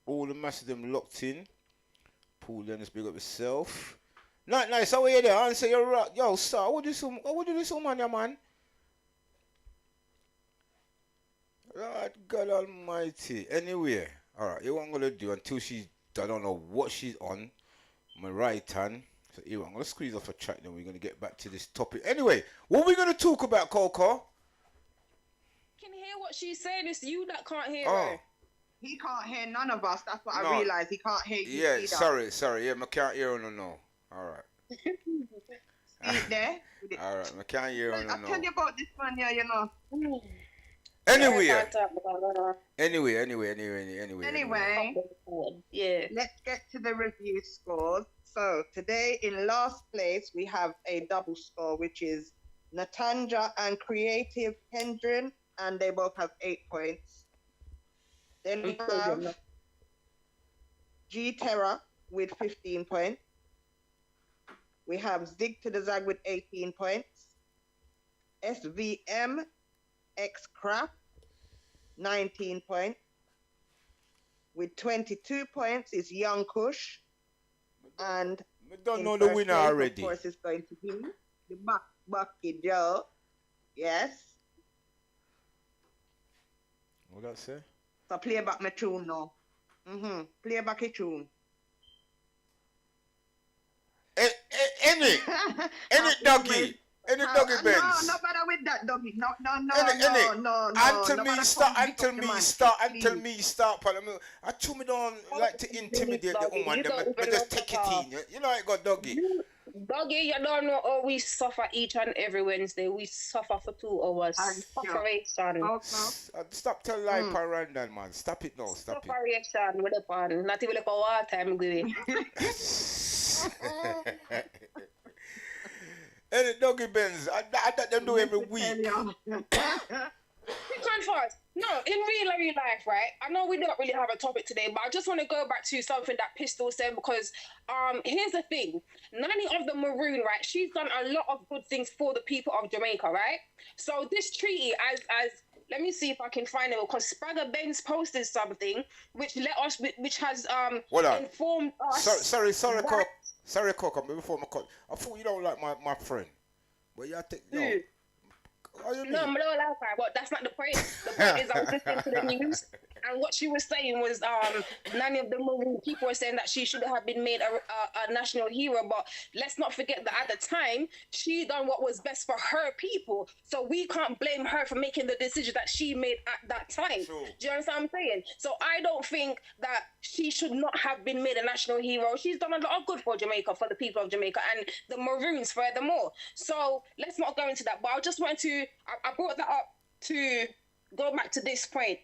all the masses of them locked in. Paul Dennis, big up yourself. Not nice. How are you there? Answer your rock. Yo, sir, what do this woman, yeah, man? God Almighty. Anyway, alright, you what I'm gonna do until I don't know what she's on. My right hand. So here, I'm gonna squeeze off a track, then we're gonna get back to this topic. Anyway, what are we gonna talk about, Coco? Can hear what she's saying. It's you that can't hear her. He can't hear none of us. That's what I realized. He can't hear you Yeah, either. sorry. Yeah, I can't hear her no. Alright. See there? Alright, I can't hear her I no. tell you about this one here, you know. Anyway, yeah. Let's get to the review scores. So today in last place we have a double score, which is Natanja and Creative Hendren, and they both have 8 points. Then we have G Terra with 15 points. We have Zig to the Zag with 18 points. SVM X Crap, 19 points. With 22 points is Young Kush. And we don't know the winner already. Of course, it's going to be the Bucky Joe. Yes. What that say? So play back my tune now. Play back a tune. Any doggy. Any doggy Benz. No matter with that doggy. No. Until me start. I told me don't like to intimidate the woman. But just take it in. You know I got doggy. Doggy, you don't know how we suffer each and every Wednesday. We suffer for 2 hours. Sufferation. Stop telling lie for Randall, man. Stop it now. Stop it. Sufferation with the pan. Not even like a war time, Gui. Any doggy Benz, I them do every week. We can't fast. No, in real life, right? I know we don't really have a topic today, but I just want to go back to something that Pistol said, because here's the thing. Nani of the Maroon, right? She's done a lot of good things for the people of Jamaica, right? So this treaty, as let me see if I can find it, because Spragga Benz posted something which has informed us. Sorry, Coco. Sorry, Coco. Before my cut, I thought you don't like my friend, but you think no. No, I don't like her, but that's not the point. The point is I was listening to the news, and what she was saying was none of the Maroon people were saying that she should have been made a national hero, but let's not forget that at the time, she done what was best for her people, so we can't blame her for making the decision that she made at that time. True. Do you understand what I'm saying? So I don't think that she should not have been made a national hero. She's done a lot of good for Jamaica, for the people of Jamaica, and the Maroons furthermore. So let's not go into that, but I just wanted to I brought that up to go back to this point.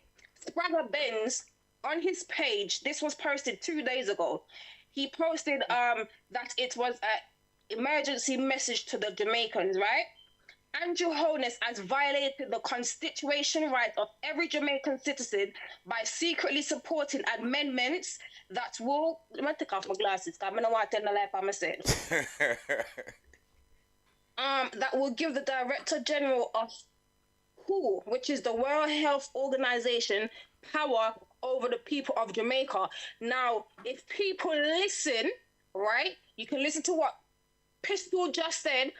Spragga Benz, on his page, this was posted 2 days ago. He posted that it was an emergency message to the Jamaicans, right? Andrew Holness has violated the constitutional right of every Jamaican citizen by secretly supporting amendments that will... Let me take off my glasses, because I don't want to tell the life by myself. That will give the Director General of WHO, which is the World Health Organization, power over the people of Jamaica. Now, if people listen, right, you can listen to what Pistol just said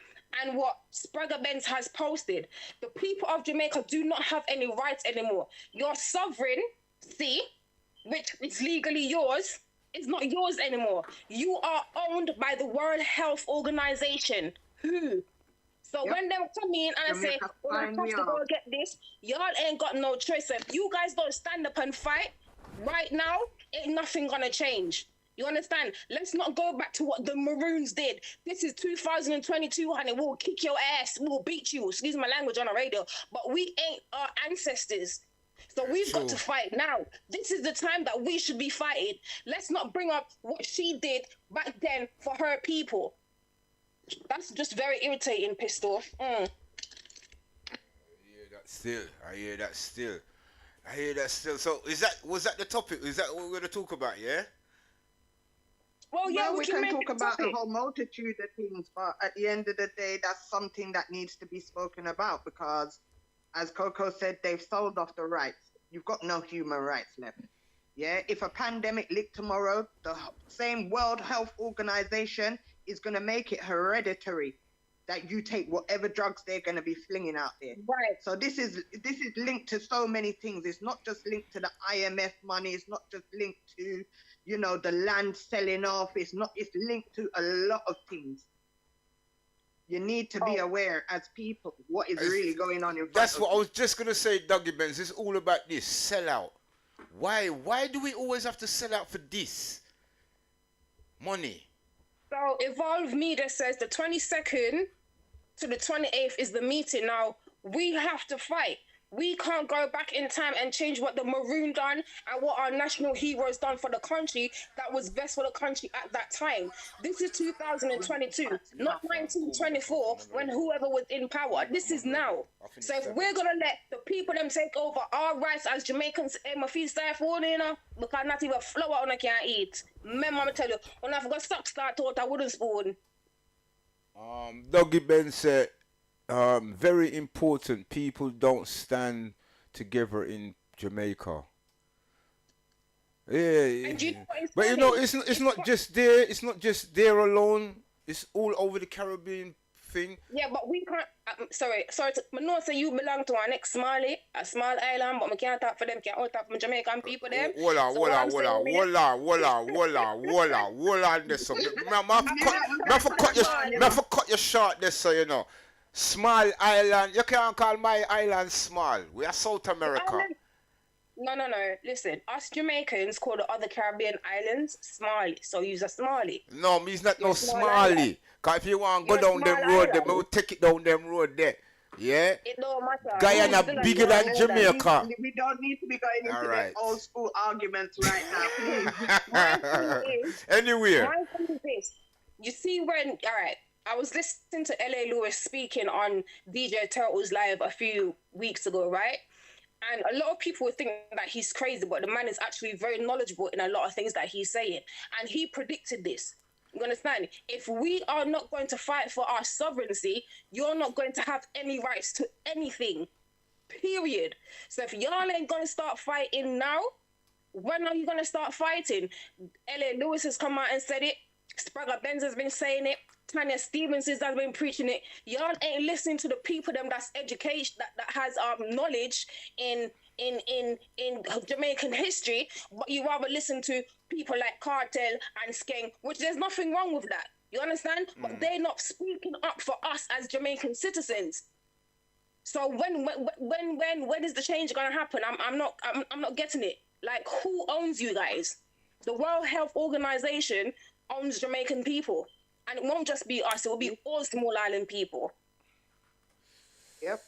and what Spragga Benz has posted. The people of Jamaica do not have any rights anymore. Your sovereignty, which is legally yours, is not yours anymore. You are owned by the World Health Organization. Who? So when them come in and say, well, I have to go get this, y'all ain't got no choice. So if you guys don't stand up and fight right now, ain't nothing gonna change. You understand? Let's not go back to what the Maroons did. This is 2022, honey. We'll kick your ass. We'll beat you. Excuse my language on the radio. But we ain't our ancestors. So we've got to fight now. This is the time that we should be fighting. Let's not bring up what she did back then for her people. That's just very irritating, Pistol. I hear that still. So was that the topic? Is that what we're gonna talk about, yeah? Well, yeah, we can talk about a whole multitude of things, but at the end of the day, that's something that needs to be spoken about because, as Coco said, they've sold off the rights. You've got no human rights left. Yeah, if a pandemic licked tomorrow, the same World Health Organization is going to make it hereditary that you take whatever drugs they're going to be flinging out there. Right. So this is linked to so many things. It's not just linked to the IMF money. It's not just linked to, the land selling off. It's linked to a lot of things. You need to be aware as people what is really going on in front That's of what you. I was just gonna say, Dougie Benz. It's all about this sell out. Why do we always have to sell out for this money? So Evolve Media says the 22nd to the 28th is the meeting. Now, we have to fight. We can't go back in time and change what the Maroon done and what our national heroes done for the country that was best for the country at that time. This is 2022, not 1924 when whoever was in power. This is now. So if we're going to let the people them take over our rights as Jamaicans, my feet start falling, because not even flour on I can't eat. Remember, I'm tell you, when I forgot stop start out a wooden spoon. Dougie Ben said, very important, people don't stand together in Jamaica. Yeah, but it's not just there. It's not just there alone. It's all over the Caribbean thing. Yeah, but we can't. Sorry. I know say you belong to our next a small island, but we can't talk for them. Can't all talk for Jamaican people. Them. Hold on. This I cut your short. This so you know. Small island. You can't call my island small. We are South America. No. Listen, us Jamaicans call the other Caribbean islands Smalley. So use a Smalley. No, me's not no Smalley. Cause if you want to go down them road, they will take it down them road there. Yeah? It don't matter. Guyana bigger than Jamaica. We don't need to be going into the old school arguments right now, please. Anywhere. My thing is this. You see when, I was listening to L.A. Lewis speaking on DJ Turtle's Live a few weeks ago, right? And a lot of people would think that he's crazy, but the man is actually very knowledgeable in a lot of things that he's saying. And he predicted this. You understand? If we are not going to fight for our sovereignty, you're not going to have any rights to anything. Period. So if y'all ain't going to start fighting now, when are you going to start fighting? L.A. Lewis has come out and said it. Spragga Benz has been saying it. Tanya Stevens has been preaching it. Y'all ain't listening to the people them that's education that has knowledge in Jamaican history, but you rather listen to people like Cartel and Skeng, which there's nothing wrong with that. You understand? But they're not speaking up for us as Jamaican citizens. So when is the change gonna happen? I'm not getting it. Like, who owns you guys? The World Health Organization owns Jamaican people. And it won't just be us, it will be all small island people. Yep.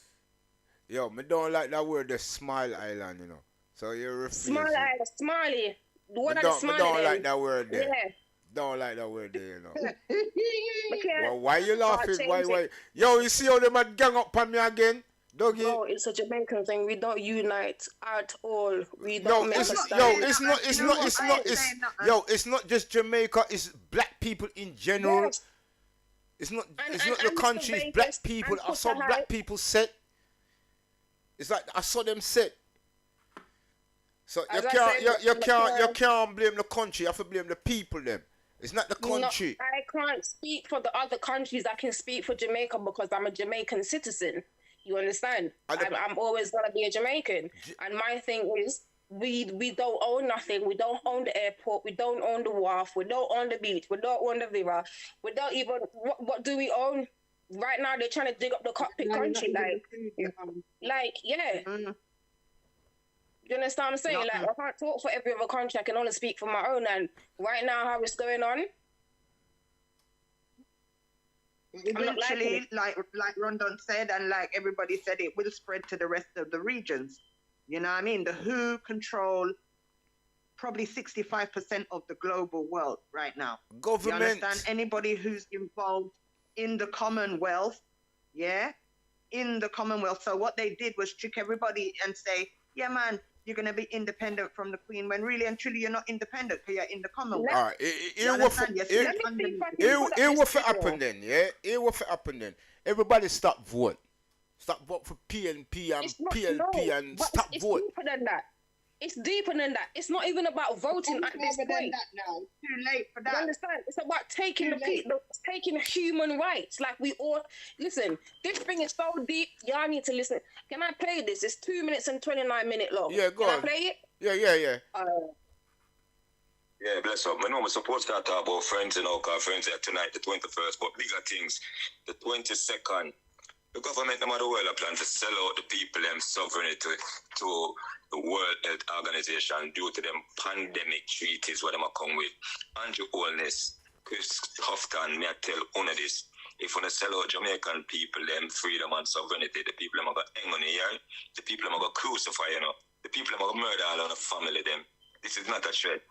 Yo, me don't like that word, the small island, you know. So you're refusing. Small island, Smalley. What are the Smalley? I don't like that word there. Yeah. Don't like that word there, you know. Well, why you laughing? Why? Yo, you see how they might gang up on me again? Dougie? No, it's a Jamaican thing. We don't unite at all. We don't make a stand. It's not just Jamaica. It's black people in general. Yes. It's not the country. It's black people. I saw black people set. It's like I saw them set. So As I said, you can't blame the country. You have to blame the people. Them. It's not the country. No, I can't speak for the other countries. I can speak for Jamaica because I'm a Jamaican citizen. You understand? I'm always gonna be a Jamaican. And my thing is, we don't own nothing. We don't own the airport. We don't own the wharf. We don't own the beach. We don't own the river. We don't even. What do we own? Right now, they're trying to dig up the cockpit country. Yeah. You understand what I'm saying? Like, I can't talk for every other country. I can only speak for my own. And right now, how it's going on, eventually, like Rondon said, and like everybody said, it will spread to the rest of the regions. You know what I mean? The WHO control probably 65% of the global world right now. Government. You understand? Anybody who's involved in the Commonwealth, in the Commonwealth. So what they did was trick everybody and say, yeah, man, you're going to be independent from the Queen, when really and truly you're not independent because you're in the Commonwealth. All right, here what happen then, yeah? Here what happen then. Everybody stop vote. Stop vote for PNP and PLP and stop vote. It's deeper than that. It's deeper than that. It's not even about voting at this point. Now. Too late for that. You understand? It's about taking taking human rights. Like we all listen. This thing is so deep. Y'all need to listen. Can I play this? It's 2 minutes and 29 minutes long. Yeah, go on. Can I play it? Yeah. Yeah, bless up. My name is supposed to talk about friends, cause friends are tonight, the 21st, but bigger things, the 22nd. The government, no matter what, plan to sell out the people and sovereignty to the World Health Organization due to them pandemic treaties what them are come with. Andrew Holness, Chris Houghton, me I tell one of this. If you sell out Jamaican people, them freedom and sovereignty, the people them are going to hang on the yard, the people them are going to crucify, the people them are going to murder all of the family them. This is not a threat.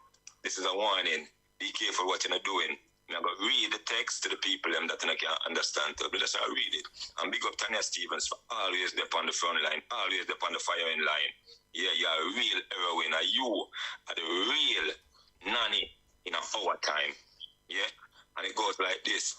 This is a warning. Be careful what you're doing. I'm going to read the text to the people them that I can't understand, but that's how I read it. And big up Tanya Stevens for always there on the front line, always there on the firing line. Yeah, you're a real heroine. You are the real nanny in our time. Yeah? And it goes like this.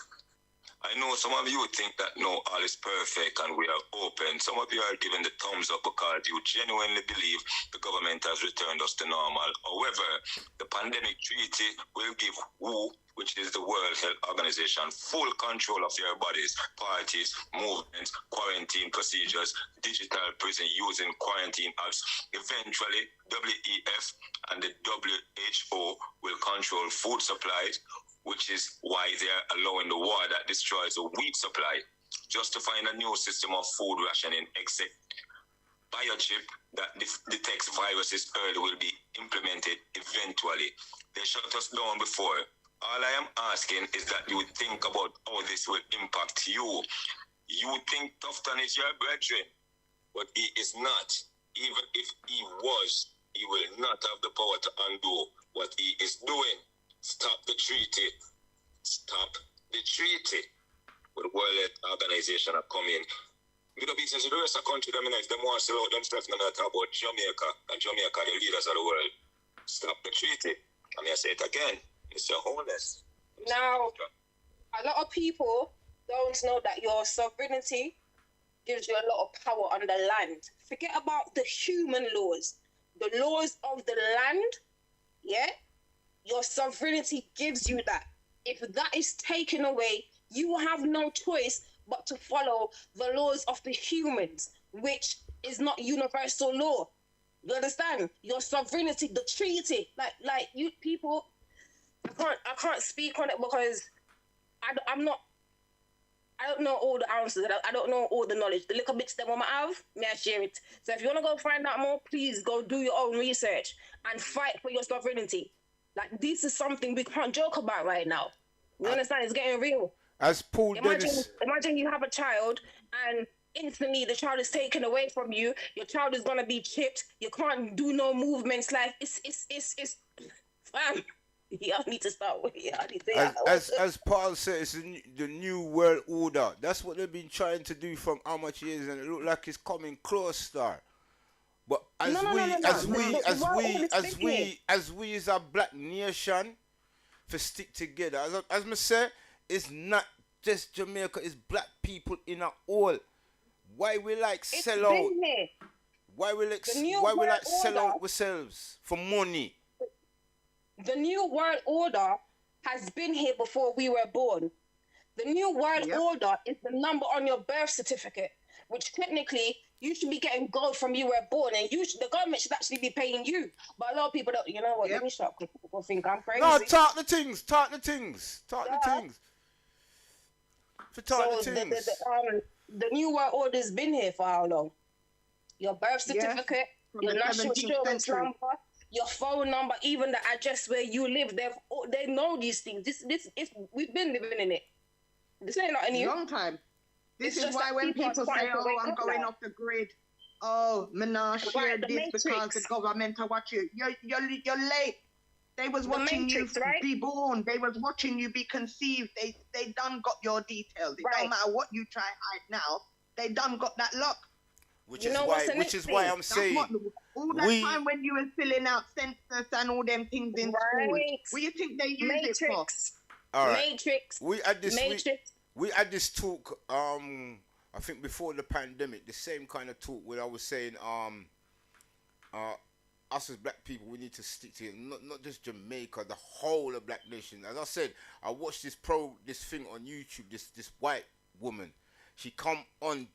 I know some of you think that no, all is perfect and we are open. Some of you are giving the thumbs up because you genuinely believe the government has returned us to normal. However, the pandemic treaty will give WHO, which is the World Health Organization, full control of your bodies, parties, movements, quarantine procedures, digital prison using quarantine apps. Eventually, WEF and the WHO will control food supplies, which is why they're allowing the war that destroys the wheat supply, just to find a new system of food rationing, except biochip that detects viruses early will be implemented eventually. They shut us down before. All I am asking is that you think about how this will impact you. You think Tufton is your brethren, but he is not. Even if he was, he will not have the power to undo what he is doing. Stop the treaty. Stop the treaty. But the World Health Organization are coming. With the business of the rest of the country, them want to sell out themselves and not talk about Jamaica. And Jamaica, the leaders of the world. Stop the treaty. And I say it again. It's your wholeness. Now, a lot of people don't know that your sovereignty gives you a lot of power on the land. Forget about the human laws. The laws of the land, your sovereignty gives you that. If that is taken away, you have no choice but to follow the laws of the humans, which is not universal law. You understand? Your sovereignty, the treaty, like you people, I can't speak on it because I don't know all the answers. I don't know all the knowledge. The little bits that I have, may I share it. So if you want to go find out more, please go do your own research and fight for your sovereignty. Like, this is something we can't joke about right now. You understand? It's getting real. As Paul Dennis... Imagine you have a child and instantly the child is taken away from you. Your child is going to be chipped. You can't do no movements. Like, it's fam. Y'all need to start with as Paul said, it's the new world order. That's what they've been trying to do from how much years, and it look like it's coming close, star. But as we as a black nation, for stick together. As I say, it's not just Jamaica, it's black people in a all. Why we like sell out? Why we like The New why we World like sell Order- out ourselves for money? The New World Order has been here before we were born. The New World Order is the number on your birth certificate, which technically you should be getting gold from you were born, and the government should actually be paying you. But a lot of people don't. You know what? Let me stop because people think I'm crazy. No, talk the things. For talk the things. The New World Order's been here for how long? Your birth certificate, from your the national 17th insurance century. number, your phone number, even the address where you live. They know these things. We've been living in it. This ain't not new. Long time. This It's is just why that when people are people starting say, to "Oh, wake I'm up going now. off the grid," oh, me not share the this Matrix. because the government are watching. You're late. They was The watching Matrix, you right? be born. They was watching you be conceived. They done got your details. It don't matter what you try hide now. They done got that lock. Which is why I'm saying All that time when you were filling out census and all them things in school, what do you think they use it for? All right. Matrix. We had this. Matrix. We had this talk. I think before the pandemic, the same kind of talk where I was saying, us as black people, we need to stick together. Not just Jamaica, the whole of Black Nation. As I said, I watched this thing on YouTube. This white woman, she come on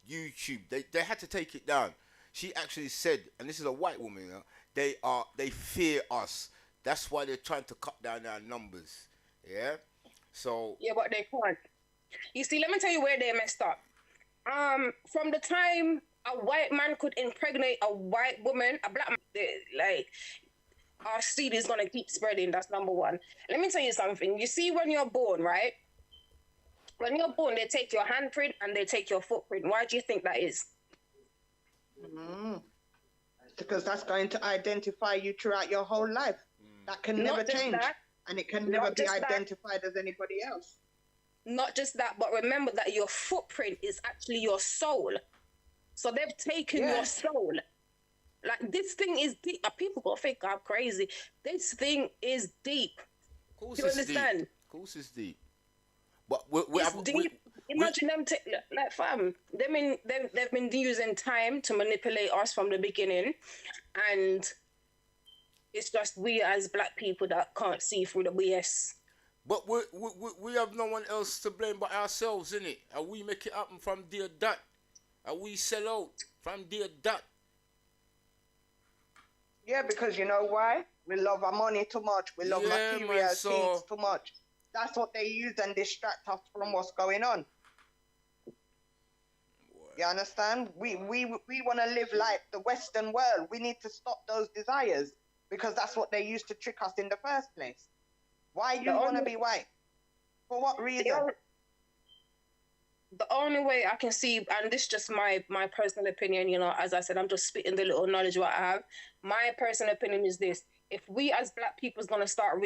YouTube. They had to take it down. She actually said, and this is a white woman, you know, they fear us. That's why they're trying to cut down our numbers. Yeah. So. Yeah, but they can't. You see, let me tell you where they messed up. From the time a white man could impregnate a white woman, a black man, like, our seed is gonna keep spreading. That's number one. Let me tell you something. You see, when you're born, right? When you're born, they take your handprint and they take your footprint. Why do you think that is? Because that's going to identify you throughout your whole life. That can never Not just change, that. and it can Not never be just that. identified as anybody else. Not just that, but remember that your footprint is actually your soul. So they've taken your soul. Like, this thing is deep. People gonna think I'm crazy. This thing is deep. Of course Do you it's understand? deep. Of course it's deep. But It's deep. Imagine them, like, fam. They've been using time to manipulate us from the beginning, and it's just we as black people that can't see through the BS. But we have no one else to blame but ourselves, innit? And we make it happen from day dot. And we sell out from day dot. Yeah, because you know why? We love our money too much. We love material things too much. That's what they use and distract us from what's going on. You understand? We want to live like the Western world. We need to stop those desires because that's what they used to trick us in the first place. Why you want to be white? For what reason? The only way I can see, and this is just my personal opinion, you know, as I said, I'm just spitting the little knowledge what I have. My personal opinion is this: if we as black people is gonna start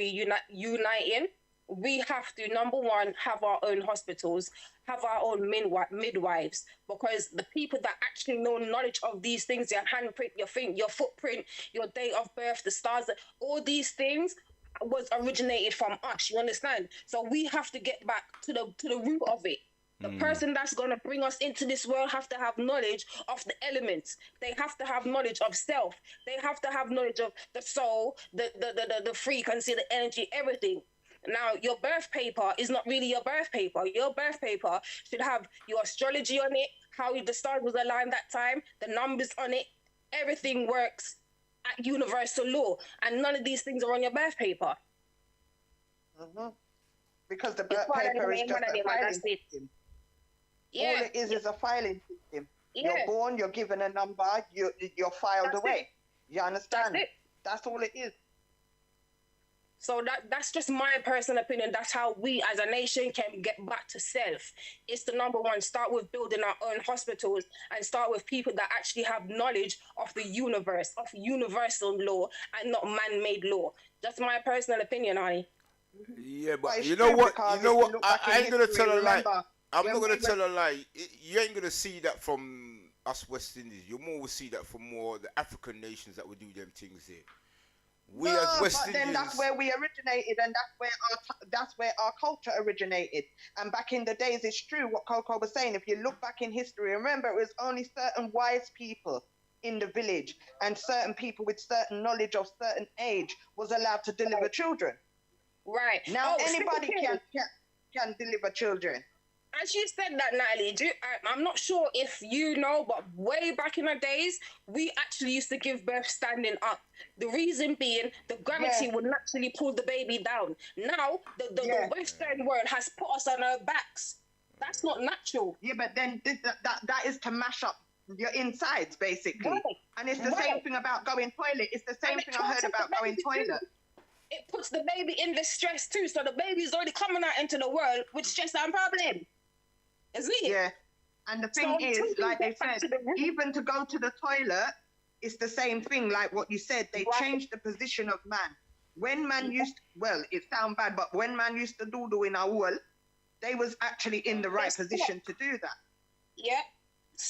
uniting, we have to, number one, have our own hospitals, have our own midwives, because the people that actually know knowledge of these things, your handprint, your footprint, your date of birth, the stars, all these things was originated from us. You understand? So we have to get back to the root of it. The person that's going to bring us into this world have to have knowledge of the elements. They have to have knowledge of self. They have to have knowledge of the soul, the frequency, the energy, everything. Now, your birth paper is not really your birth paper. Your birth paper should have your astrology on it, how the stars was aligned that time, the numbers on it. Everything works at universal law, and none of these things are on your birth paper. Because the birth paper is just a filing system. Yeah. All it is a filing system. Yeah. You're born, you're given a number, you're filed That's away. it. You understand? That's it. That's all it is. So that's just my personal opinion. That's how we as a nation can get back to self. It's the number one. Start with building our own hospitals and start with people that actually have knowledge of the universe, of universal law and not man-made law. That's my personal opinion, honey. Yeah, but you know what? I ain't gonna tell a lie. I'm not gonna tell a lie. You ain't gonna see that from us West Indies. You more will see that from more the African nations that would do them things here. We as West but then Indians. that's where we originated, and that's where our culture originated. And back in the days, it's true what Coco was saying. If you look back in history, remember it was only certain wise people in the village, and certain people with certain knowledge of certain age was allowed to deliver children. Right. Now anybody can deliver children. As you said that, Natalie, I'm not sure if you know, but way back in the days, we actually used to give birth standing up. The reason being, the gravity would naturally pull the baby down. Now, the Western world has put us on our backs. That's not natural. Yeah, but then that is to mash up your insides, basically. Right. And it's the same thing about going toilet. It's the same thing I heard about going toilet. It puts the baby in the stress too. So the baby's already coming out into the world with stress and problem. Isn't it? Yeah. And the thing is, like they said, even to go to the toilet, it's the same thing like what you said. They changed the position of man. When man used, well, it sounds bad, but when man used to do in a wall, they was actually in the right position to do that. Yeah.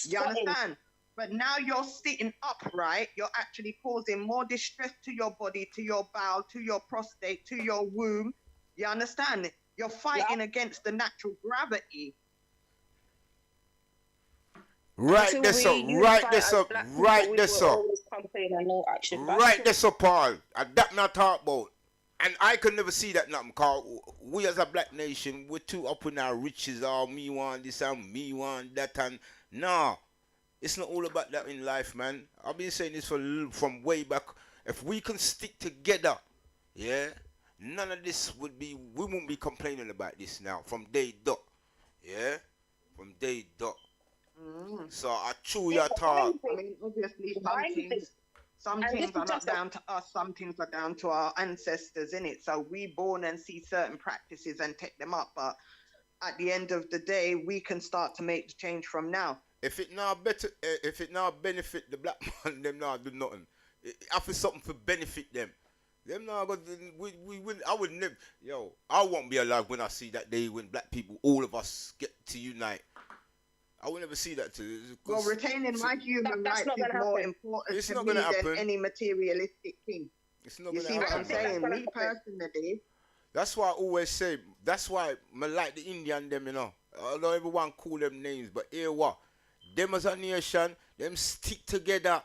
You understand? But now you're sitting upright, you're actually causing more distress to your body, to your bowel, to your prostate, to your womb. You understand? You're fighting against the natural gravity. Right this up, right this up, right this up. Right this up, Paul. And that not talk about. And I could never see that nothing, cause we as a black nation, we're too up in our riches, me want this and me want that, and nah. It's not all about that in life, man. I've been saying this from way back. If we can stick together, yeah, none of this we won't be complaining about this now from day dot. Yeah? From day dot. So I chew your talk. I mean, obviously, some things are not down to us, some things are down to our ancestors, innit? So we born and see certain practices and take them up, but at the end of the day, we can start to make the change from now. If it now benefit the black man, them now do nothing. I feel something to benefit them. Them now I would never, I won't be alive when I see that day when black people, all of us get to unite. I will never see that too. Well, retaining my human rights is more important to me than any materialistic thing. It's not you gonna see happen. what I'm saying? Me personally. That's why I always say, that's why I like the Indian them, Although everyone call them names, but here what? Them as a nation, them stick together.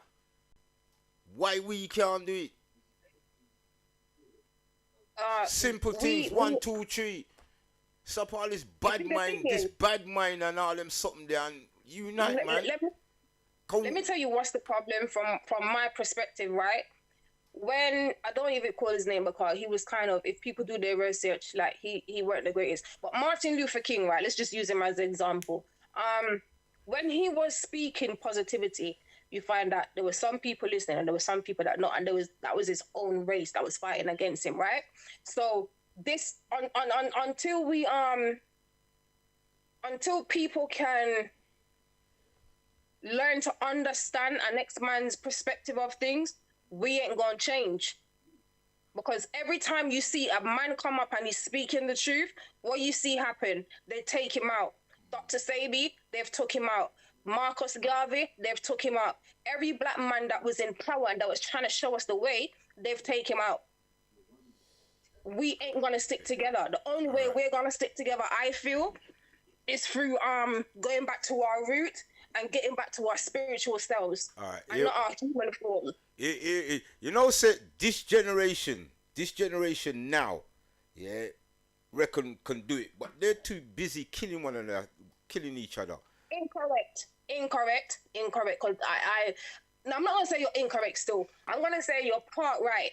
Why we can't do it? Simple things, 1, 2, 3. Stop all this bad mind and all them something there and unite, man. Let me tell you what's the problem from my perspective, right? When I don't even call his name because he was kind of, if people do their research, like he weren't the greatest. But Martin Luther King, right? Let's just use him as an example. When he was speaking positivity, you find that there were some people listening and there were some people that not, and that was his own race that was fighting against him, right? So this until people can learn to understand our next man's perspective of things, we ain't gonna change. Because every time you see a man come up and he's speaking the truth, what you see happen, they take him out. Dr. Sebi, they've took him out. Marcus Garvey, they've took him out. Every black man that was in power and that was trying to show us the way, they've taken him out. We ain't gonna stick together. The only way we're gonna stick together, I feel, is through going back to our root and getting back to our spiritual selves. All right. And not our human form. Say this generation now, reckon can do it, but they're too busy killing one another, killing each other. Incorrect. Because I'm not gonna say you're incorrect. Still, I'm gonna say you're part right.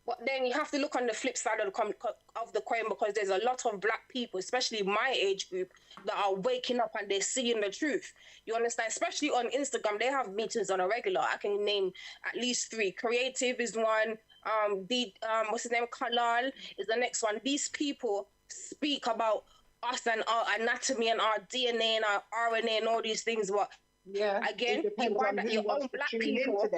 But then you have to look on the flip side of the coin because there's a lot of black people, especially my age group, that are waking up and they're seeing the truth. You understand? Especially on Instagram, they have meetings on a regular. I can name at least 3. Creative is one. What's his name? Kalal is the next one. These people speak about us and our anatomy and our DNA and our RNA and all these things. But again, you find that your own black people.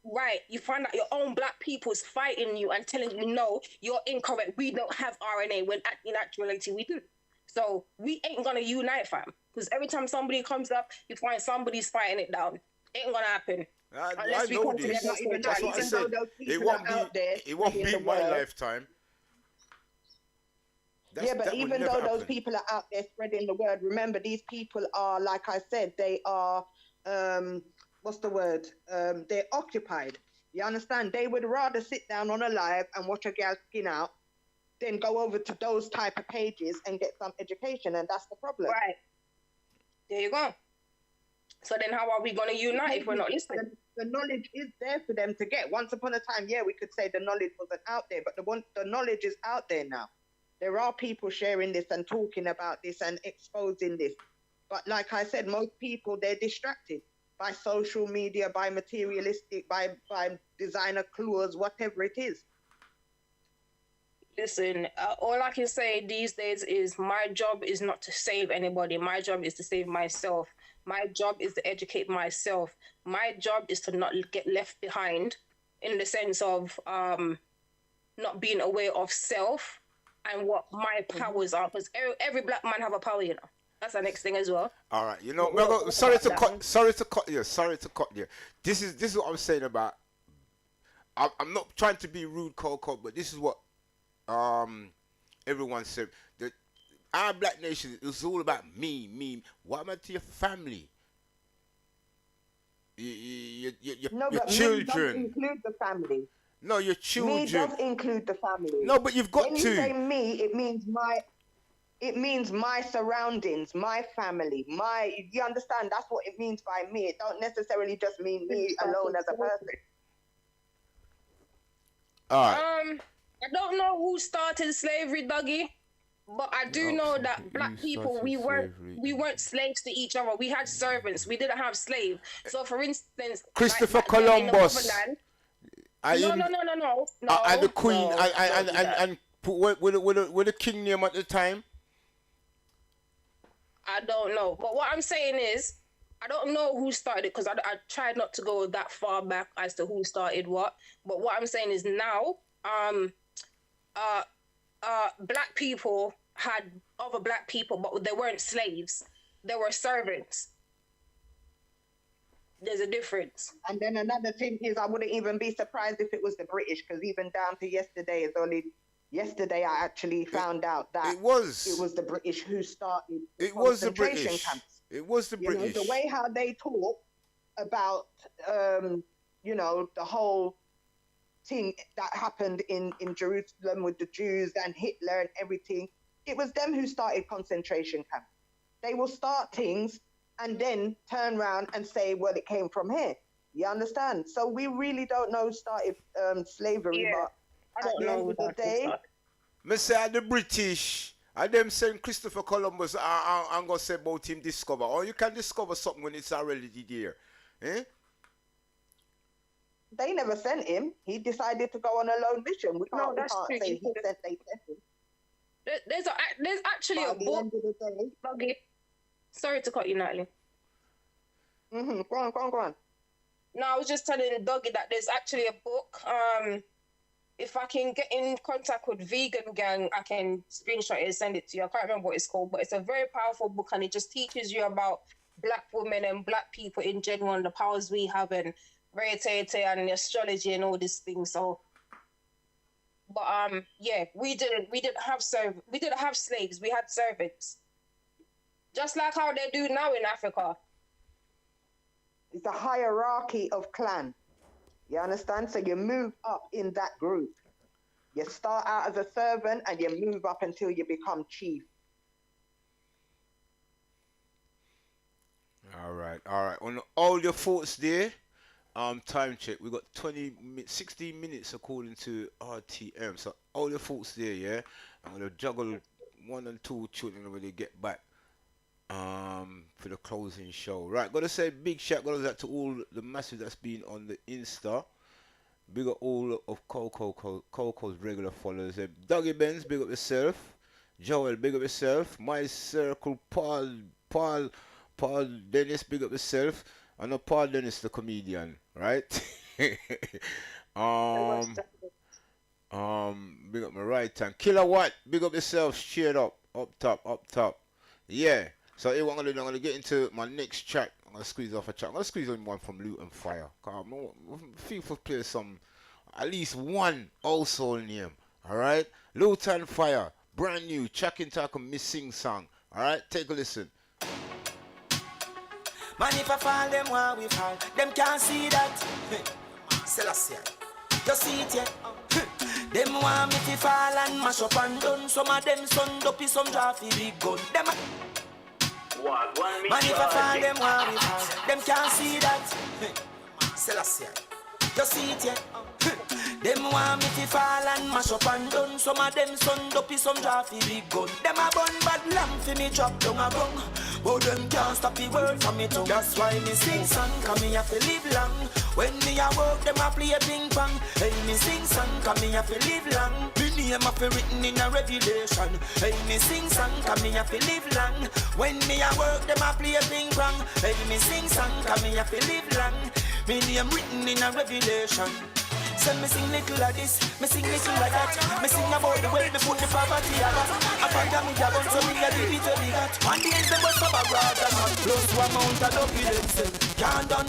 Right, you find out your own black people's fighting you and telling you, no, you're incorrect. We don't have RNA when in actuality we do. So we ain't gonna unite, fam. Because every time somebody comes up, you find somebody's fighting it down. Ain't gonna happen. I know this. That's what I said. It won't be my lifetime. But even though those people are out there spreading the word, remember these people are, like I said, they are what's the word? They're occupied. You understand? They would rather sit down on a live and watch a gal skin out than go over to those type of pages and get some education, and that's the problem. Right. There you go. So then how are we going to unite if we're not listening? The knowledge is there for them to get. Once upon a time, yeah, we could say the knowledge wasn't out there, but the knowledge is out there now. There are people sharing this and talking about this and exposing this. But like I said, most people, they're distracted by social media, by materialistic, by designer clothes, whatever it is. Listen, all I can say these days is my job is not to save anybody. My job is to save myself. My job is to educate myself. My job is to not get left behind in the sense of not being aware of self and what my powers are. Because every black man have a power, you know. That's the next thing as well. All right, you know, sorry to cut you. This is what I'm saying about. I'm not trying to be rude, cold, but this is what everyone said. Our black nation is all about me. What about to your family? Your children. Does include the family. No, your children. Me does include the family. No, but you've got when to. When you say me, it means my surroundings, my family, you understand? That's what it means by me. It don't necessarily just mean me alone as a person. All right. I don't know who started slavery, Dougie, but I do know that black people, we weren't slaves to each other. We had servants. We didn't have slaves. So, for instance, Christopher Columbus. No. And the Queen and with the king name at the time. I don't know, but what I'm saying is, I don't know who started it because I tried not to go that far back as to who started what. But what I'm saying is now, black people had other black people, but they weren't slaves. They were servants. There's a difference. And then another thing is, I wouldn't even be surprised if it was the British, because even down to yesterday, yesterday I actually found out that it was the British who started the concentration camps. It was the British. The way how they talk about, the whole thing that happened in Jerusalem with the Jews and Hitler and everything, it was them who started concentration camps. They will start things and then turn around and say, well, it came from here. You understand? So we really don't know who started slavery, but I don't know of the day. Me say the British, and them saying Christopher Columbus, I'm going to say about him discover. Or you can discover something when it's already there. Eh? They never sent him. He decided to go on a lone mission. We can't say he sent him. There's actually a book. Buggy. Sorry to cut you, Natalie. Go on. No, I was just telling Dougie that there's actually a book. If I can get in contact with Vegan Gang, I can screenshot it and send it to you. I can't remember what it's called, but it's a very powerful book and it just teaches you about black women and black people in general and the powers we have and Rete and astrology and all these things. So, but we didn't have slaves. We had servants, just like how they do now in Africa. It's a hierarchy of clan. You understand? So you move up in that group. You start out as a servant and you move up until you become chief. All right. On all your thoughts there, time check. We got 16 minutes according to RTM. So all your thoughts there, yeah. I'm gonna juggle 1 and 2 children when they get back. For the closing show. Right, gotta say big shout out to all the masses that's been on the Insta. Big up all of Coco's regular followers. Dougie Benz, big up yourself. Joel, big up yourself. My circle, Paul Dennis, big up yourself. I know Paul Dennis the comedian, right? Big up my right hand. Kilowatt, big up yourself, straight up top. Yeah. So I'm gonna get into my next track. I'm gonna squeeze off a track. I'm gonna squeeze on one from Loot and Fire. I feel for play some, at least one old soul name. Alright? Loot and Fire. Brand new. Chuck and Talk a missing song. Alright? Take a listen. Man, if I fall, them why we fall. Them can't see that. Selassie, you see it yet? Them want me to fall and mash up and done. Some of them son dopey, some draft big gun. Them man, if I fall, them why we fall. Them can't see that. Selassie, you see it yet? Them want me to fall and mash up and done. Some of them son dopey, some draft big gun. Them a bun bad lamb for me drop down a gun. But them can't stop the word from me tongue. That's why me sing song, cause me have to live long. When me a work, them a play ping pong. Hey, me sing song, cause me have to live long. Me name have to written in a revelation. Hey, me sing song, cause me have to live long. When me a work, them a play ping pong. Hey, me sing song, cause me have to live long. Me name written in a revelation. So me sing little like this, me sing little like that. Me sing about the way me put the poverty out. I find a me job on so me a give it to me that. One day the bus of a brother man. Plus one amount of dopey themselves. Can't done,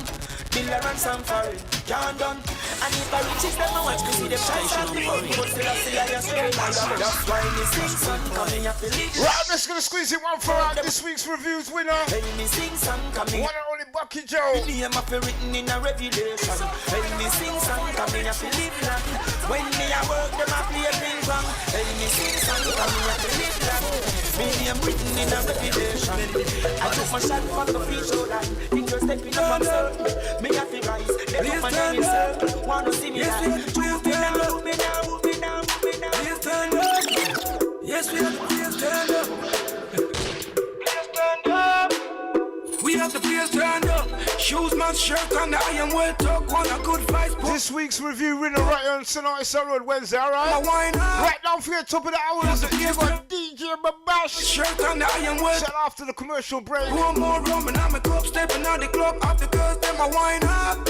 tolerance and foreign. Can't done. And if I reach it, them I watch to see them shine shine the money. But still I see I just straight like that. That's why me sing son, coming up to live. Right, I'm just gonna squeeze it one for out this week's reviews winner. Hey, me sing son, coming. One and only Bucky Joe. Me name have written in a revelation. Hey, me sing son, coming up to live long. When me a work, them a play ping pong. Hey, me sing son, coming up to live long. Me name written in a revelation. I took my shot for the free show line. Think you're stepping up on something. Me have to rise. They put my name in. Wanna see me line. Move me now, move me now, move me now, move me now. Please stand up. Yes, we have to please stand up. Please stand up. We have to please stand up. Shoes, man, shirt, and the iron well talk. Want a good fight. This week's review winner right on Sonata Road Wednesday, alright? Right down for your top of the hours. You got DJ Babash. Shirt and the iron well. Shut after the commercial break. One more rum and I'm a club stepping out the club. After girls, them a wine up.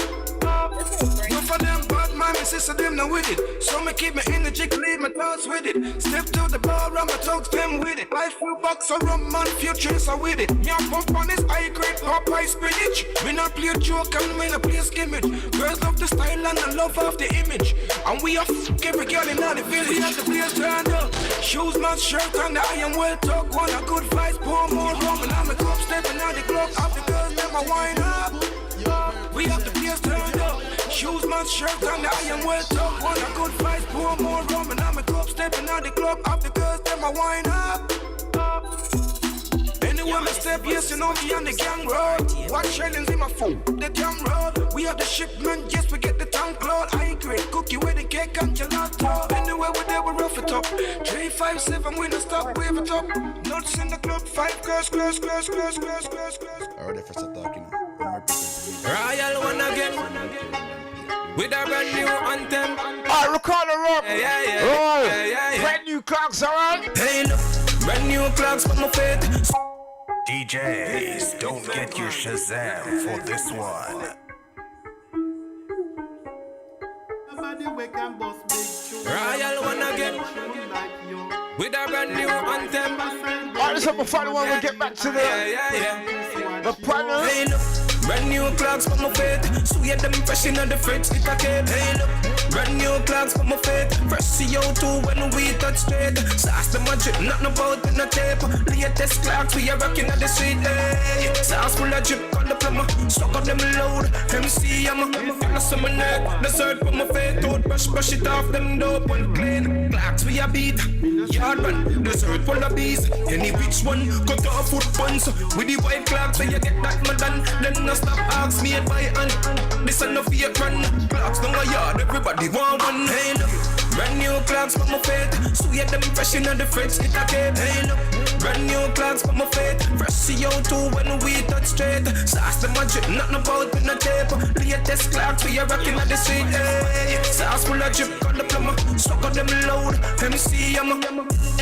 Good for them, but my sister, them not with it. So me keep my energy, leave my thoughts with it. Step to the bar, run my talks, them with it. Life full box of rum, man, futures are with it. Yeah, pump on this high grade, Popeye spinach. Me not play a joke and me not play a skimmage. Girls love the style and the love of the image. And we are every girl in the village. We have the place turned up. Shoes, man, shirt, and the iron well talk. Want a good vibe, pour more rum. And I'm a club, stepping out the club. After girls, them a wine up. We have the place turned up. Shoes, man, shirt, and the iron well talk. Want a good vibe, pour more rum. And I'm a club, stepping out the club. After girls, them a wine up. Anywhere I step, yes, you know me on the gang road. Watch shellings in my phone, the gang road. We have the shipment, yes, we get the tank load. I grade cookie with the cake and gelato. Anywhere we're there, we rough it up. 357, we don't stop, wave it up. Nuts in the club, 5 girls. I heard if it's a talk, you know. Royal one again. With a brand new anthem. Alright, record the rock. Yeah. Brand new clocks, alright? Hey, look, brand new clocks for my feet. DJs, don't get your Shazam for this one. Royal one again. With a brand new anthem. Alright, let's have a final one. We'll get back to the panel. Hey, look. Brand new clocks for my feet. So yeah, them fresh in the fridge, it a cape. Hey look, brand new clocks for my feet. Fresh CO2 when we touch straight. Sauce them a drip, nothing about in the tape. Latest clocks we are rocking at the street. Hey, sauce full of drip on the plumber. Suck up them load. MC I'm a feel some neck. Dessert for my feet. Toothbrush, brush it off them dope and clean. Clocks we a beat. Yard man, dessert full of bees. Any which one cut off foot buns. With the white clocks, so you get that madam. Then stop ask me by hand. This ain't no fake run. Clocks down a yard, everybody want one. Hey look, brand new clocks for my feet. So yeah, them fresh in the fridge, it a cape. Hey look, brand new clocks for my feet. Fresh CO2 when we touch straight. Sauce them a drip, nothing about in the tape. Latest clocks we are rocking at the street. Hey, sauce full of drip on the plumber. Suck on them loud, MC I'm a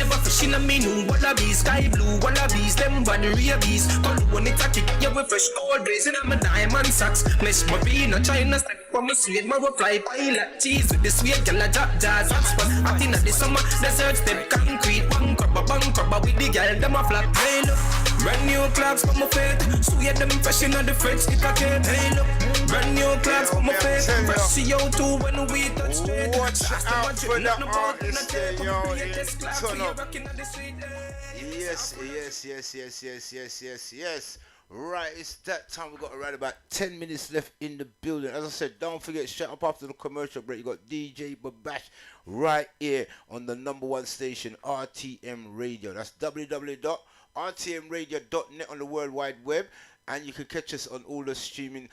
ever fishing a me new wallabies. Sky blue wallabies, them bad rabies. Call when it a kick, yeah we fresh cold blazing. My diamond socks, mesh my bean, a China step for my sweet, my fly pilot cheese with the sweet girl, a jack jazz hotspot. Hot in the summer, desert step concrete, bang crabber with the girl, them a flap. Hey look, brand new clocks for my feet. So yeah, them fresh in the fridge, it a cape. Hey look, brand new clocks for my feet. Fresh CO2 when we touch straight. Watch out for the artist there, yo. Turn up. Yes. Right, it's that time. We've got around about 10 minutes left in the building. As I said, don't forget, shut up after the commercial break. You got DJ Babash right here on the number one station, RTM Radio. That's www.rtmradio.net on the World Wide Web. And you can catch us on all the streaming.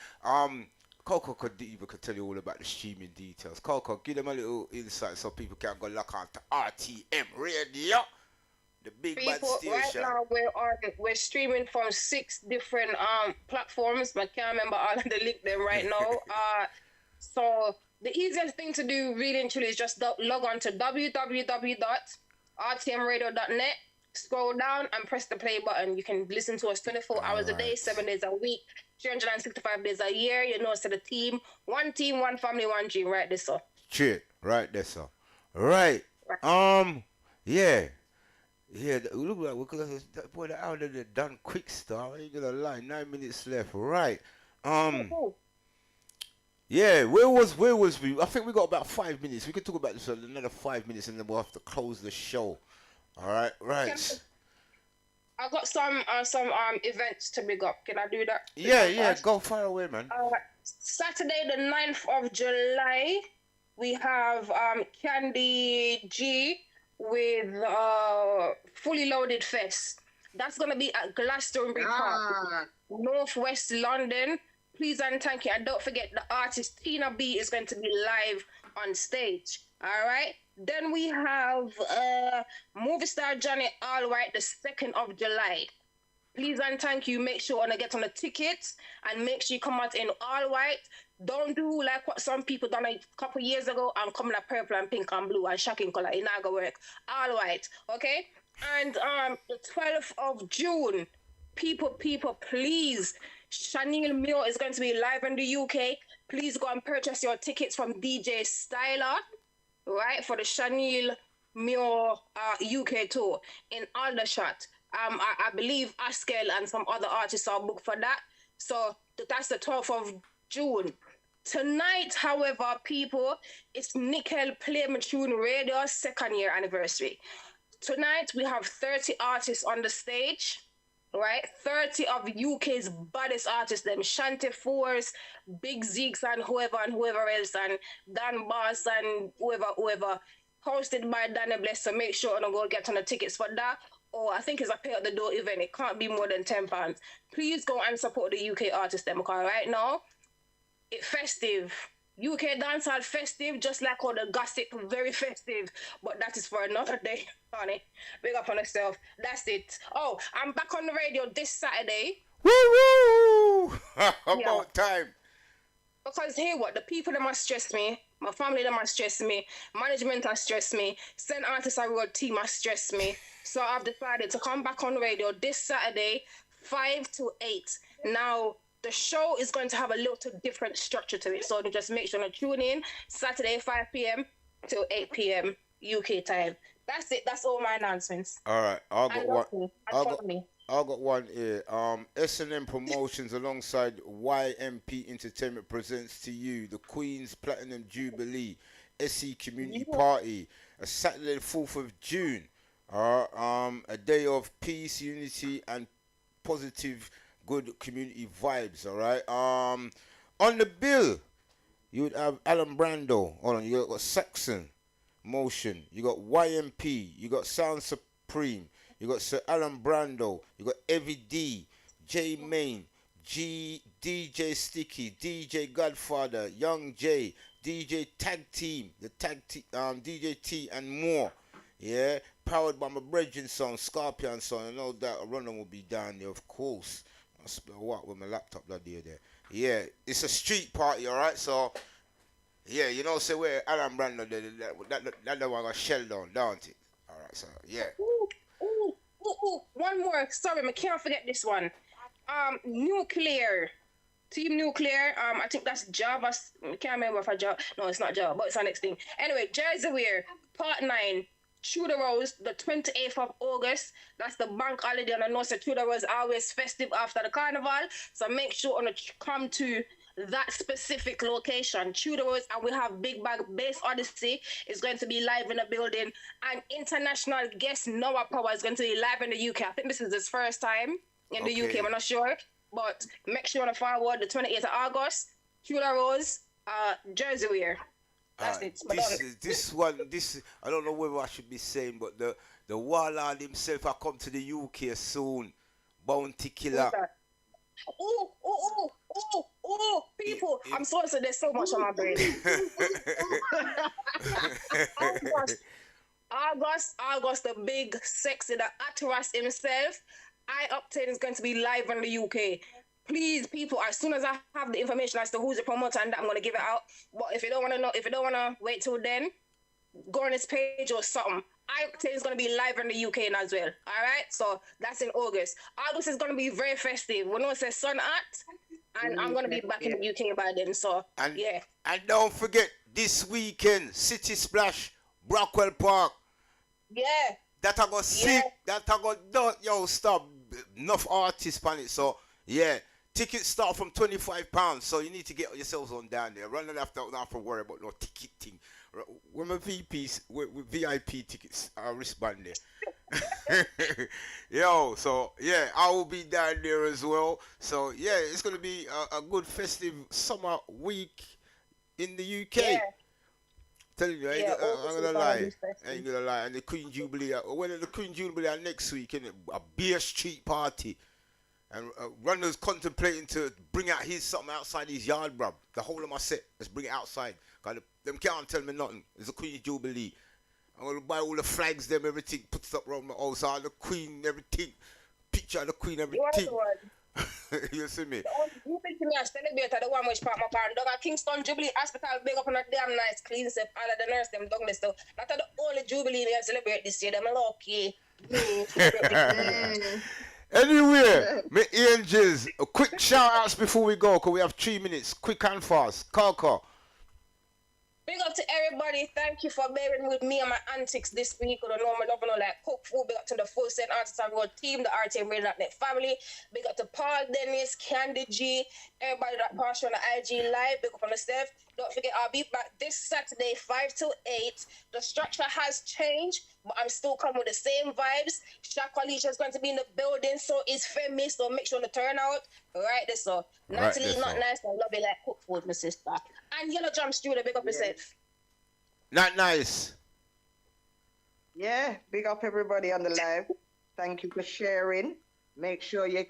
Coco could tell you all about the streaming details. Coco, give them a little insight so people can go lock on to RTM Radio. The big bad station. Right now we're streaming from 6 different platforms, but I can't remember all of the link them right now. So the easiest thing to do really and truly is just log on to www.rtmradio.net, scroll down and press the play button. You can listen to us 24 hours a day, 7 days a week, 365 days a year. You know, so the team, one family, one dream, right there, sir. Shit, right there, sir. Right. Yeah. Yeah, look like because that boy, the hour that they done quick star. I ain't gonna lie, 9 minutes left. Right. Yeah, where was we? I think we got about 5 minutes. We could talk about this for another 5 minutes, and then we'll have to close the show. All right, right. I got some events to big up. Can I do that? Yeah, go far away, man. Saturday the 9th of July, we have Candy G with Fully Loaded Fest. That's gonna be at Glastonbury Park, Northwest London. Please and thank you. And don't forget the artist Tina B is going to be live on stage. All right. Then we have movie star Johnny Allwhite the 2nd of July. Please and thank you. Make sure to get on the tickets and make sure you come out in all white. Don't do like what some people done a couple years ago and come in a purple and pink and blue and shocking color. It not gonna work. All white, okay? And the 12th of June, people, please. Chanel Mio is going to be live in the UK. Please go and purchase your tickets from DJ Styler, right, for the Chanel Mio UK tour in Aldershot. I believe Askel and some other artists are booked for that. So that's the 12th of June. Tonight, however, people, it's Nickel Play My Tune Radio 2nd year anniversary. Tonight, we have 30 artists on the stage, right? 30 of UK's baddest artists, them Shanty Force, Big Zeeks, and whoever else, and Dan Boss, and whoever, hosted by Danny Bless. So make sure to go get on the tickets for that. Or I think it's a pay at the door event. It can't be more than £10. Please go and support the UK artists, them, because right now, it's festive. UK dancehall festive, just like all the gossip, very festive. But that is for another day, honey. Big up on yourself. That's it. Oh, I'm back on the radio this Saturday. Woo! About time. Because here what, the people that must stress me, my family that must stress me, management has stressed me, St. Artist Award team has stressed me. So I've decided to come back on the radio this Saturday, 5 to 8. Now, the show is going to have a little different structure to it. So just make sure to tune in Saturday, 5 p.m. till 8 p.m. UK time. That's it. That's all my announcements. All right. I got one here. S&M Promotions alongside YMP Entertainment presents to you the Queen's Platinum Jubilee SE Community Party, a Saturday, 4th of June. A day of peace, unity, and positive, good community vibes. All right. On the bill, you would have Alan Brando. Hold on. You got Saxon Motion. You got YMP. You got Sound Supreme. You got Sir Alan Brando. You got Evie D, J Main, DJ Sticky, DJ Godfather, Young J, DJ Tag Team, DJ T, and more. Yeah, powered by my brethren son, Scorpion son. I know that a runner will be down there, of course. I spell what with my laptop that day there. Yeah, it's a street party, all right. So, yeah, you know, say where Alan Brando, that one got shelled down, don't it? All right, so yeah. Ooh, one more. Sorry, I can't forget this one. Nuclear. Team Nuclear. I think that's Java. I can't remember if I Java. No, it's not Java, but it's our next thing. Anyway, Jersey Weir, Part 9. Tudor Rose, the 28th of August. That's the bank holiday, and I know Tudor Rose always festive after the carnival. So make sure to come to that specific location, Tudor Rose, and we have Big Bag Bass Odyssey is going to be live in the building, and international guest Noah Power is going to be live in the UK. I think this is his first time in the UK. I'm not sure. but make sure to forward the 28th of August, Chula Rose, Jersey wear. That's it. This I don't know whether I should be saying, but the warlord himself I come to the UK soon. Bounty Killer. Oh, people. I'm sorry, so there's so much on my brain. August, the big, sexy, the Atras himself. Octane is going to be live in the UK. Please, people, as soon as I have the information as to who's the promoter and that, I'm going to give it out. But if you don't want to know, if you don't want to wait till then, go on his page or something. Octane is going to be live in the UK as well. All right? So that's in August. August is going to be very festive. We know it says Sun Art, and I'm going to be back in the UK by then. So, yeah. And don't forget, this weekend, City Splash, Brockwell Park. Yeah. That I got sick. That I got done. Yo, stop. Enough artists on it. So, yeah. Tickets start from £25. So you need to get yourselves on down there. Run after, don't have to worry about no ticket thing. When my VPs, with VIP tickets, wristband there. Yo, so, yeah, I will be down there as well. So, yeah, it's going to be a good festive summer week in the UK. Yeah. Telling you, I ain't gonna lie. And the Queen Jubilee, when the Queen Jubilee are next week, in a Beer Street party, and Runner's contemplating to bring out something outside his yard, bruv. The whole of my set, let's bring it outside. Cause them can't tell me nothing. It's a Queen Jubilee. I'm gonna buy all the flags, them everything, put it up around my house, all the Queen, everything, picture of the Queen, everything. You see me? You think me a celebrator, the one which part my parent dog at Kingston Jubilee Hospital, big up on a damn nice clean set, all of the nurse them dog this stuff. Not the only Jubilee they celebrate this year, them lucky. Anyway, my angels, a quick shout outs before we go, because we have 3 minutes, quick and fast. Coco. Big up to everybody. Thank you for bearing with me and my antics this week. I don't know, I don't know, like cook food. Big up to the Full Set Artists and Road team, the RTM.net family. Big up to Paul, Dennis, Candy G, everybody that passed on the IG Live. Big up on the staff. Don't forget, I'll be back this Saturday, 5 to 8. The structure has changed, but I'm still coming with the same vibes. Shaka Leisha is going to be in the building, so is Femi, so make sure to turn out. Right this so. Natalie, not nice, I love you like cook food, my sister. And Yellow Jam Studio, big up yourself. Not nice. Yeah, big up everybody on the live. Thank you for sharing. Make sure you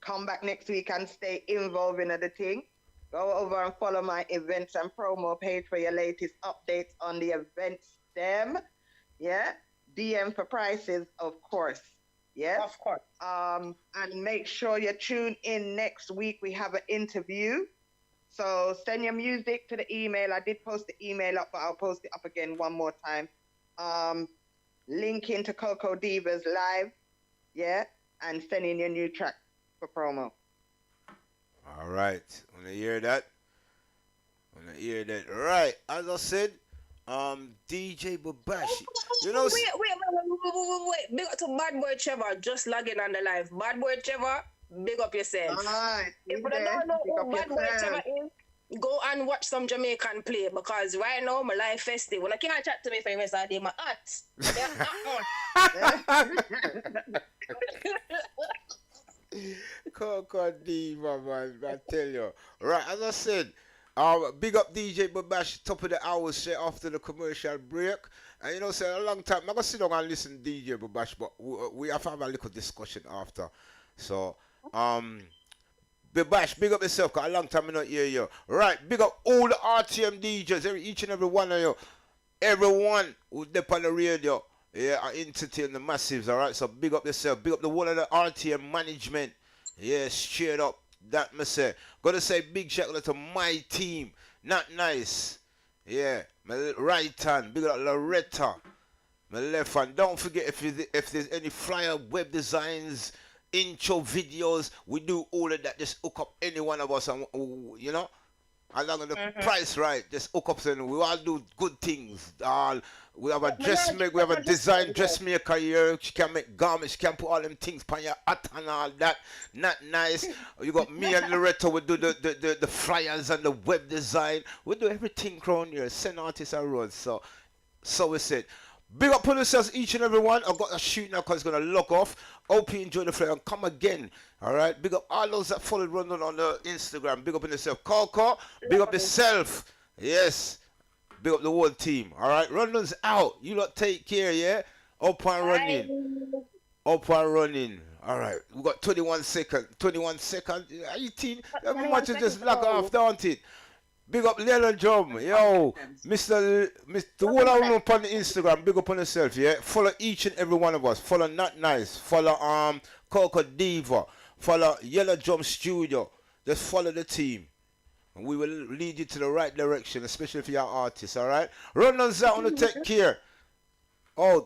come back next week and stay involved in the thing. Go over and follow my events and promo page for your latest updates on the events. Yeah. DM for prices, of course. Yes. Of course. And make sure you tune in next week. We have an interview. So send your music to the email. I did post the email up, but I'll post it up again one more time. Link into Coco Divas Live. Yeah. And send in your new track for promo. All right. Want to hear that? Right. As I said, DJ Babashi. You know. Wait. Big up to Bad Boy Trevor. Just logging on the live. Bad Boy Trevor, big up yourself. All right. If you don't know who Bad Boy Trevor is, go and watch some Jamaican play, because right now my life festive. When I can't chat to me for the rest of the day, my Coco Diva, man, I tell you. Right, as I said, big up DJ Babash, top of the hour straight after the commercial break. And you know, say a long time, I'm going to sit down and listen to DJ Babash, but we have to have a little discussion after. So, Babash, big up yourself, because a long time I not hear you. Right, big up all the RTM DJs, each and every one of you. Everyone who's there on the radio. Yeah, I entertain the massives, alright? So big up yourself. Big up the one of the RTM management. Yeah, straight up. That me say. Gotta say big shout out to my team. Not nice. Yeah, my right hand. Big up Loretta. My left hand. Don't forget if there's any flyer, web designs, intro videos, we do all of that. Just hook up any one of us, and you know, as long as the price right, just hook up. And we all do good things. We have a dressmaker, we have a design dressmaker here. She can make garments, she can put all them things on your hat and all that. Not nice. You got me and Loretta, we do the flyers and the web design. We do everything around here. Send artists a road. So we said, Big up on yourselves, each and every one. I've got a shoot now because it's going to lock off. Hope you enjoy the flight and come again. All right. Big up all those that followed Run on the Instagram. Big up on yourself. Call. Big up yourself. Yes. Big up the whole team. All right. Run out. You lot take care, yeah? Up and running. Up and running. All right. We got 21 seconds. 21 seconds. 18. Every much is just lock off, don't it? Big up Leland Drum, yo, Mr. Wall up on the Instagram. Big up on yourself, yeah. Follow each and every one of us. Follow Not Nice. Follow Coco Diva. Follow Yellow Drum Studio. Just follow the team, and we will lead you to the right direction, especially for your artists. All right. Run on that on the take care. Oh,